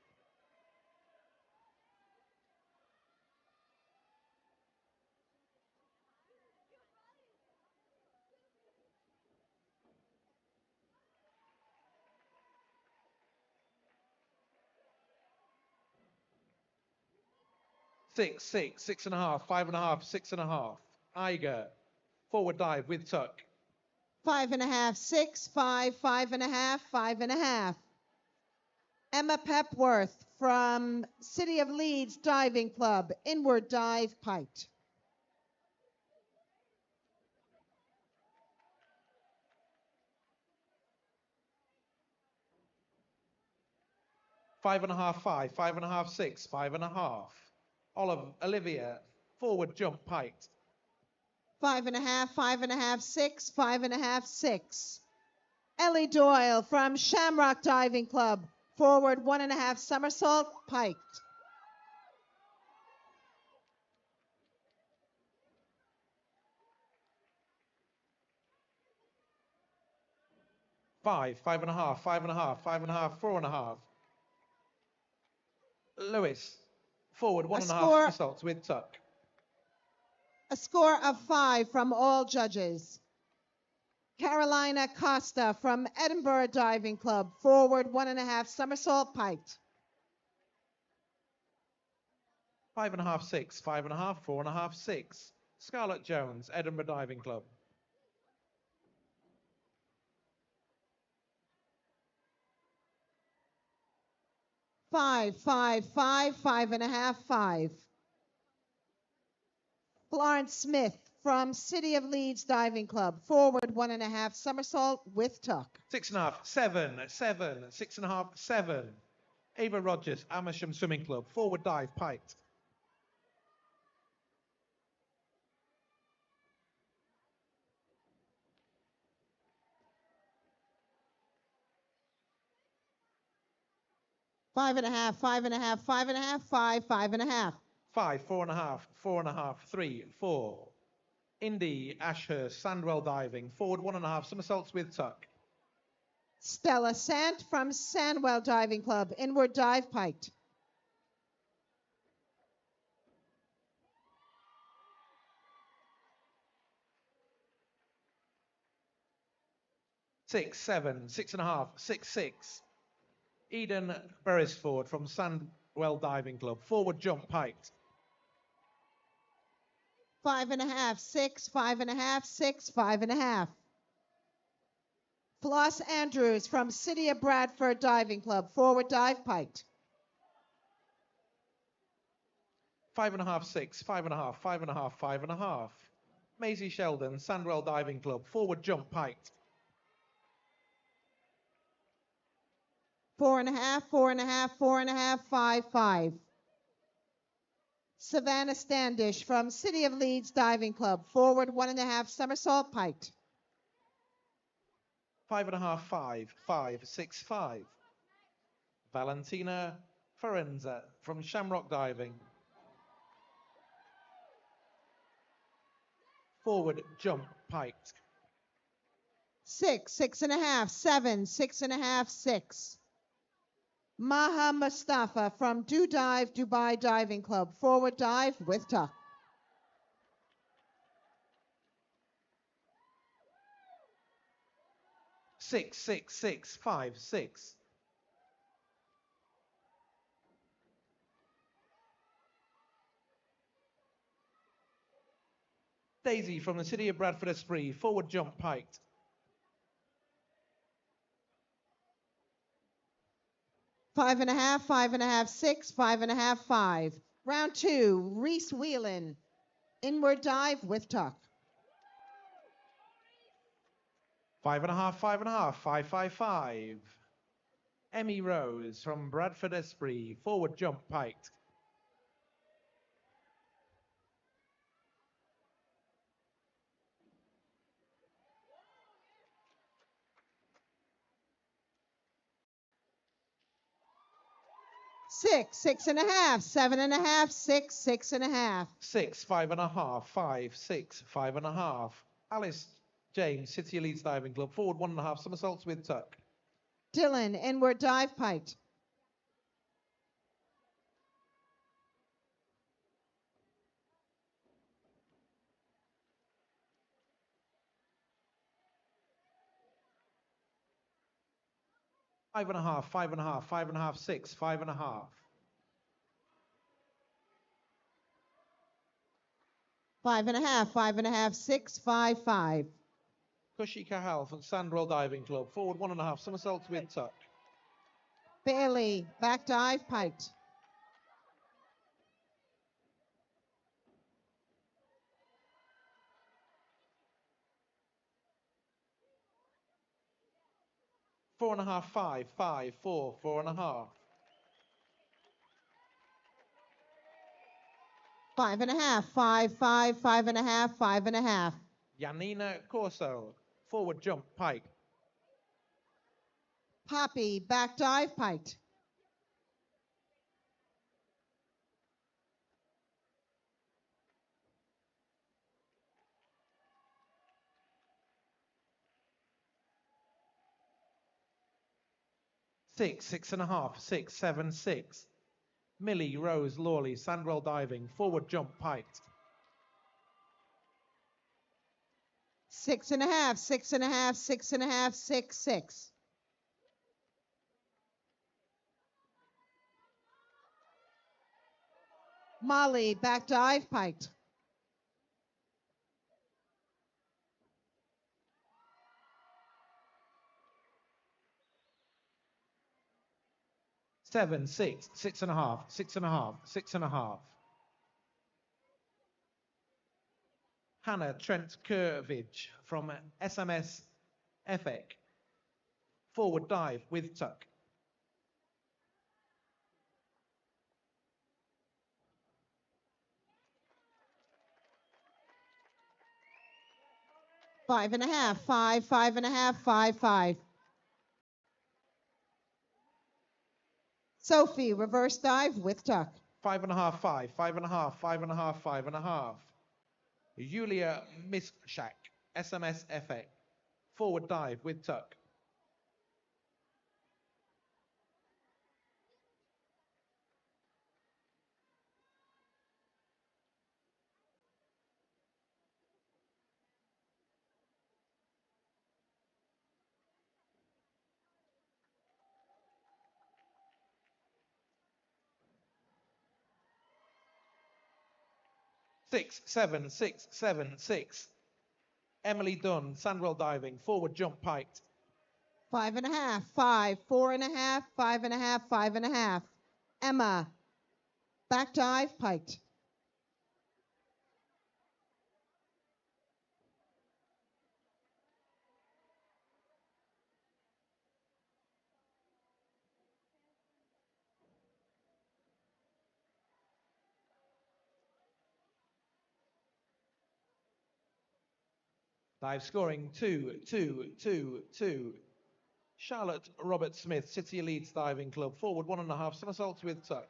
6, 6, 6.5, 5.5, 6.5. Iger, forward dive with tuck. 5.5, 6, 5, 5.5, 5.5. Emma Pepworth from City of Leeds Diving Club, inward dive piked. 5.5, 5, 5.5, 6, 5.5. Olivia, forward jump piked. 5.5, 5.5, 6, 5.5, 6. Ellie Doyle from Shamrock Diving Club, forward 1.5 somersault piked. 5, 5.5, 5.5, 5.5, 4.5. Lewis, forward 1.5 somersaults with tuck. A score of 5 from all judges. Carolina Costa from Edinburgh Diving Club, forward 1.5 somersault piked. 5.5, 6, 5.5, 4.5, 6. Scarlett Jones, Edinburgh Diving Club. 5, 5, 5, 5.5, 5. Florence Smith from City of Leeds Diving Club, forward 1.5 somersault with tuck. 6.5, 7, 7, 6.5, 7. Ava Rogers, Amersham Swimming Club, forward dive piked. 5.5, 5.5, 5.5, 5, 5.5. 5, 4.5, 4.5, 3, 4. Indy Ashurst, Sandwell Diving, forward 1.5 somersaults with tuck. Stella Sant from Sandwell Diving Club, inward dive piked. 6, 7, 6.5, 6, 6. Eden Beresford from Sandwell Diving Club, forward jump piked. 5.5, 6, 5.5, 6, 5.5. Floss Andrews from City of Bradford Diving Club, forward dive piked. 5.5, 6, 5.5, 5.5, 5.5. Maisie Sheldon, Sandwell Diving Club, forward jump piked. 4.5, 4.5, 4.5, 5, 5. Savannah Standish from City of Leeds Diving Club, forward 1.5 somersault piked. 5.5, 5, 5, 6, 5. Valentina Ferenza from Shamrock Diving, forward jump piked. 6, 6.5, 7, 6.5, 6. Maha Mustafa from Do Dive Dubai Diving Club, forward dive with tuck. 6, 6, 6, 5, 6. Daisy from the City of Bradford Esprit, forward jump piked. 5.5, 5.5, 6, 5.5, 5. Round 2, Reese Whelan, inward dive with tuck. 5.5, 5.5, 5, 5, 5. Emmy Rose from Bradford Esprit, forward jump piked. 6, 6.5, 7.5, 6, 6.5. 6, 5.5, 5, 6, 5.5. Alice James, City of Leeds Diving Club, forward 1.5 somersaults with tuck. Dylan, inward dive piked. 5.5, 5.5, 5.5, 6, 5.5. 5.5, 6, 5, 5. Kushi Kahal from Sandwell Diving Club. Forward 1.5, somersaults with tuck. Bailey, back dive, piked. 4.5, 5, 5, 4, 4.5. 5.5, 5, 5, 5.5, 5.5. Yanina Corso. Forward jump, pike. Poppy, back dive, piked. 6, 6.5, 6, 7, 6. Millie, Rose, Lawley, Sandwell Diving. Forward jump, piked. 6.5, 6.5, 6.5, 6, 6. Molly, back dive, piked. 7, 6, 6.5, 6.5, 6.5. Hannah Trent Kurvage from SMS FX. Forward dive with tuck. 5.5, 5, 5.5, 5, 5. Sophie, reverse dive with tuck. 5.5, 5, 5.5, 5.5, 5.5. Yulia Mischak, SMS FX. Forward dive with tuck. 6, 7, 6, 7, 6. Emily Dunn, Sandwell Diving. Forward jump piked. 5.5, 5, 4.5, 5.5, 5.5. Emma, back dive, piked. 5 scoring 2, 2, 2, 2. Charlotte Robert Smith, City Leeds Diving Club. Forward 1.5, somersaults with tuck.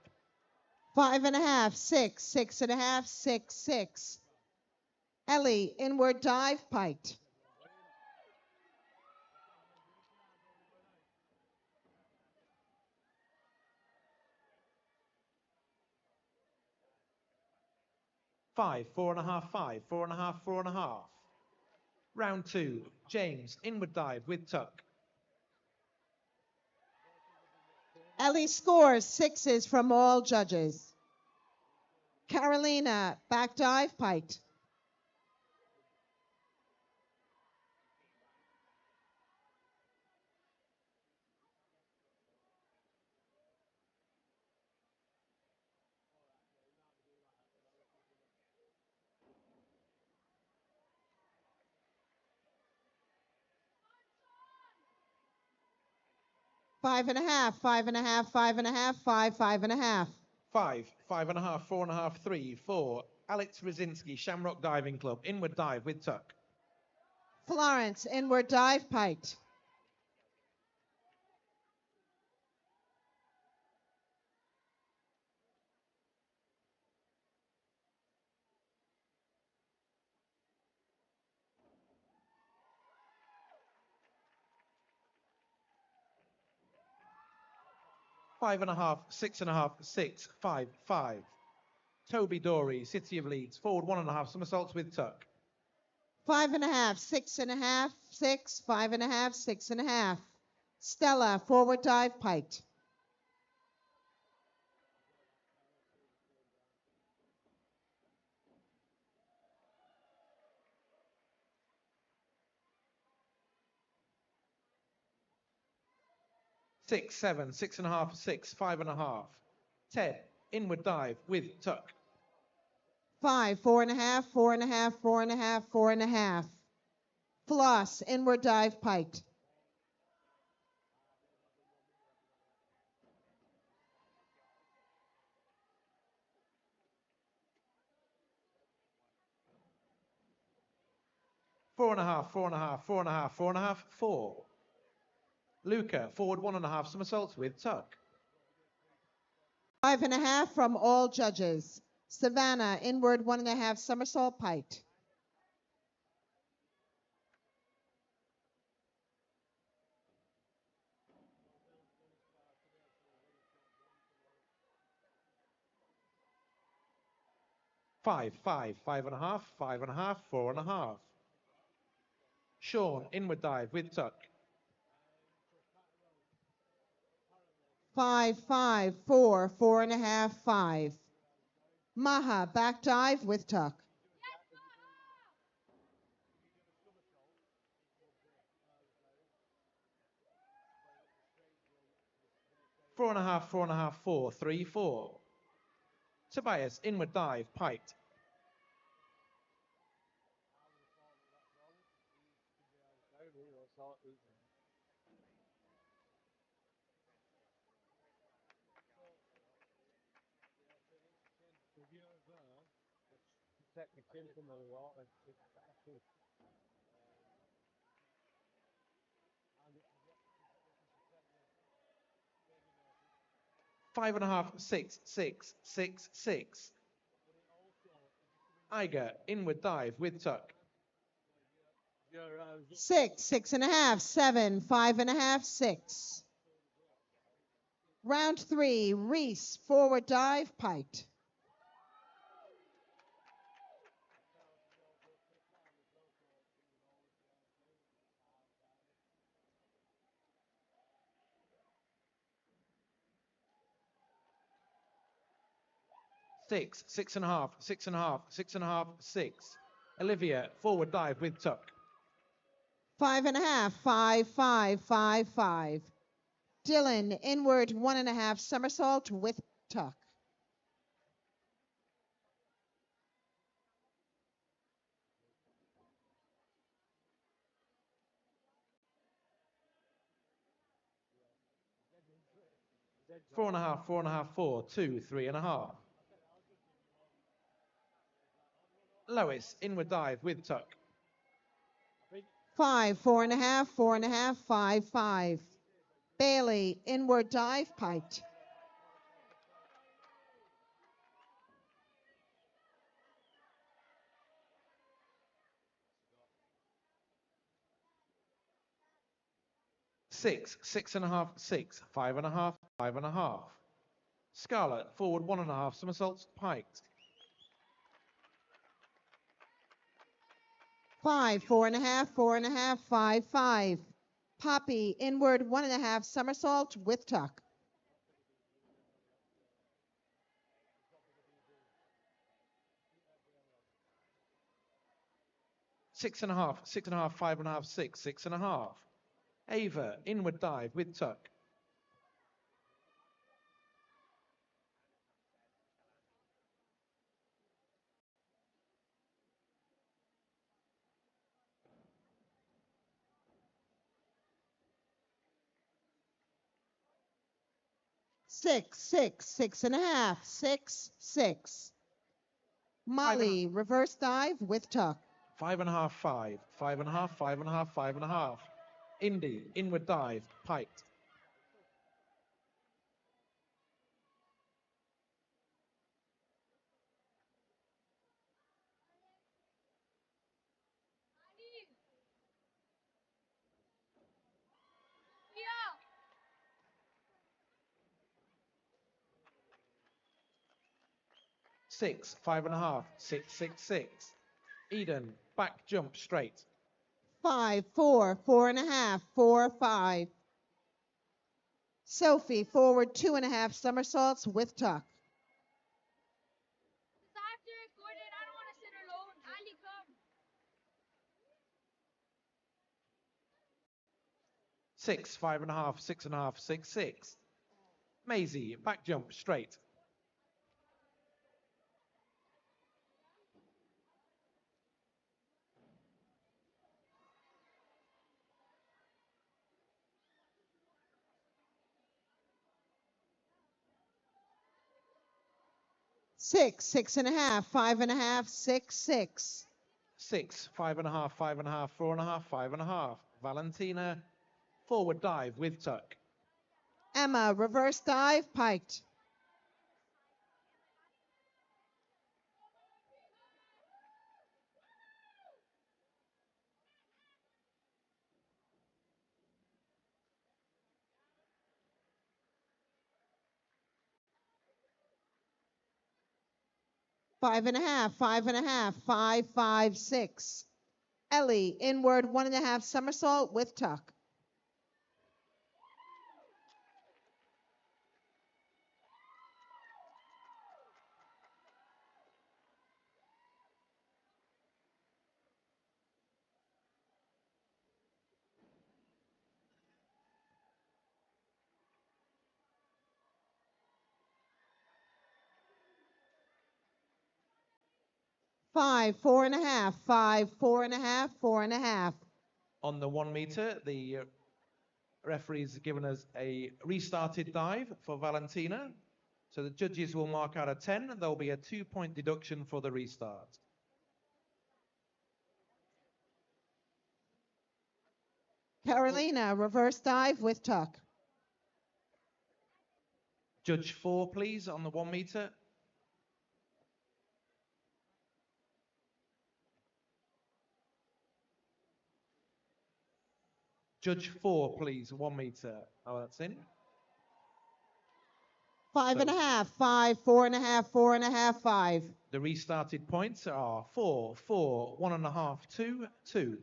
5.5, 6, 6.5, 6, 6. Ellie, inward dive, piked. 5, 4.5, 5, 4.5, 4.5. Round 2, James, inward dive with tuck. Ellie scores 6s from all judges. Carolina, back dive, piked. 5.5, 5.5, 5.5, 5, 5.5. 5, 5.5, 4.5, 3, 4. Alex Rzinski, Shamrock Diving Club, inward dive with tuck. Florence, inward dive, piked. 5.5, 6.5, 6, 5, 5. Toby Dory, City of Leeds, forward 1.5, somersaults with tuck. 5.5, 6.5, 6, 5.5, 6.5. Stella, forward dive, piked. 6, 7, 6.5, 6, 5.5. 10, inward dive with tuck. 5, 4.5, 4.5, 4.5, 4.5. Floss, inward dive, piked. 4.5, 4.5, 4.5, 4.5, 4. Luca, forward 1.5 somersaults with tuck. 5.5 from all judges. Savannah, inward 1.5 somersault, piked. 5, 5, 5.5, 5.5, 4.5. Sean, inward dive with tuck. 5, 5, 4, 4.5, 5. Maha, back dive with tuck. 4.5, 4.5, 4, 3, 4. Tobias, inward dive, piked. 5.5, 6, 6, 6, 6. Iger, inward dive with tuck. 6, 6.5, 7, 5.5, 6. Round 3, Reese, forward dive, piked. 6, 6.5, 6.5, 6.5, 6. Olivia, forward dive with tuck. 5.5, 5, 5, 5, 5. Dylan, inward 1.5 somersault with tuck. 4.5, 4.5, 4, 2, 3.5. Lois, inward dive with tuck. 5, 4.5, 4.5, 5, 5. Bailey, inward dive, piked. 6, 6.5, 6, 5.5, 5.5. Scarlett, forward 1.5 somersaults, piked. 5, 4.5, 4.5, 5, 5. Poppy, inward 1.5 somersault with tuck. 6.5, 6.5, 5.5, 6, 6.5. Ava, inward dive with tuck. 6, 6, 6.5, 6, 6. Molly, reverse dive with tuck. 5.5, 5, 5.5, 5.5, 5.5. Indy, inward dive, piked. 6, 5.5, 6, 6, 6. Eden, back jump straight. 5, 4, 4.5, 4, 5. Sophie, forward 2.5 somersaults with tuck. 6, 5.5, 6.5, 6, 6. Maisie, back jump, straight. Six, 6.5, 5.5, 6, 6. 6, 5.5, 5.5, 4.5, 5.5. Valentina, forward dive with tuck. Emma, reverse dive, piked. Five and a half, 5.5, 5, 5, 6. Ellie, inward 1.5 somersault with tuck. Five, 4.5, 5, 4.5, 4.5. On the 1 meter, the referee's given us a restarted dive for Valentina. So the judges will mark out a 10. There'll be a 2-point deduction for the restart. Carolina, reverse dive with tuck. Judge 4, please, on the 1 meter. Judge 4, please, 1 meter. Oh, that's in. 5.5, 5, 4.5, 4.5, 5. The restarted points are 4, 4, 1.5, 2, 2.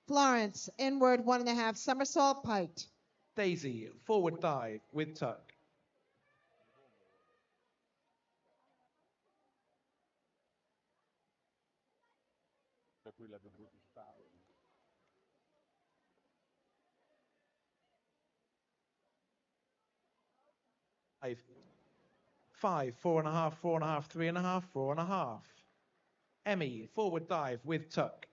Florence, inward 1.5 somersault, piked. Daisy, forward dive with tuck. Five, 4.5, 4.5, 3.5, 4.5. Emmy, forward dive with tuck.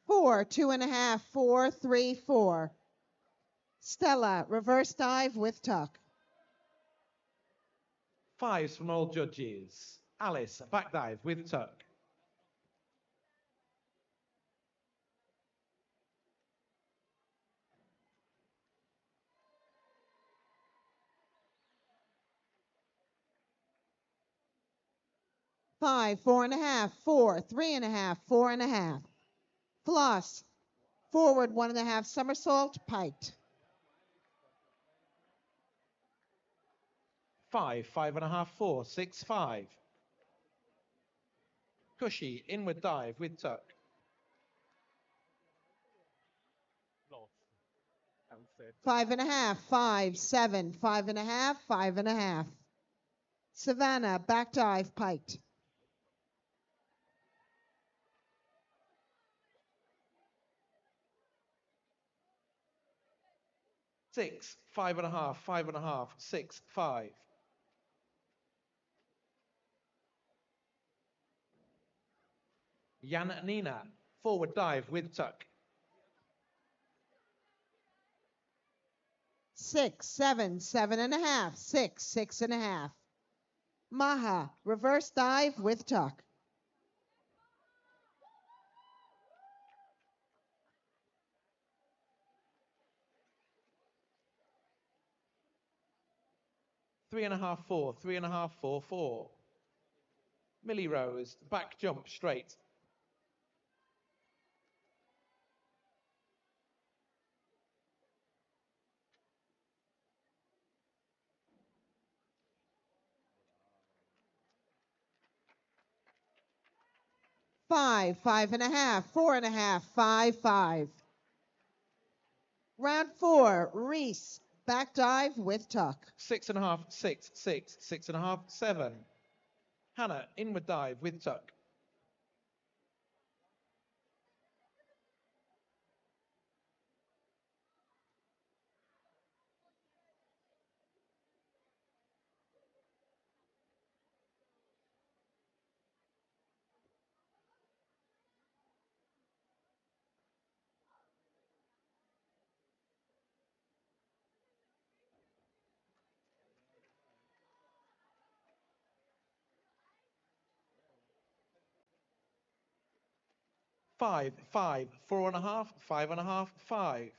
Four, 2.5, 4, 3, 4. Stella, reverse dive with tuck. 5s from all judges. Alice, back dive with tuck. Five, 4.5, 4, 3.5, 4.5. Floss, forward 1.5 somersault, piked. 5, 5.5, 4, 6, 5. Cushy, inward dive with tuck. Five and a half, 5, 7, 5.5, 5.5. Savannah, back dive, piked. 6, 5.5, 5.5, 6, 5. Jan Nina, forward dive with tuck. 6, 7, 7.5, 6, 6.5. Maha, reverse dive with tuck. 3.5, 4, 3.5, 4, 4. Millie Rose, back jump straight. Five, 5.5, 4.5, 5, 5. Round 4, Reese, back dive with tuck. 6.5, 6, 6, 6.5, 7. Hannah, inward dive with tuck. Five, five, 4.5, 5.5, 5.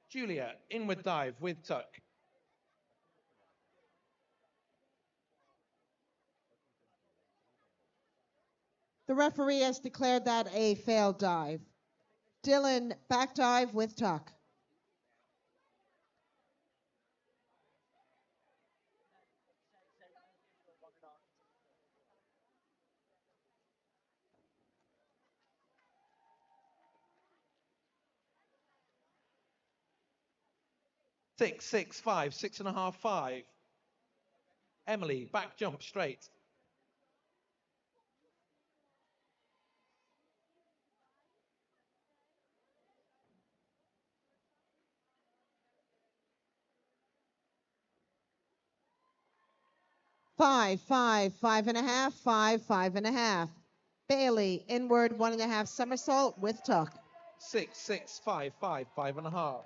Julia, inward dive with tuck. The referee has declared that a failed dive. Dylan, back dive with tuck. Six, six, 5, 6.5, 5. Emily, back jump straight. Five, five, 5.5, 5, 5.5. Bailey, inward 1.5 somersault with tuck. 6, 6, 5, 5, 5.5.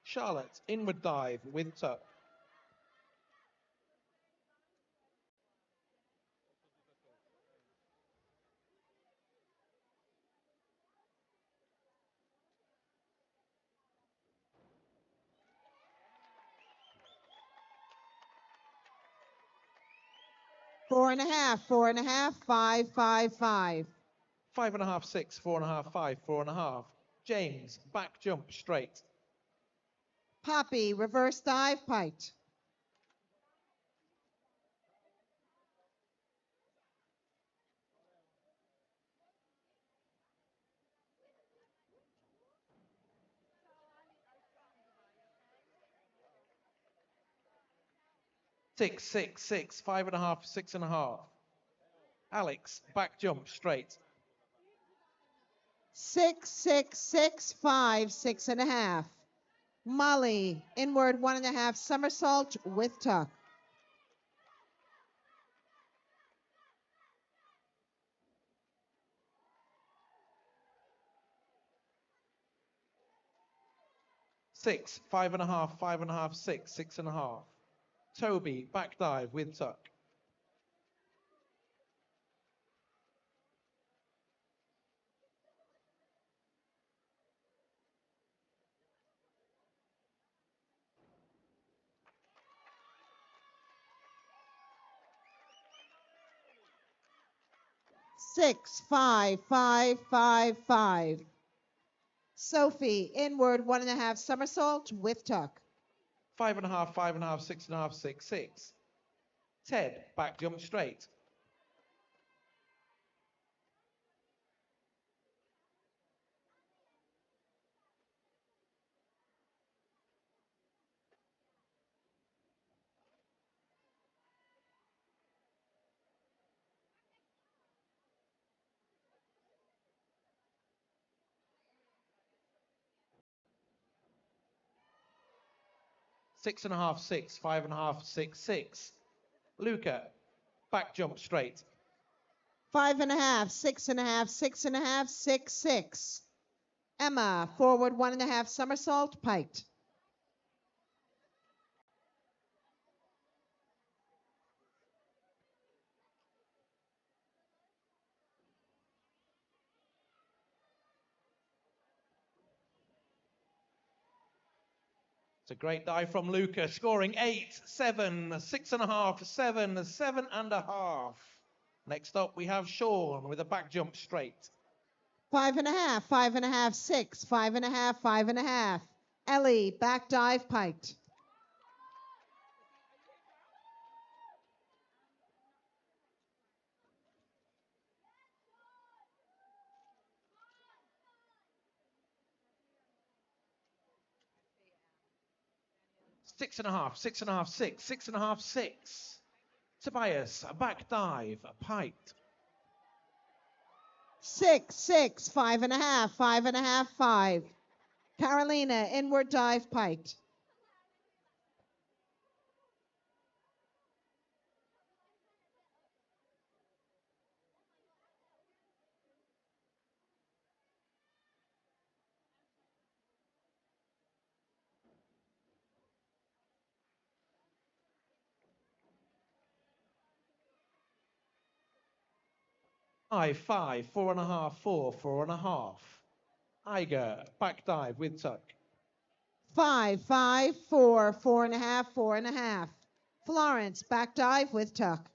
Charlotte, inward dive with tuck. Four and a half, 5, 5, 5. 5.5, 6, 4.5, 5, 4.5. James, back jump straight. Poppy, reverse dive, piked. Six, six, 6, 5.5, 6.5. Alex, back jump straight. 6, 6, 6, 5, 6.5. Molly, inward 1.5 somersault with tuck. Six, 5.5, 5.5, 6, 6.5. Toby, back dive with tuck. Six, 5, 5, 5, 5. Sophie, inward 1.5 somersault with tuck. 5.5, 5.5, 6.5, 6, 6. Ted, back jump straight. Six and a half, 6, 5.5, 6, 6. Luca, back jump straight. 5.5, 6.5, 6.5, 6, 6. Emma, forward 1.5 somersault, piked. It's a great dive from Luca, scoring 8, 7, 6.5, 7, 7.5. Next up, we have Sean with a back jump straight. 5.5, 5.5, 6, 5.5, 5.5. Ellie, back dive, piked. 6.5, 6.5, 6, 6.5, 6. Tobias, a back dive, piked. 6, 6, 5.5, 5.5, 5. Carolina, inward dive, piked. Five, 5, 4.5, 4, 4.5. Iger, back dive with tuck. 5, 5, 4, 4.5, 4.5. Florence, back dive with tuck.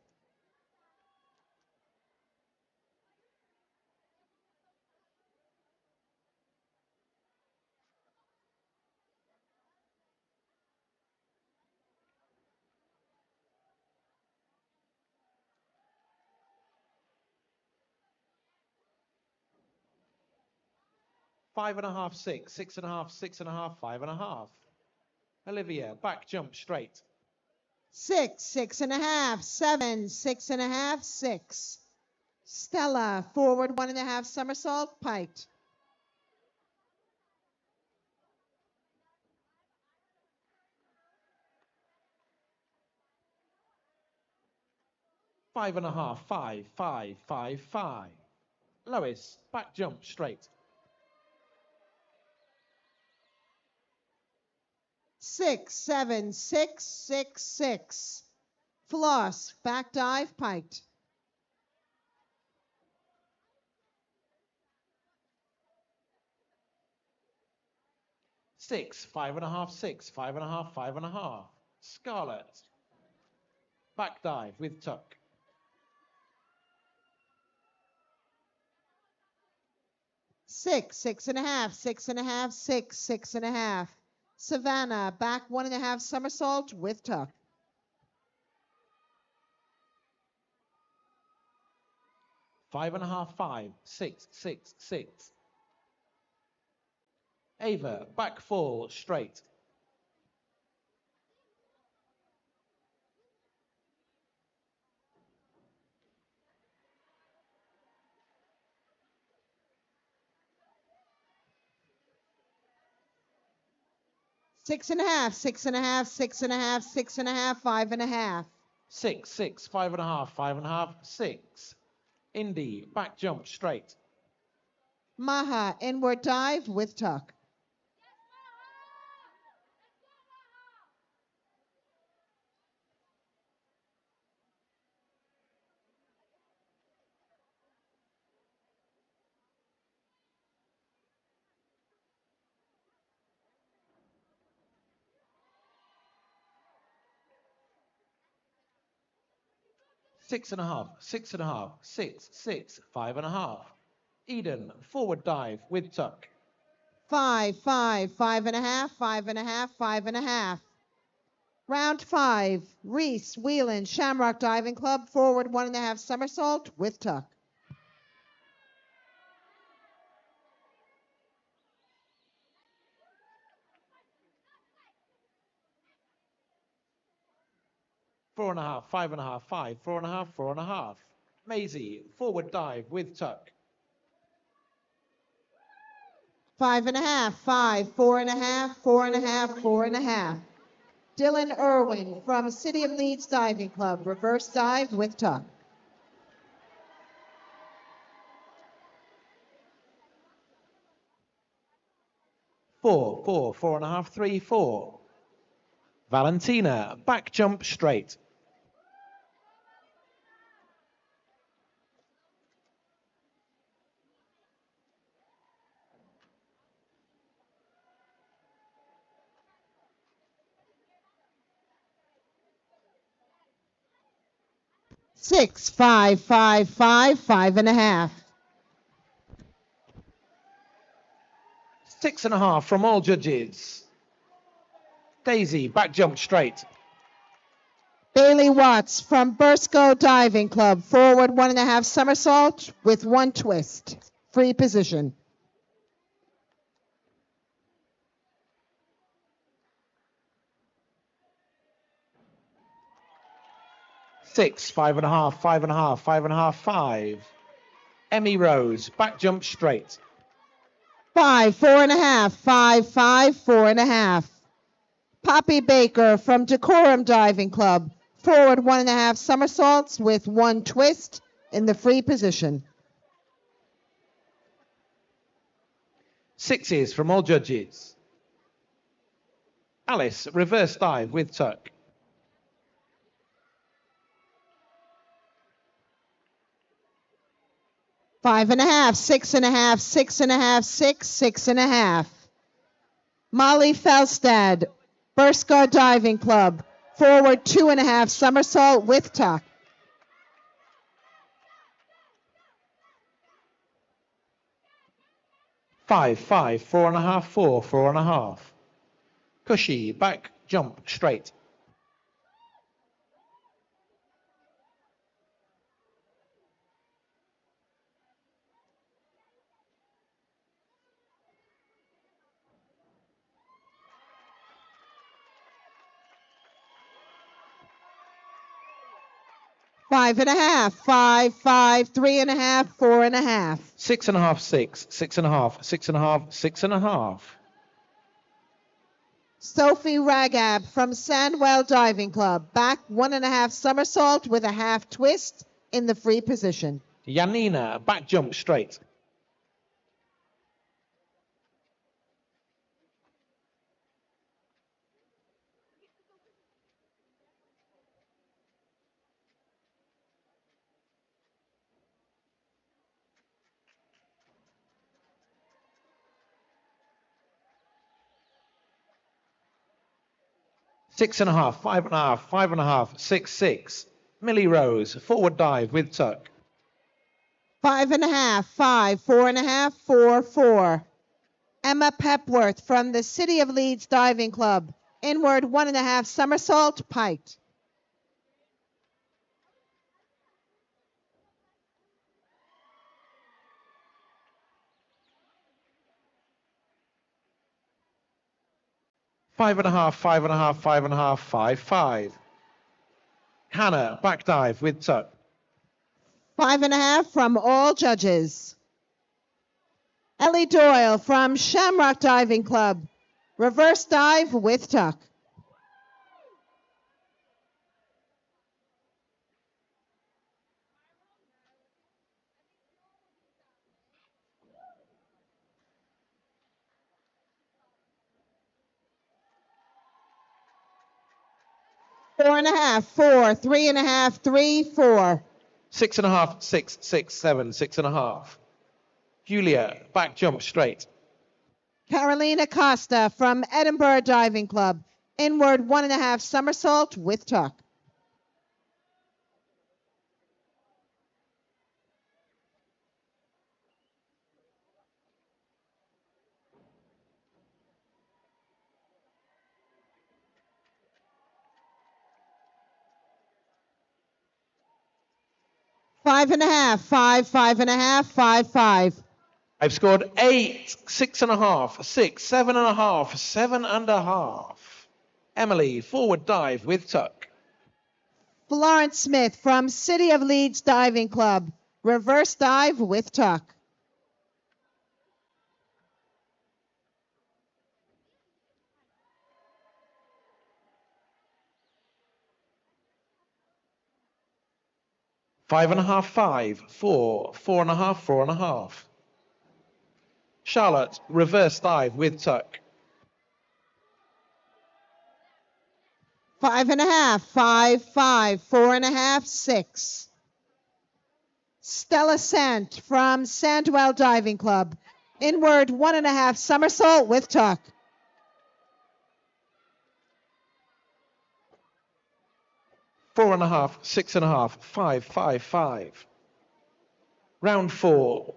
5.5, 6, 6.5, 6.5, 5.5. Olivia, back jump straight. 6, 6.5, 7, 6.5, 6. Stella, forward 1.5 somersault, piked. 5.5, 5, 5, 5, 5. Lois, back jump straight. 6, 7, 6, 6, 6. Floss, back dive, piked. 6, 5.5, 6, 5.5, 5.5. Scarlett, back dive with tuck. 6, 6.5, 6.5, 6, 6.5. Savannah, back 1.5 somersault with tuck. 5.5, 5, 6, 6, 6. Ava, back fall straight. 6.5, 6.5, 6.5, 6.5, 5.5. 6, 6, 5.5, 5.5, 6. Indy, back jump straight. Maha, inward dive with tuck. 6.5, 6.5, 6, 6, 5.5. Eden, forward dive with tuck. 5, 5, 5.5, 5.5, 5.5. Round 5, Reese, Whelan, Shamrock Diving Club, forward 1.5 somersault with tuck. 4.5, 5.5, 5, 4.5, 4.5. Maisie, forward dive with tuck. 5.5, 5, 4.5, 4.5, 4.5. Dylan Irwin from City of Leeds Diving Club, reverse dive with tuck. 4, 4, 4.5, 3, 4. Valentina, back jump straight. 6, 5, 5, 5, 5.5. 6.5 from all judges. Daisy, back jump straight. Bailey Watts from Bursco Diving Club, forward 1.5 somersault with 1 twist. Free position. 6, 5.5, 5.5, 5.5, 5. Emmy Rose, back jump straight. 5, 4.5, 5, 5, 4.5. Poppy Baker from Decorum Diving Club, forward 1.5 somersaults with 1 twist in the free position. 6s from all judges. Alice, reverse dive with tuck. 5.5, 6.5, 6.5, 6, 6.5. Molly Felstad, Burskar Diving Club, forward 2.5 somersault with tuck. 5, 5, 4.5, 4, 4.5. Cushy, back jump straight. 5.5, 5, 5, 3.5, 4.5. 6.5, 6, 6.5, 6.5, 6.5. Sophie Ragab from Sandwell Diving Club, back 1.5 somersault with a half twist in the free position. Yanina, back jump straight. 6.5, 5.5, 5.5, 6, 6. Millie Rose, forward dive with tuck. 5.5, 5, 4.5, 4, 4. Emma Pepworth from the City of Leeds Diving Club, inward 1.5 somersault, piked. 5.5, 5.5, 5.5, 5, 5. Hannah, back dive with tuck. 5.5 from all judges. Ellie Doyle from Shamrock Diving Club, reverse dive with tuck. 4.5, 4, 3.5, 3, 4. 6.5, 6, 6, 7, 6.5. Julia, back jump straight. Carolina Costa from Edinburgh Diving Club, inward 1.5 somersault with tuck. 5.5, 5, 5.5, 5, 5. I've scored 8, 6.5, 6, 7.5, 7.5. Emily, forward dive with tuck. Florence Smith from City of Leeds Diving Club, reverse dive with tuck. 5.5, 5, 4, 4.5, 4.5. Charlotte, reverse dive with tuck. 5.5, 5, 5, 4.5, 6. Stella Sant from Sandwell Diving Club, inward 1.5 somersault with tuck. 4.5, 6.5, 5, 5, 5. Round 4.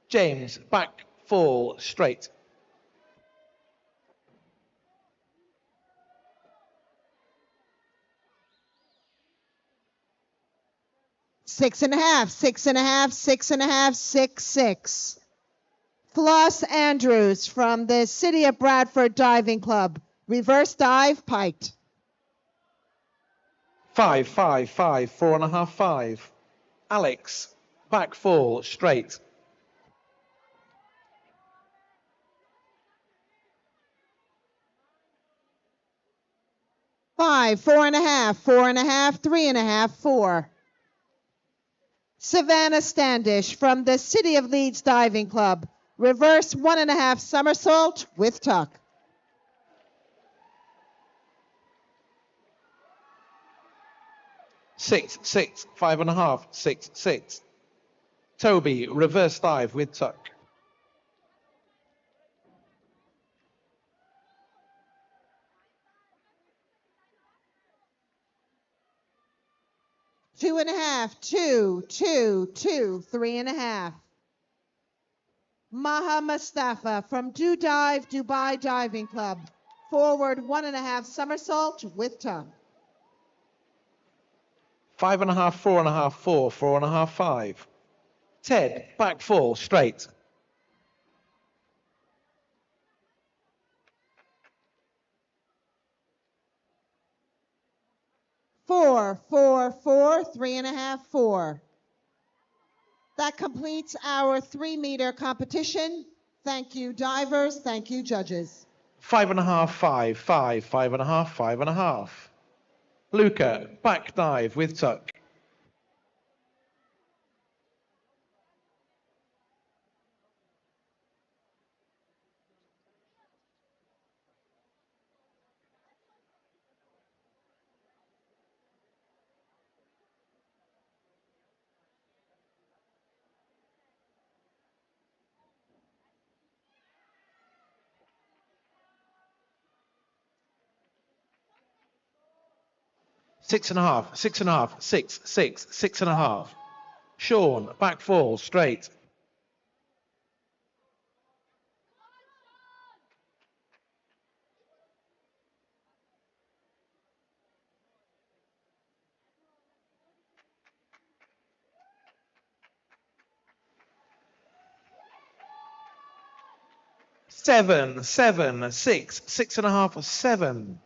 James, back, fall, straight. 6.5, 6.5, 6.5, 6, 6. Floss Andrews from the City of Bradford Diving Club, reverse dive, piked. 5, 5, 5, 4.5, 5. Alex, back fall, straight. 5, 4.5, 4.5, 3.5, 4. Savannah Standish from the City of Leeds Diving Club. Reverse 1.5 somersault with tuck. Six, 6, 5.5, 6, 6. Toby, reverse dive with tuck. 2.5, 2, 2, 2, 3.5. Maha Mustafa from Do Dive Dubai Diving Club. Forward 1.5 somersault with tuck. 5.5, 4.5, 4, 4.5, 5. Ted, back fall, straight. 4, 4, 4, 3.5, 4. That completes our 3-meter competition. Thank you, divers. Thank you, judges. 5.5, 5, 5, 5.5, 5.5. Luca, back dive with tuck. 6.5, 6.5, 6, 6, 6.5. Sean, back fall, straight. 7, 7, 6, 6.5, 7.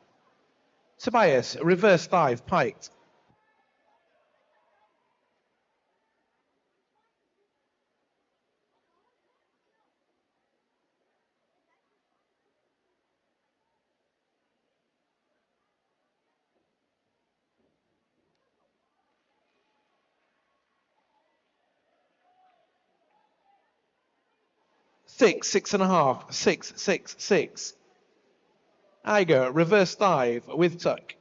Tobias, reverse dive, piked. 6, 6.5, 6, 6, 6. Iger, reverse dive with tuck.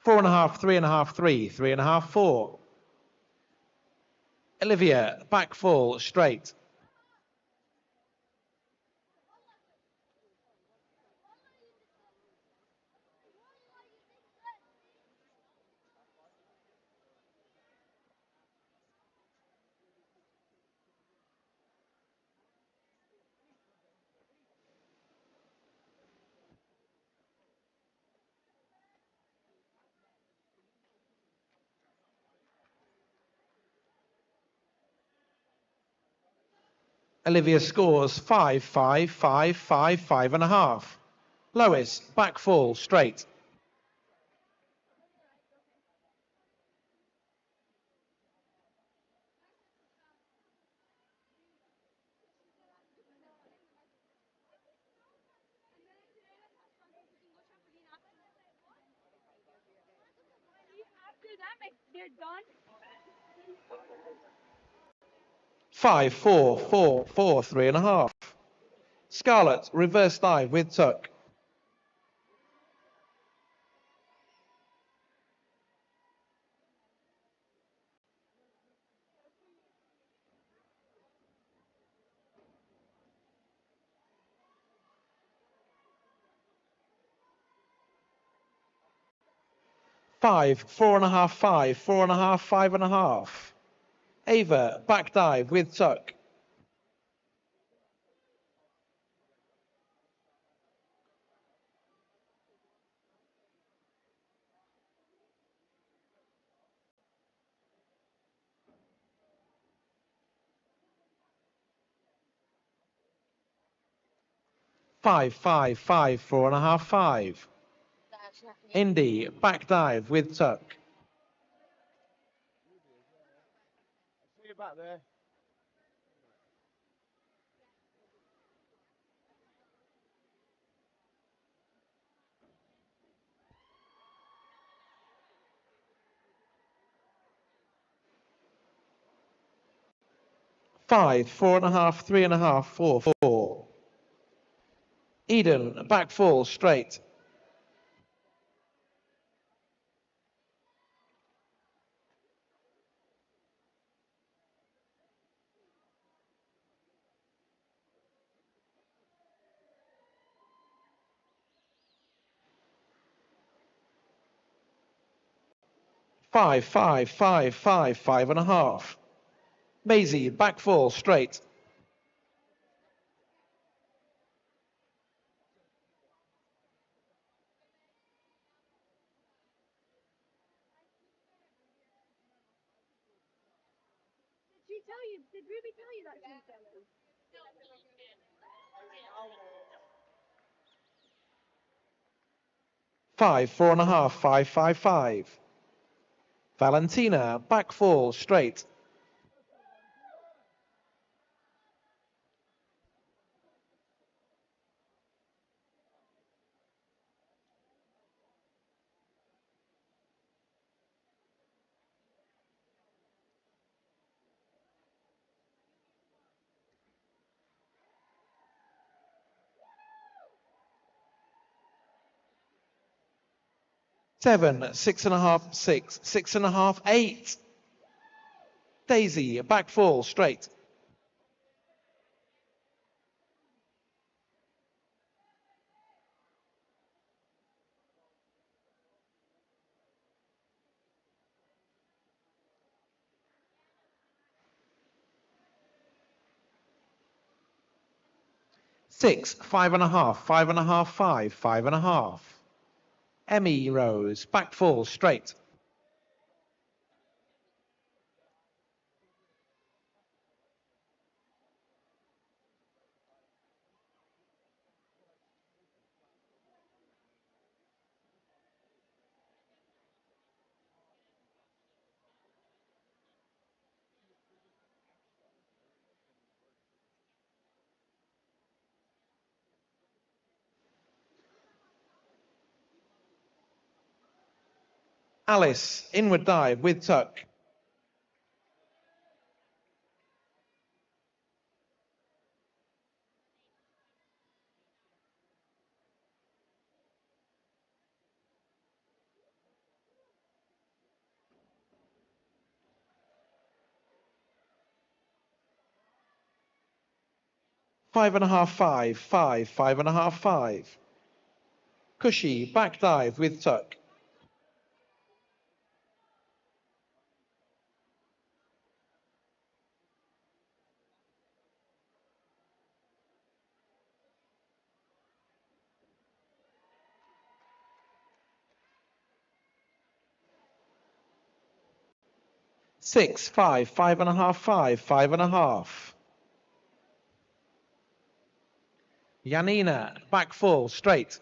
4.5, 3.5, 3, 3.5, 4. Olivia, back fall, straight. 'Olivia scores 5, 5, 5, 5, 5.5. Lois, back fall, straight. 5, 4, 4, 4, 3.5. Scarlett, reverse dive with tuck. 5, 4.5, 5, 4.5, 5.5. Ava, back dive with tuck. 5, 5, 5, 4.5, 5. Indy, back dive with tuck. See you back there. 5, 4.5, 3.5, 4, 4. Eden, back fall, straight. 5, 5, 5, 5, 5.5. Maisie, back fall, straight. Did Ruby tell you that she was jealous? 5, 4.5, 5, 5, 5. Valentina, back fall, straight. 7, 6.5, 6, 6.5, 8. Daisy, back fall, straight. 6, 5.5, 5.5, 5, 5.5. Emmy Rose, back fall, straight. 'Alice, inward dive with tuck. 5.5, 5, 5, 5.5, 5. Cushy, back dive with tuck. 6, 5, 5.5, 5, 5.5. Janina, back full, straight.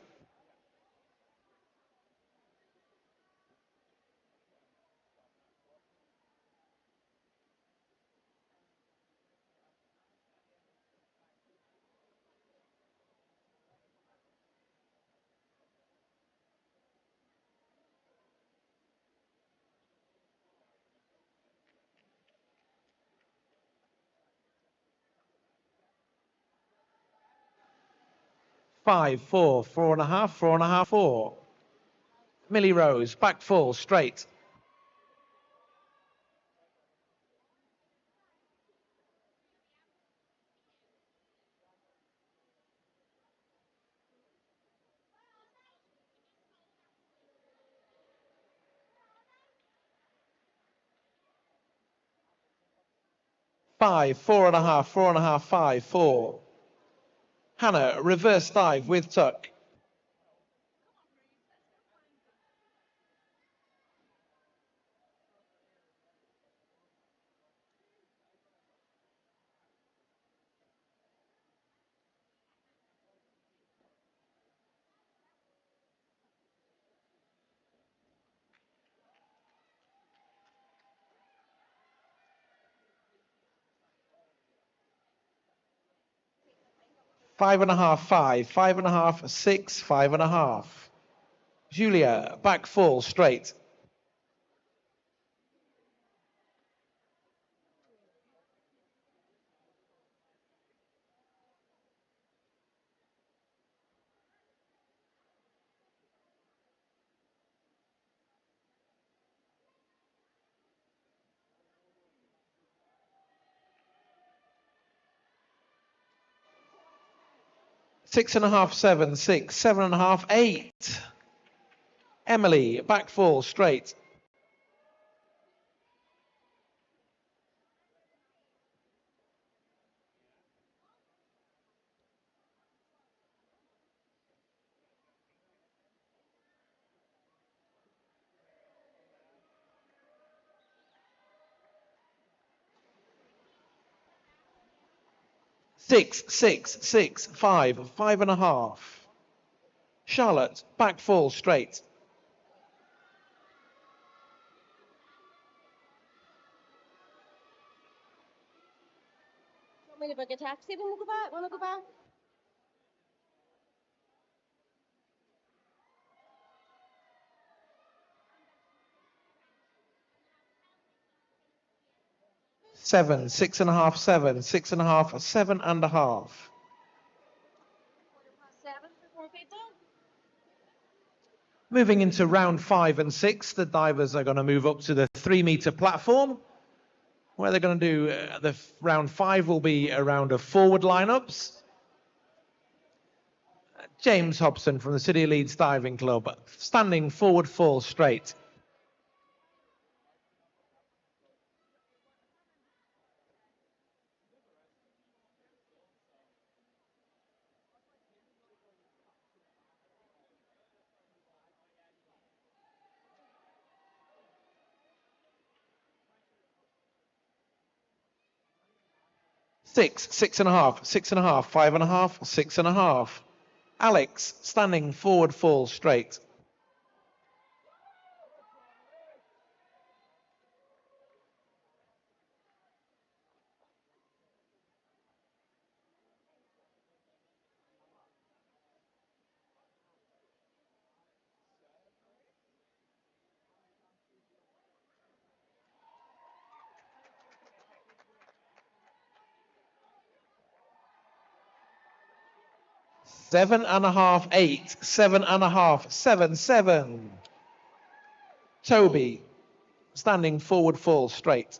5, 4, 4.5, 4.5, 4. Millie Rose, back full, straight. 5, 4.5, 4.5, 5, 4. Hannah, reverse dive with tuck. 5.5, 5, 5.5, 6, 5.5. Julia, back fall, straight. 6.5, 7, 6, 7.5, 8. Emily, back fall, straight. 6, 6, 6, 5, 5.5. Charlotte, back fall, straight. Want me to book a taxi when we go back? Want to go back? Seven, 6.5, 7, 6.5, 7.5. 7 for 4 people. Moving into round 5 and 6, the divers are going to move up to the 3-meter platform, where they're going to do round 5 will be a round of forward lineups. James Hobson from the City of Leeds Diving Club, standing forward fall straight. 6, 6.5, 6.5, 5.5, 6.5. Alex, standing forward fall straight. 7.5, 8, 7.5, 7, 7. Toby, standing forward fall straight.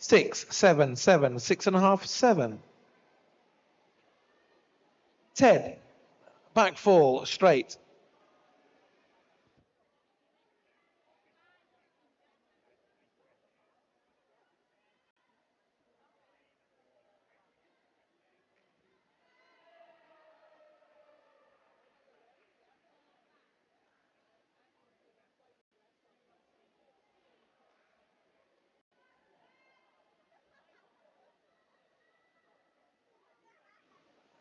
6, 7, 7, 6.5, 7. Ted, back fall straight.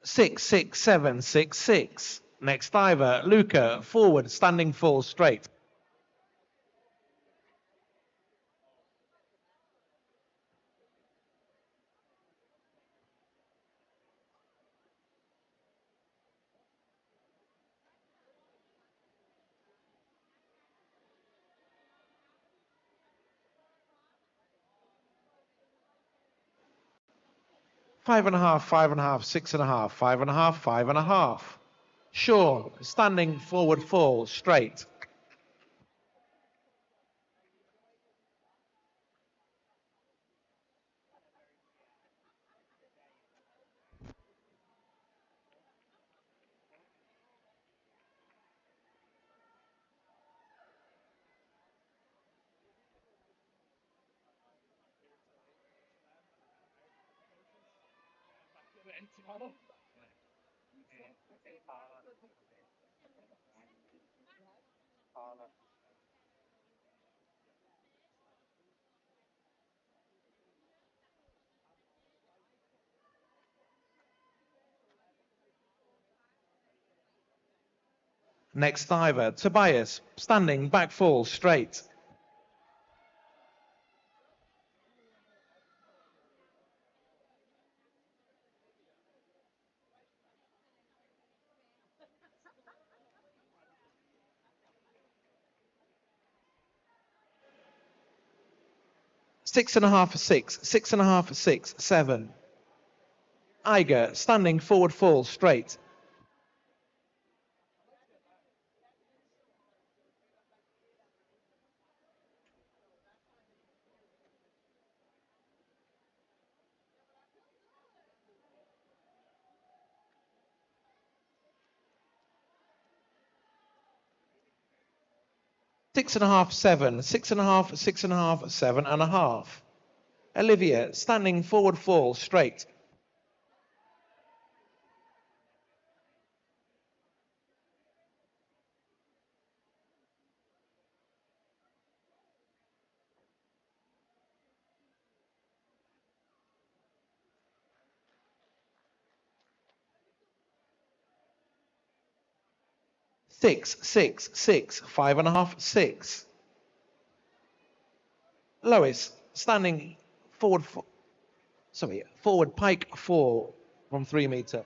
6, 6, 7, 6, 6. Next diver, Luca, forward, standing fall straight. 5.5, 5.5, 6.5, 5.5, 5.5. Sean, standing forward fall straight. Next diver, Tobias, standing, back fall, straight. Six and a half for six, six and a half for six, 7. Iger, standing, forward fall, straight. Six and a half, 7, six and a half, six and a half, 7 and a half. Olivia, standing, forward fall, straight. Six, six, six, 5 and a half, 6. Lois, standing, forward, forward pike 4 from 3 meter.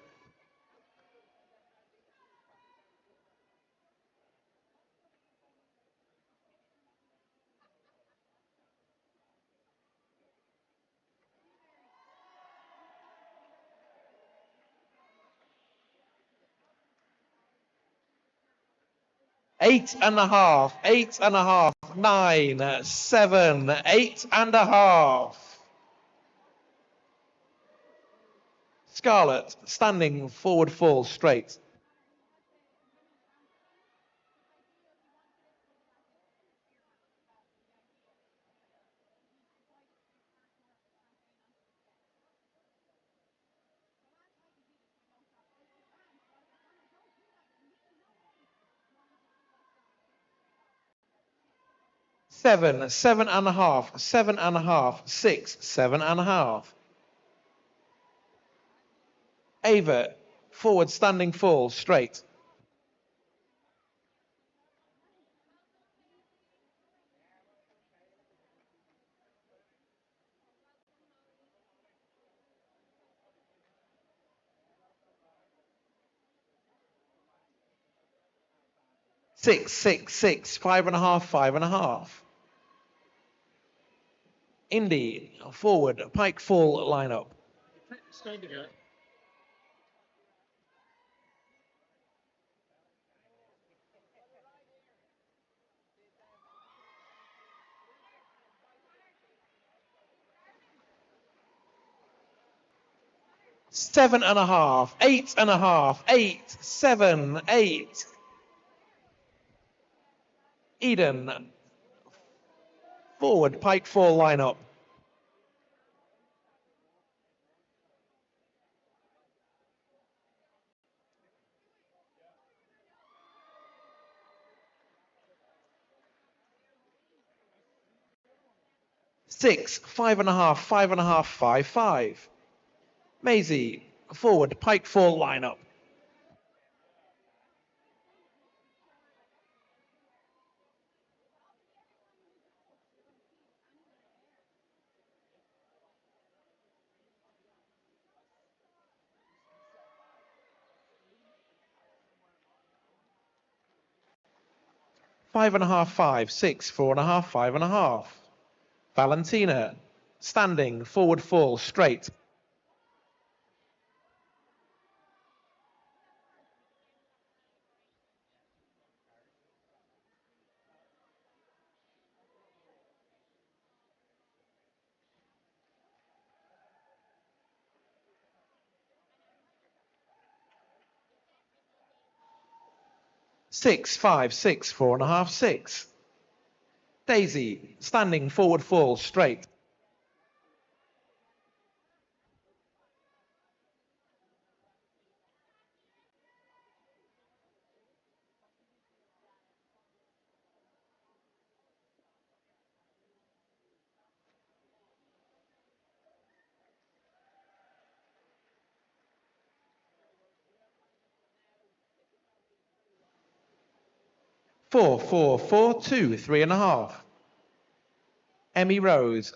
Eight and a half, 9, 7, 8 and a half. Scarlett, standing, forward fall, straight. Seven, 7 and a half, 7 and a half, 6, 7 and a half. Ava, forward standing fall, straight. Six, 6, 6, 5 and a half, 5 and a half. Indy, forward, pike fall lineup. Seven and a half, 8 and a half, 8, 7, 8. Eden, forward, pike fall lineup. Six, 5 and a half, 5 and a half, 5, 5. Maisie, forward, pike fall lineup. Five and a half, 5, 6, 4 and a half, 5 and a half. Valentina, standing, forward fall, straight. Six, 5, 6, 4 and a half, 6. Daisy, standing, forward fall, straight. 4, 4, 4, 2, 3.5. Emmy Rose,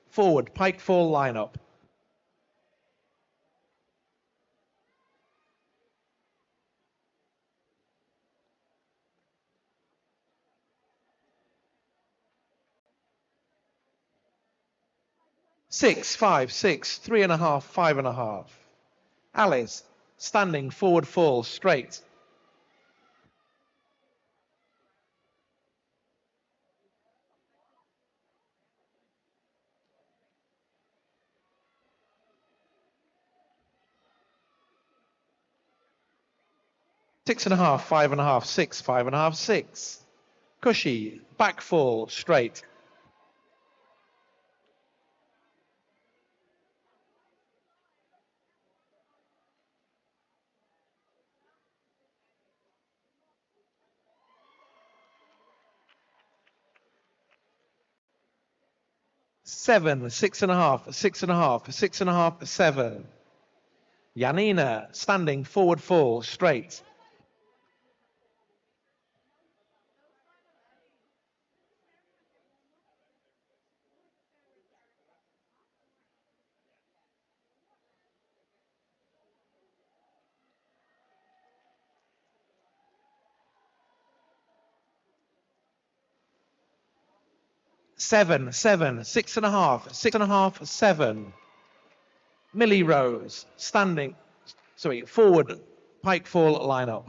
forward, pike fall lineup. Six, 5, 6, 3.5, 5.5. Alice, standing forward fall straight. Six and a half, 5.5, 6, 5.5, 6. Cushy, back fall straight. Seven, 6.5, 6.5, 6.5, 7. Janina, standing forward fall straight. Seven, 7, 6.5, 6.5, 7. Millie Rose, standing, forward, pike fall lineup.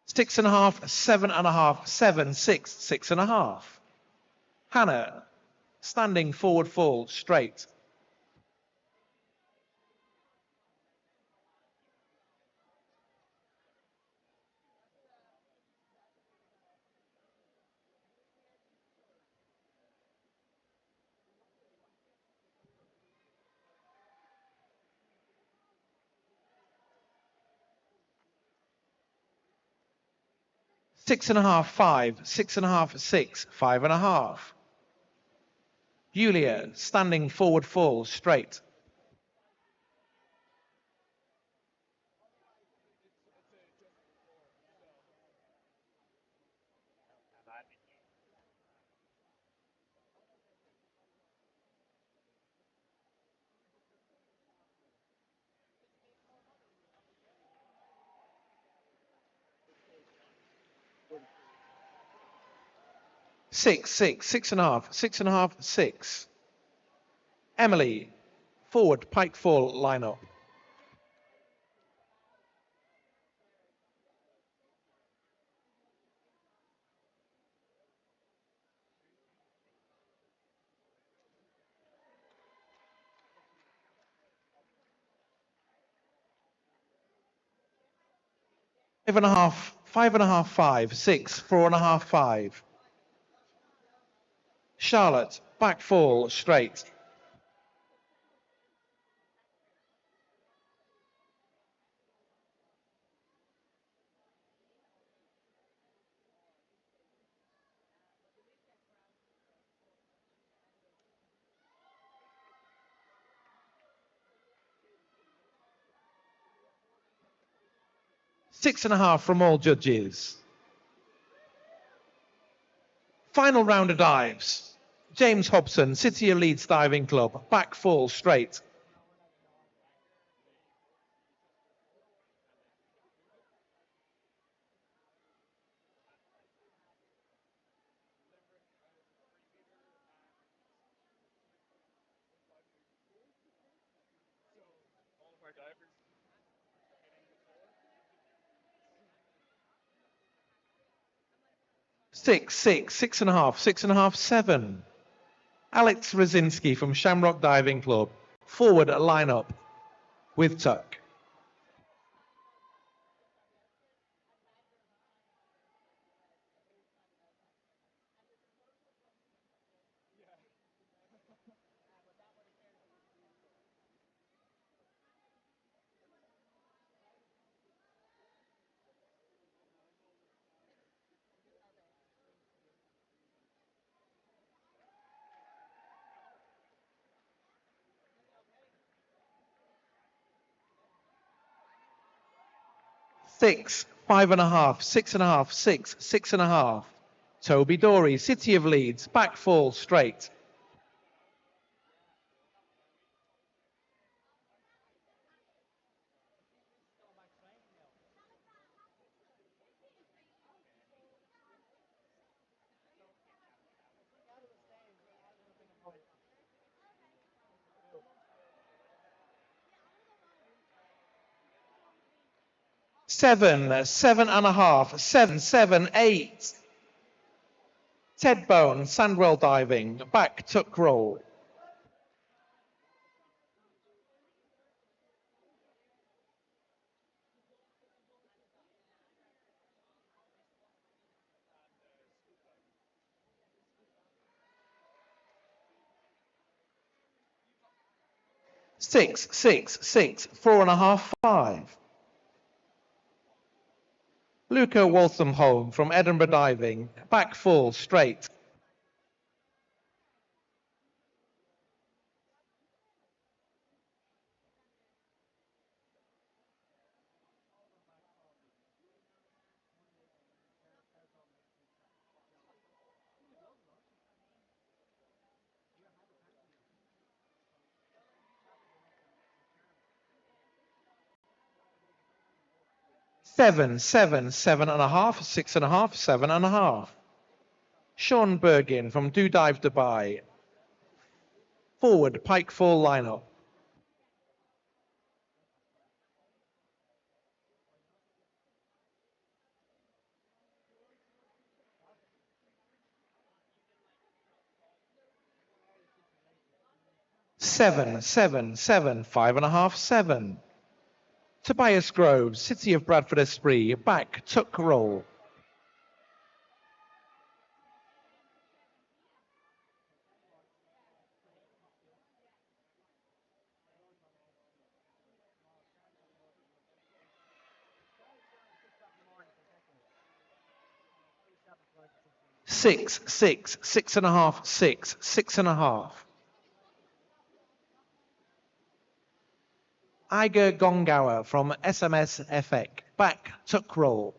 Six and a half, 7.5, 7, 6, 6.5. Hannah, standing forward fall straight. Six and a half, 5, 6.5, 6, 5.5. Julia, standing forward fall straight. Six, 6, 6.5, 6.5, 6. Emily, forward pike fall lineup. Five and a half, 5.5, 5, 6, 4.5, 5. Charlotte, back fall straight. Six and a half from all judges. Final round of dives. James Hobson, City of Leeds Diving Club, back fall straight. Six, 6, 6.5, 6.5, 7. Alex Rosinski from Shamrock Diving Club, forward at lineup with tuck. 6, 5.5, 6.5, 6, 6.5. Toby Dory, City of Leeds, back fall straight. Seven, 7.5, 7, 7, 8. Ted Bone, Sandwell diving, back tuck roll. Six, 6, 6, 4.5, 5. Luca Waltham-Holm from Edinburgh diving, back full straight. Seven, 7, 7.5, 6.5, 7.5. Sean Bergin from Do Dive Dubai. Forward, pike fall lineup. Seven, 7, 7, 5.5, 7. Tobias Groves, City of Bradford Esprit, back tuck roll. Six, 6, 6.5, 6, 6.5. Iger Gongauer from SMS FX, back tuck roll.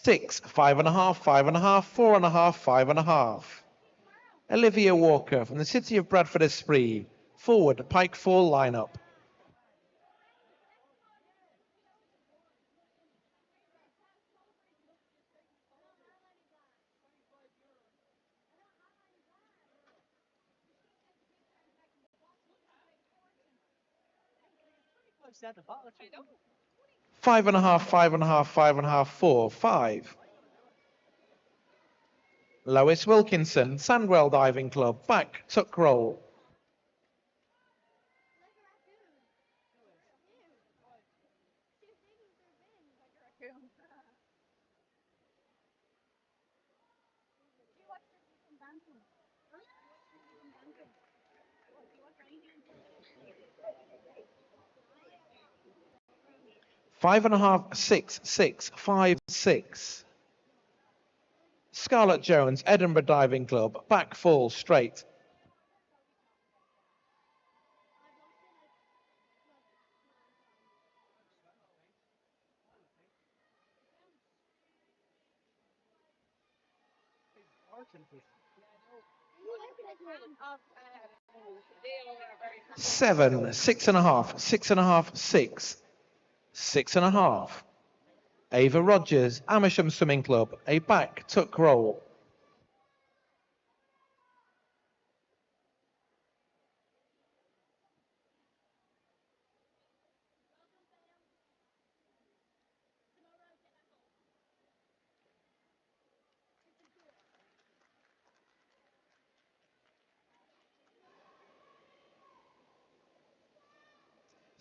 Six, 5.5, 5.5, 4.5, 5.5. Olivia Walker from the City of Bradford Esprit, forward, pike fall lineup. Five and a half, 5.5, 5.5, 4, 5. Lois Wilkinson, Sandwell Diving Club, back tuck roll. Five and a half, 6, 6, 5, 6. Scarlett Jones, Edinburgh Diving Club, back fall straight. Seven, 6.5, 6.5, 6. 6.5. Ava Rogers, Amersham Swimming Club, a back tuck roll.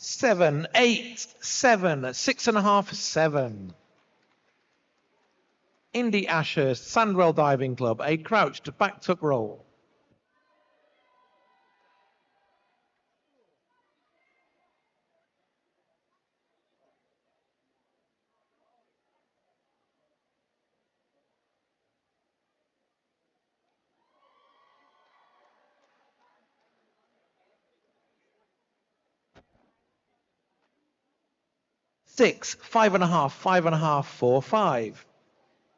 Seven, 8, 7, 6.5, 7. Indy Ashurst, Sandwell Diving Club, a crouched back tuck roll. 6, 5.5, 5.5, 4, 5.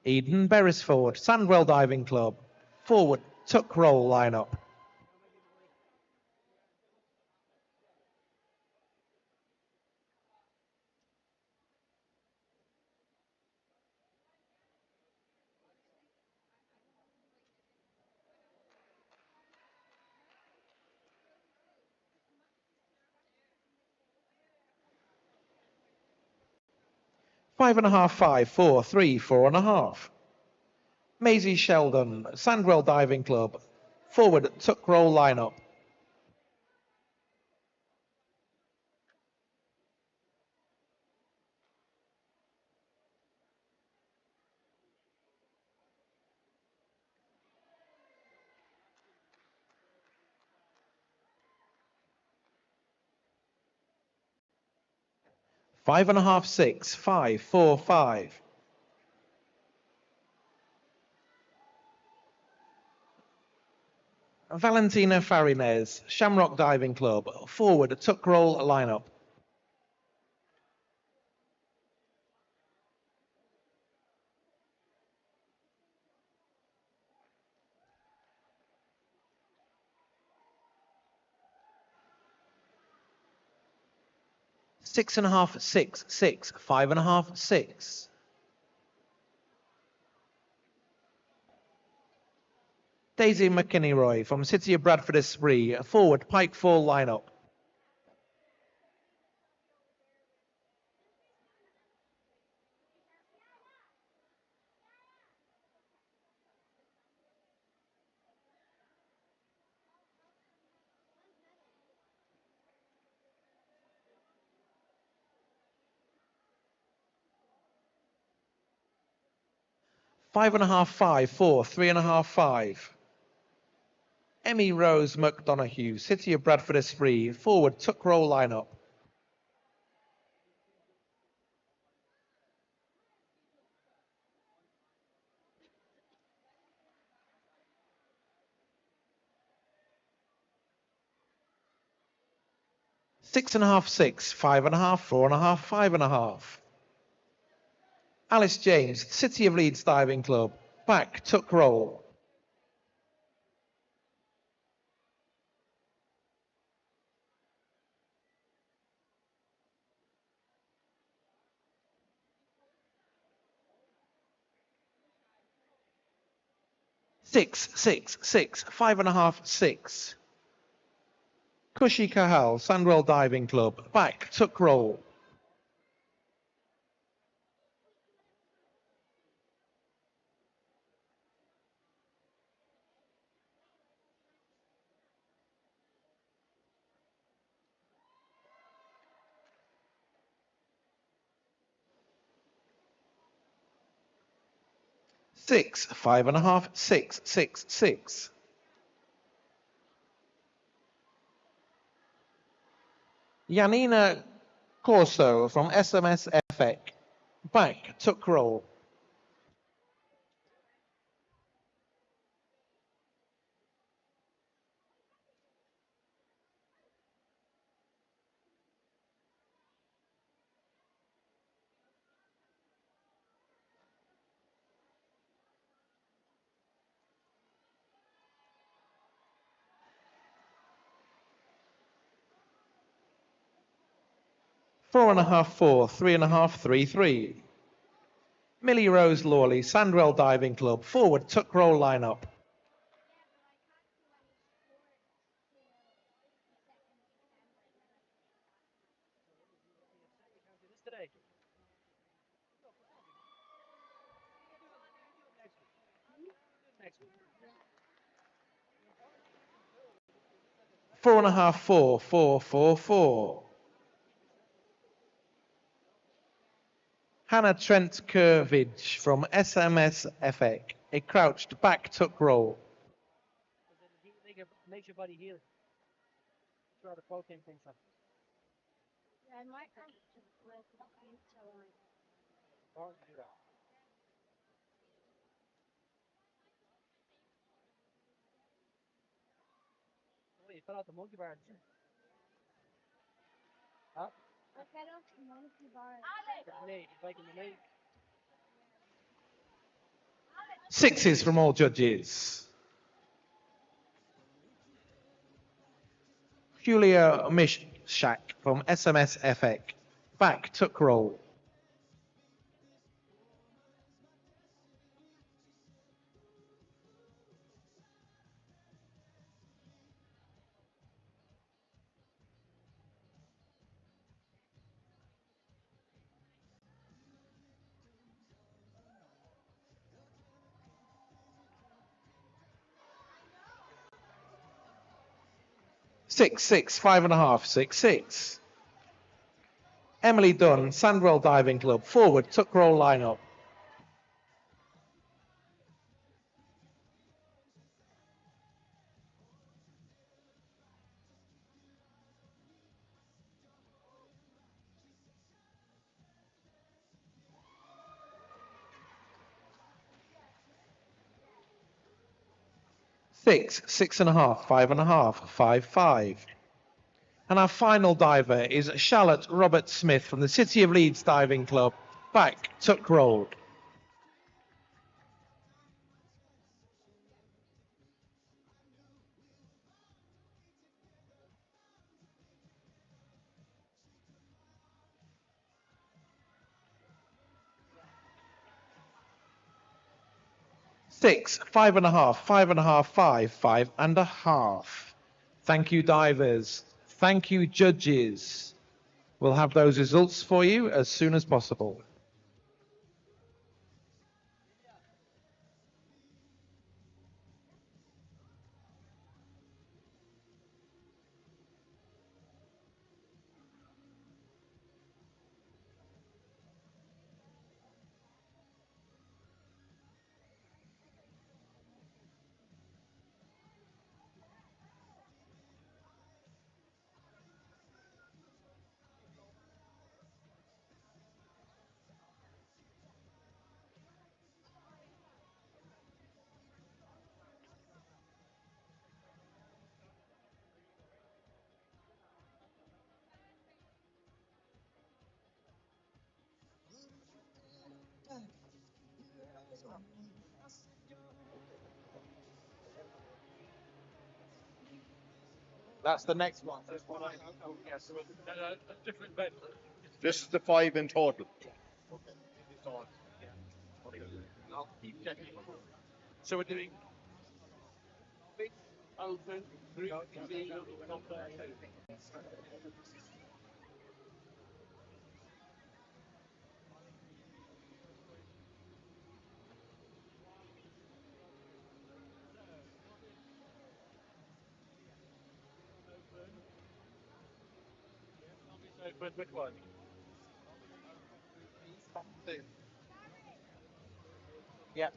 Eden Beresford, Sandwell Diving Club. Forward, tuck roll lineup. 5.5, 5, 4, 3, 4.5. Maisie Sheldon, Sandwell Diving Club. Forward, tuck roll lineup. 5.5, 6, 5, 4, 5. Valentina Farines, Shamrock Diving Club. Forward, tuck roll lineup. 6.5, 6, 6, 5.5, 6. Daisy McKinney-Roy from City of Bradford Esprit. Forward, pike fall lineup. 5.5, 5, 4, 3.5, 5. Emmy Rose McDonoghue, City of Bradford Esprit. Forward, tuck roll lineup. 6.5, 6, 5.5, 4.5, 5.5. Alice James, City of Leeds Diving Club. Back, tuck roll. 6, 6, 6, 5.5, 6. Cushy Cahal, Sandwell Diving Club. Back, tuck roll. 6, 5.5, 6, 6, 6. Janina Corso from SMS FX. Back, tuck roll. 4.5, 4, 3.5, 3, 3. Millie Rose Lawley, Sandwell Diving Club. Forward, tuck roll lineup. 4.5, 4, 4, 4, 4. Hannah Trent Kervidge from SMS FX. A crouched back tuck roll. Makes your body heal. Throw the protein things up. Yeah, I might have to work with you till like Or do that. Oh, you fell out the monkey bar. Huh? Sixes from all judges. Julia Mishak from SMS FX. Back tuck roll. 6-6, 5.5, 6-6. Emily Dunn, Sandwell Diving Club. Forward, tuck roll lineup. 6, 6.5, 5.5, 5-5. And our final diver is Charlotte Robert Smith from the City of Leeds Diving Club. Back, tuck roll. 6, 5.5, 5.5, 5, 5.5. Thank you, divers. Thank you, judges. We'll have those results for you as soon as possible. That's the next one. This is the 5 in total. So we're doing open, group B, open, which one? Yeah.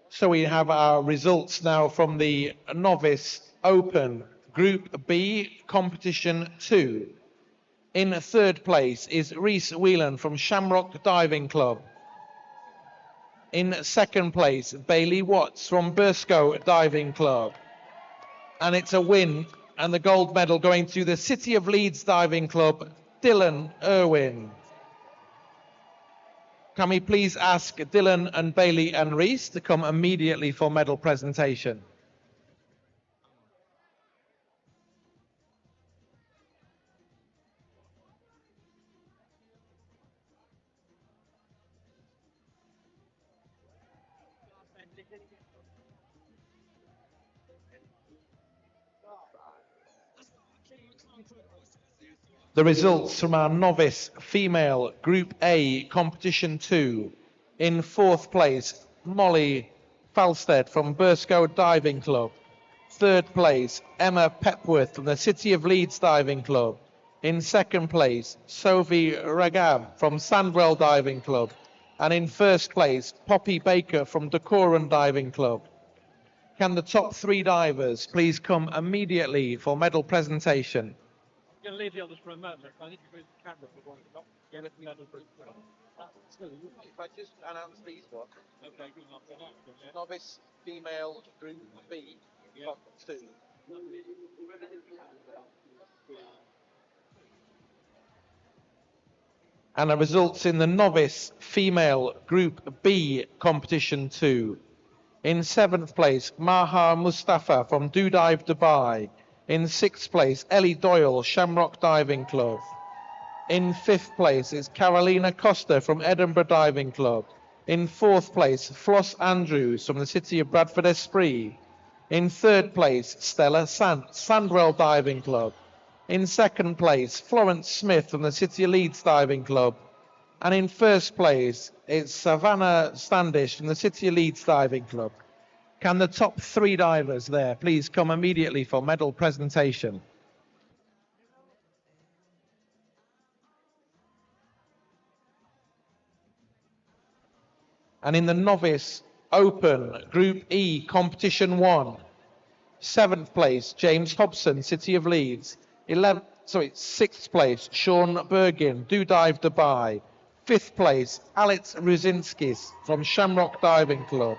So we have our results now from the Novice Open Group B Competition 2. In third place is Reese Whelan from Shamrock Diving Club. In second place, Bailey Watts from Burscough Diving Club. And it's a win and the gold medal going to the City of Leeds Diving Club, Dylan Irwin. Can we please ask Dylan and Bailey and Reese to come immediately for medal presentation? The results from our novice female Group A Competition 2. In fourth place, Molly Falstead from Burscough Diving Club. Third place, Emma Pepworth from the City of Leeds Diving Club. In second place, Sophie Ragab from Sandwell Diving Club. And in first place, Poppy Baker from Dacoran Diving Club. Can the top 3 divers please come immediately for medal presentation? I'm going to leave the others for a moment. I need to move the camera for one stop. Get it medal for If I just announce these ones. Okay, good luck for that. Yeah. Novice female Group B, Yeah. top 2. And the results in the Novice Female Group B Competition 2. In 7th place, Maha Mustafa from Do Dive Dubai. In 6th place, Ellie Doyle, Shamrock Diving Club. In 5th place is Carolina Costa from Edinburgh Diving Club. In 4th place, Floss Andrews from the city of Bradford Esprit. In 3rd place, Stella Sandwell Diving Club. In 2nd place, Florence Smith from the city of Leeds Diving Club. And in 1st place, it's Savannah Standish from the city of Leeds Diving Club. Can the top 3 divers there please come immediately for medal presentation? And in the Novice Open Group E Competition 1, 7th place, James Hobson, City of Leeds. 6th place, Sean Bergin, Do Dive Dubai. 5th place, Alex Ruzinskis from Shamrock Diving Club.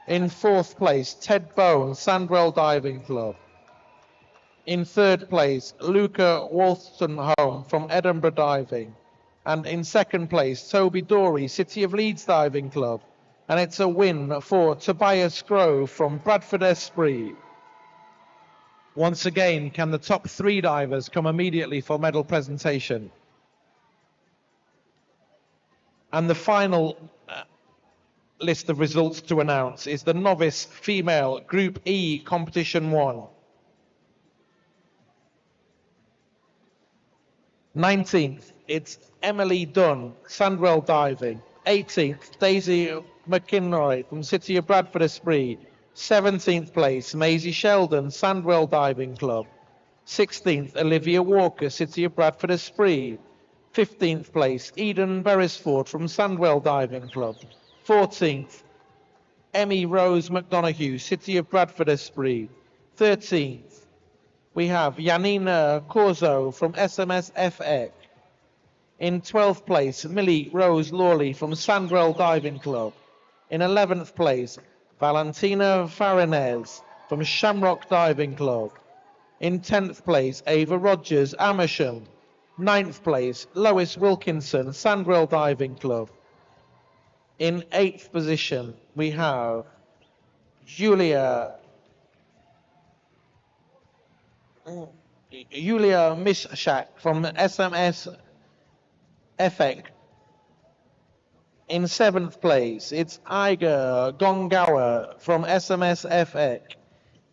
In 4th place, Ted Bone, Sandwell Diving Club. In 3rd place, Luca Wolstenholme from Edinburgh Diving. And in 2nd place, Toby Dorey, City of Leeds Diving Club. And it's a win for Tobias Grove from Bradford Esprit. Once again, can the top 3 divers come immediately for medal presentation? And the final list of results to announce is the Novice Female Group E Competition 1. 19th, it's Emily Dunn, Sandwell Diving. 18th, Daisy McInroy from City of Bradford Esprit. 17th place, Maisie Sheldon, Sandwell Diving Club. 16th, Olivia Walker, City of Bradford Esprit. 15th place, Eden Beresford from Sandwell Diving Club. 14th, Emmy Rose McDonoghue, City of Bradford Esprit. 13th, we have Janina Corzo from SMS FX. In 12th place, Millie Rose Lawley from Sandwell Diving Club. In 11th place, Valentina Farinez from Shamrock Diving Club. In 10th place, Ava Rogers, Amersham. 9th place, Lois Wilkinson, Sandwell Diving Club. In 8th position, we have Julia Mishak from SMS FX. In 7th place, it's Iga Gongawa from SMS FX.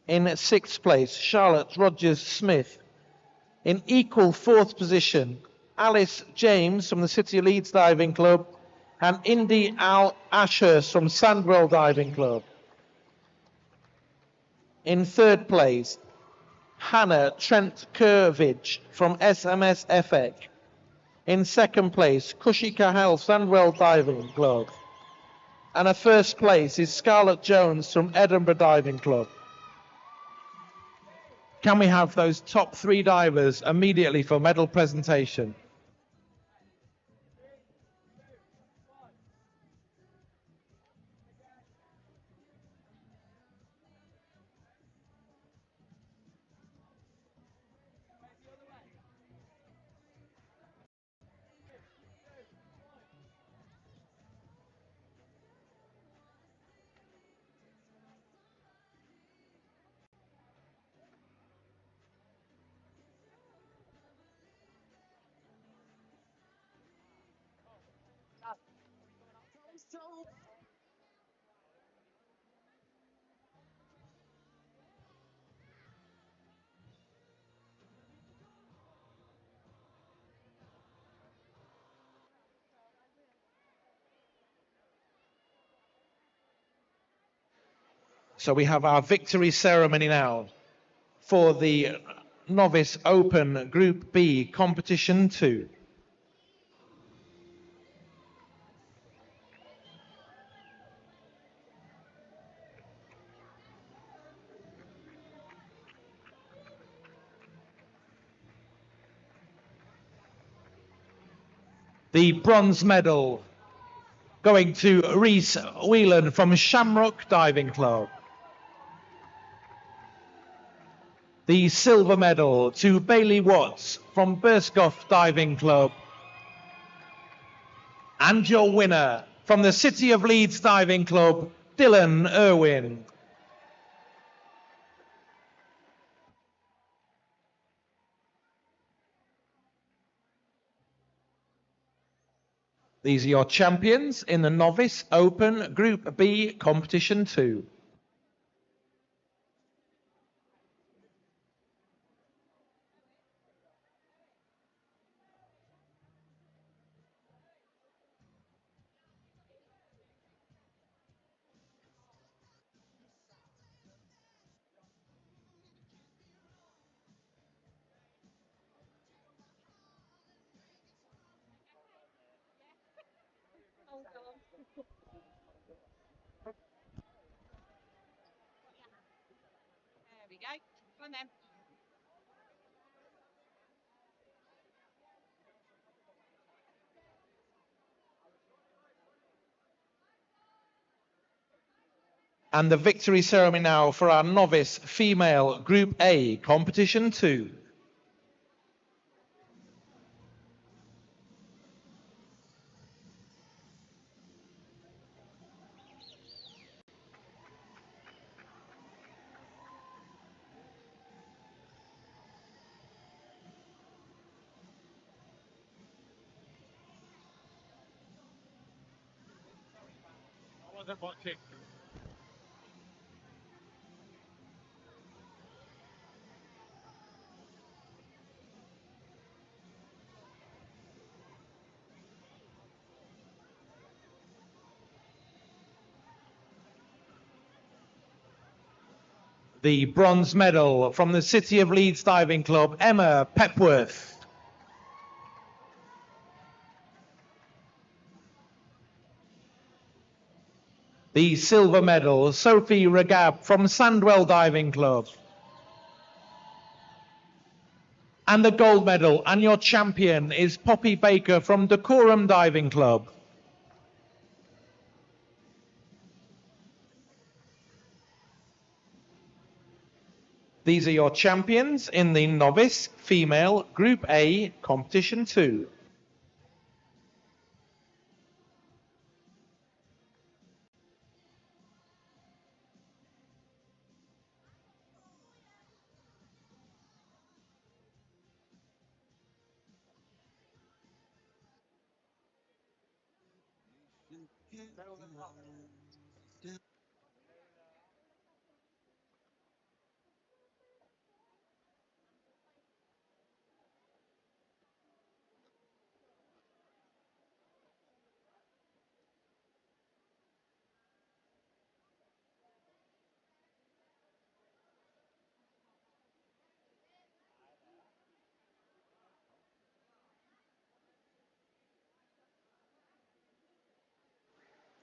In 6th place, Charlotte Rogers Smith. In equal 4th position, Alice James from the City of Leeds Diving Club and Indy Al Ashurst from Sandwell Diving Club. In 3rd place, Hannah Trent Kervidge from SMS FX. In 2nd place, Kushika Hell, Sandwell Diving Club. And a 1st place is Scarlett Jones from Edinburgh Diving Club. Can we have those top 3 divers immediately for medal presentation? So we have our victory ceremony now for the Novice Open Group B Competition 2. The bronze medal going to Reese Whelan from Shamrock Diving Club. The silver medal to Bailey Watts from Burscough Diving Club. And your winner from the City of Leeds Diving Club, Dylan Irwin. These are your champions in the Novice Open Group B Competition 2. There we go. Come on then. And the victory ceremony now for our Novice Female Group A Competition 2. I wasn't watching. The bronze medal from the City of Leeds Diving Club, Emma Pepworth. The silver medal, Sophie Regab from Sandwell Diving Club. And the gold medal, and your champion is Poppy Baker from Decorum Diving Club. These are your champions in the Novice Female Group A Competition 2.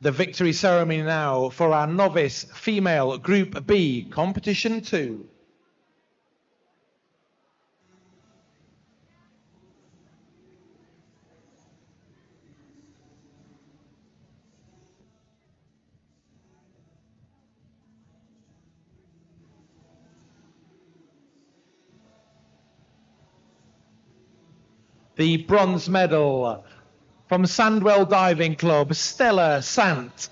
The victory ceremony now for our Novice Female Group B Competition 2. The bronze medal from Sandwell Diving Club, Stella Sant.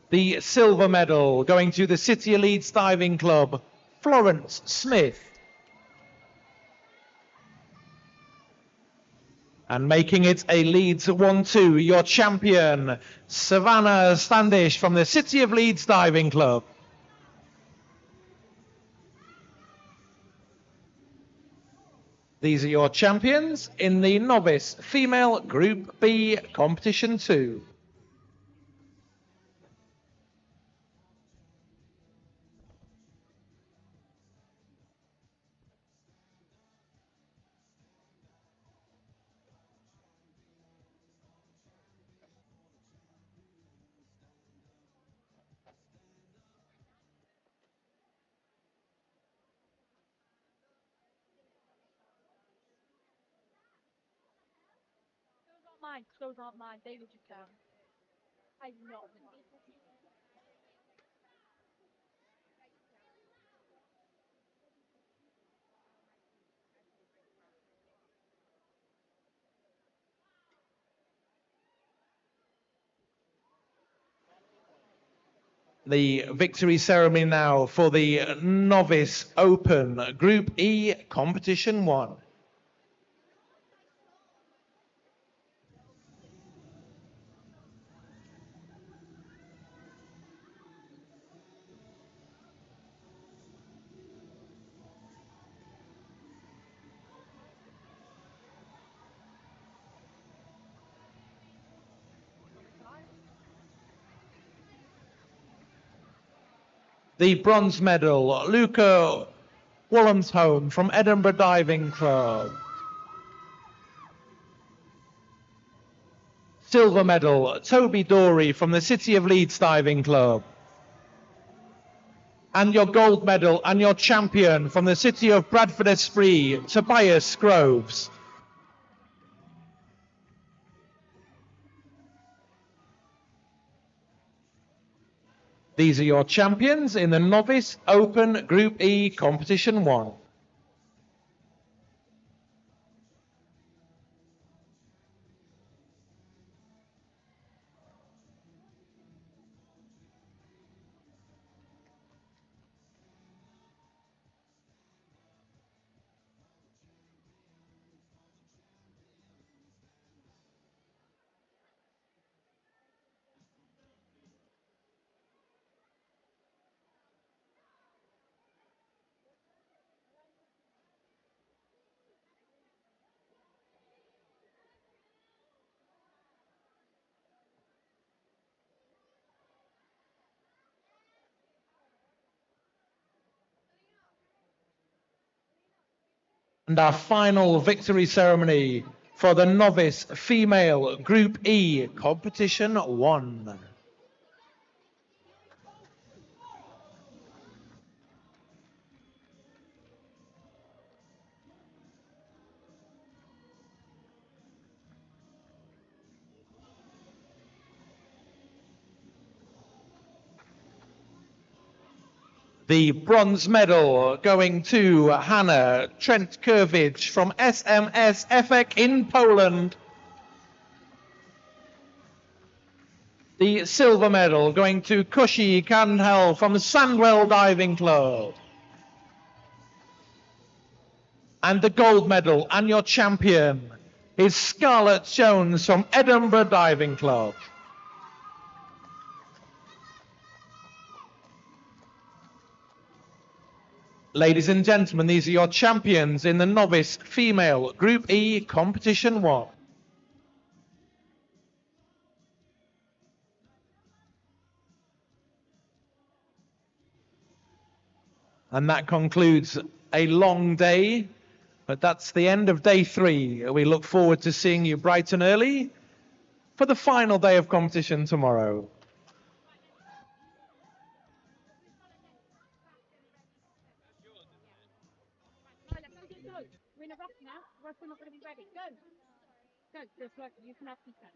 The silver medal going to the City of Leeds Diving Club, Florence Smith. And making it a Leeds 1-2, your champion, Savannah Standish from the City of Leeds Diving Club. These are your champions in the Novice Female Group B Competition 2. Those aren't mine. Those aren't mine. They were just down. I'm not. The victory ceremony now for the Novice Open Group E Competition 1. The bronze medal, Luca Wallamshome from Edinburgh Diving Club. Silver medal, Toby Dorey from the City of Leeds Diving Club. And your gold medal and your champion from the City of Bradford Esprit, Tobias Groves. These are your champions in the Novice Open Group E Competition 1. And our final victory ceremony for the Novice Female Group E Competition 1. The bronze medal going to Hannah Trent-Kurwicz from SMS Efek in Poland. The silver medal going to Kushi Kandhel from Sandwell Diving Club. And the gold medal and your champion is Scarlett Jones from Edinburgh Diving Club. Ladies and gentlemen, these are your champions in the Novice Female Group E Competition 1. And that concludes a long day, but that's the end of day 3. We look forward to seeing you bright and early for the final day of competition tomorrow. Go. We're in a rush now. We're not going to be ready. Go. Go. Just work. You can have some time.